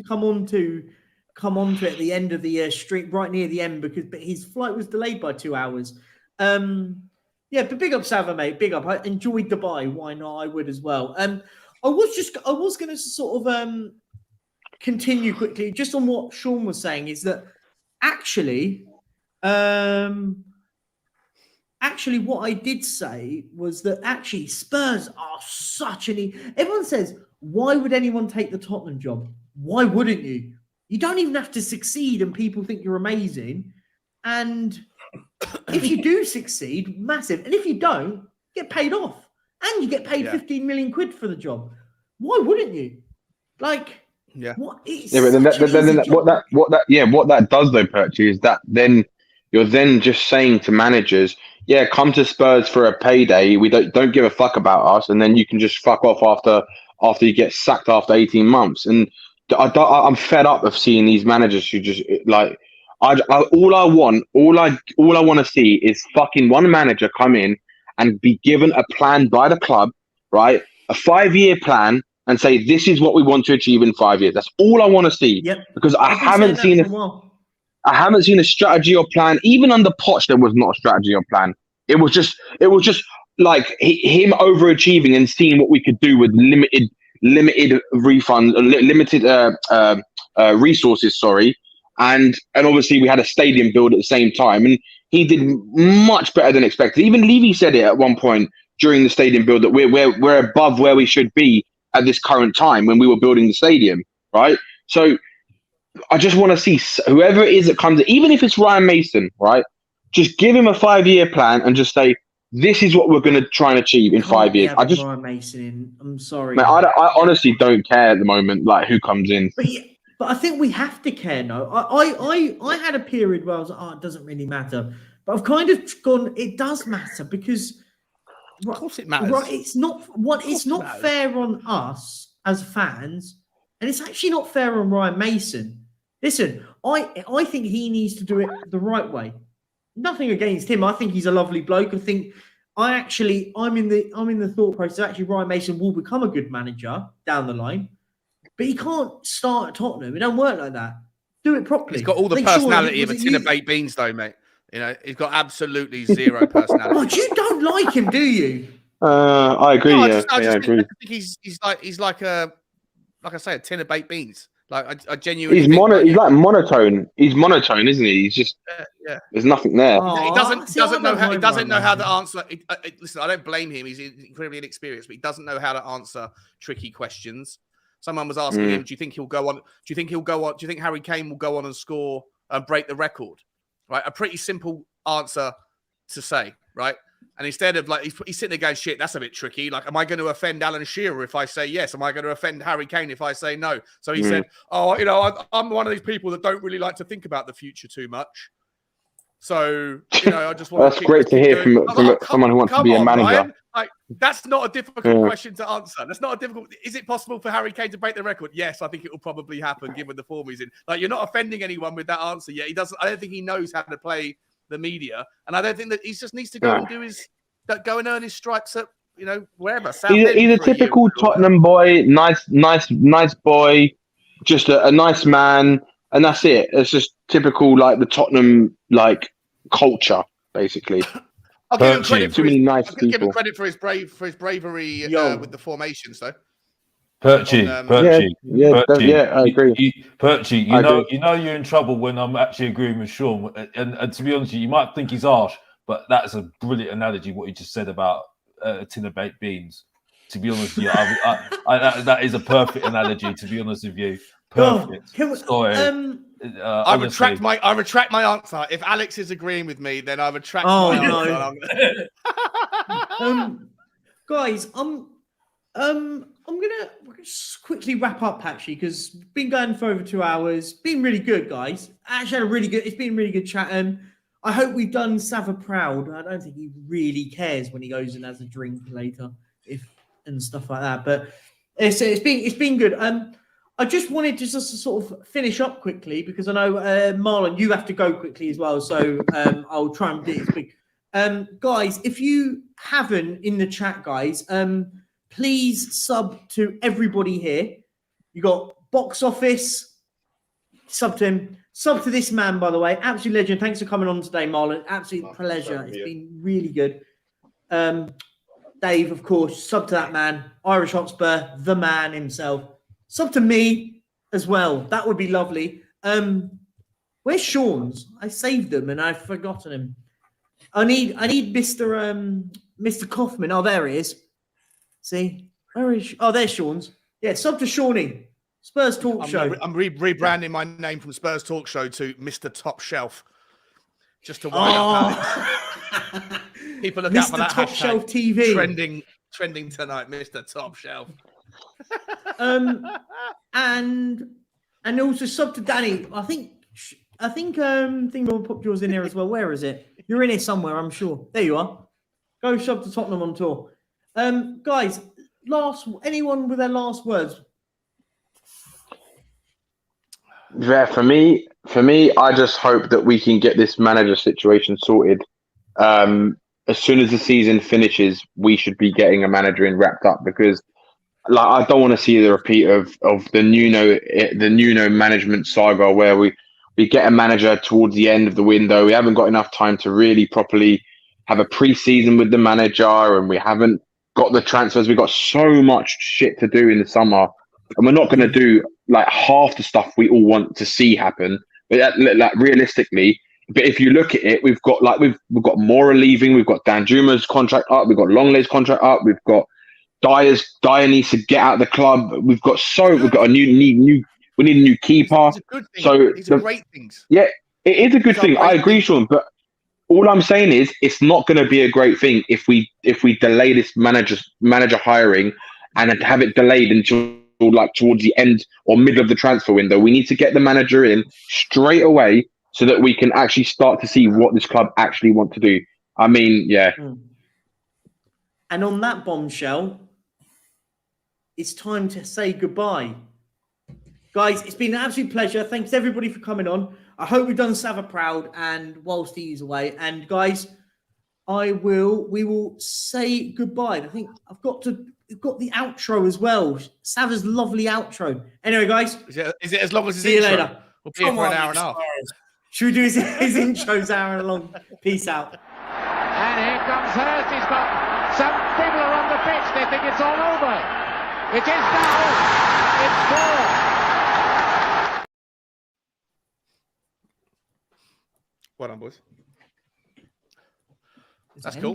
to come on to it at the end of the street, right near the end, but his flight was delayed by 2 hours. But big up Sava, mate. Big up. I enjoyed Dubai. Why not? I would as well. I was going to sort of continue quickly just on what Sean was saying, is that actually what I did say was that actually Spurs are such everyone says, why would anyone take the Tottenham job? Why wouldn't you? You don't even have to succeed and people think you're amazing. And if you do succeed, massive. And if you don't, get paid off. And you get paid 15 million quid for the job. Why wouldn't you? What that does though, Perchy, is that then you're then just saying to managers, come to Spurs for a payday. We don't give a fuck about us, and then you can just fuck off after you get sacked after 18 months. And I'm fed up of seeing these managers who just all I want to see is fucking one manager come in and be given a plan by the club, right? A 5-year plan, and say, this is what we want to achieve in 5 years. That's all I want to see. Yep. Because I haven't seen a strategy or plan. Even under Poch, there was not a strategy or plan. It was just like him overachieving and seeing what we could do with limited refunds, limited resources. Sorry. And obviously we had a stadium build at the same time, and he did much better than expected. Even Levy said it at one point during the stadium build that we're above where we should be at this current time when we were building the stadium, right? So I just want to see whoever it is that comes in, even if it's Ryan Mason, right? Just give him a 5-year plan and just say, this is what we're going to try and achieve in 5 years. Ryan Mason in. I'm sorry. Man, I honestly don't care at the moment, like who comes in. But I think we have to care now. I had a period where I was like, it doesn't really matter. But I've kind of gone, it does matter because of course it matters. Right, it's not fair on us as fans, and it's actually not fair on Ryan Mason Listen, I think he needs to do it the right way. Nothing against him. I think he's a lovely bloke. I think I'm in the thought process. Actually, Ryan Mason will become a good manager down the line, but he can't start at Tottenham. It don't work like that. Do it properly. He's got all the personality of a tin of baked beans, though, mate. You know, he's got absolutely zero personality. Oh, you don't like him, do you? I agree. No, I agree. think he's like a tin of baked beans. Like I genuinely. He's like monotone. He's monotone, isn't he? He's just there's nothing there. He doesn't know how to answer. Listen, I don't blame him. He's incredibly inexperienced, but he doesn't know how to answer tricky questions. Someone was asking him, "Do you think he'll go on? Do you think Harry Kane will go on and score and break the record?" Right, a pretty simple answer to say, right? And instead of he's sitting there going, "Shit, that's a bit tricky. Like, am I going to offend Alan Shearer if I say yes? Am I going to offend Harry Kane if I say no?" So he said, "Oh, I'm one of these people that don't really like to think about the future too much. So, I just want." That's great to hear from someone who wants to be a manager. Ryan. Like, that's not a difficult question to answer. That's not a difficult. Is it possible for Harry Kane to break the record? Yes, I think it will probably happen given the form he's in. Like, you're not offending anyone with that answer yet. He doesn't. I don't think he knows how to play the media, and I don't think that he just needs to go and go and earn his stripes at wherever. He's a typical Tottenham boy, nice boy, just a nice man, and that's it. It's just typical the Tottenham culture, basically. I'll give him credit for many nice people. Give him credit for his bravery with the formations, though. Perchy, I agree. Perchy, you know you're in trouble when I'm actually agreeing with Sean. And to be honest with you, you might think he's harsh, but that's a brilliant analogy what he just said about a tin of baked beans. To be honest with you, that is a perfect analogy. To be honest with you, perfect. I retract my answer. If Alex is agreeing with me, then I retract my answer. Guys, I'm gonna just quickly wrap up actually because we've been going for over 2 hours. Been really good, guys. Actually, it's been really good chat. I hope we've done Sava proud. I don't think he really cares when he goes and has a drink later, and stuff like that. But it's been good. I just wanted to just sort of finish up quickly because I know Marlon, you have to go quickly as well. So I'll try and do it quick. Guys, if you haven't in the chat, guys, please sub to everybody here. You got Box Office, sub to him. Sub to this man, by the way. Absolute legend. Thanks for coming on today, Marlon. Absolute pleasure. It's been really good. Dave, of course, sub to that man. Irish Hotspur, the man himself. Sub to me as well. That would be lovely. Where's Sean's? I saved them and I've forgotten him. I need Mr. Kaufman. Oh, there he is. See? Where is there's Sean's. Yeah, sub to Shawnee. Spurs Talk Show. I'm rebranding my name from Spurs Talk Show to Mr. Top Shelf. Just to wind up Alex. People look out for that Top hashtag. Shelf TV. Trending tonight, Mr. Top Shelf. And also sub to Danny. I think I'll put yours in there as well. Where is it? You're in here somewhere, I'm sure. There you are. Go sub to Tottenham on tour. Guys, anyone with their last words? Yeah, for me, I just hope that we can get this manager situation sorted. As soon as the season finishes, we should be getting a manager in wrapped up because, I don't want to see the repeat of the Nuno management saga where we get a manager towards the end of the window. We haven't got enough time to really properly have a pre-season with the manager, and we haven't got the transfers. We've got so much shit to do in the summer, and we're not going to do half the stuff we all want to see happen. But realistically, but if you look at it, we've got Mora leaving, we've got Danjuma's contract up, we've got Longley's contract up, we've got Dier needs to get out of the club. We've got a new. We need a new keeper. It's a good thing. So these are great things. Yeah, it is a good thing. I agree, Sean. But all I'm saying is, it's not going to be a great thing if we delay this manager hiring and have it delayed until towards the end or middle of the transfer window. We need to get the manager in straight away so that we can actually start to see what this club actually want to do. I mean, yeah. And on that bombshell, it's time to say goodbye. Guys, it's been an absolute pleasure. Thanks everybody for coming on. I hope we've done Sava proud and whilst he's away. And guys, we will say goodbye. I think we've got the outro as well. Sava's lovely outro. Anyway, guys. Is it as long as his See you intro? later. We'll be here for an hour and a half. Should we do his intro's hour long? Peace out. And here comes Hurst. He's got some fiddler on the pitch. They think it's all over. It is now. It's 4. Well done, boys. That's cool.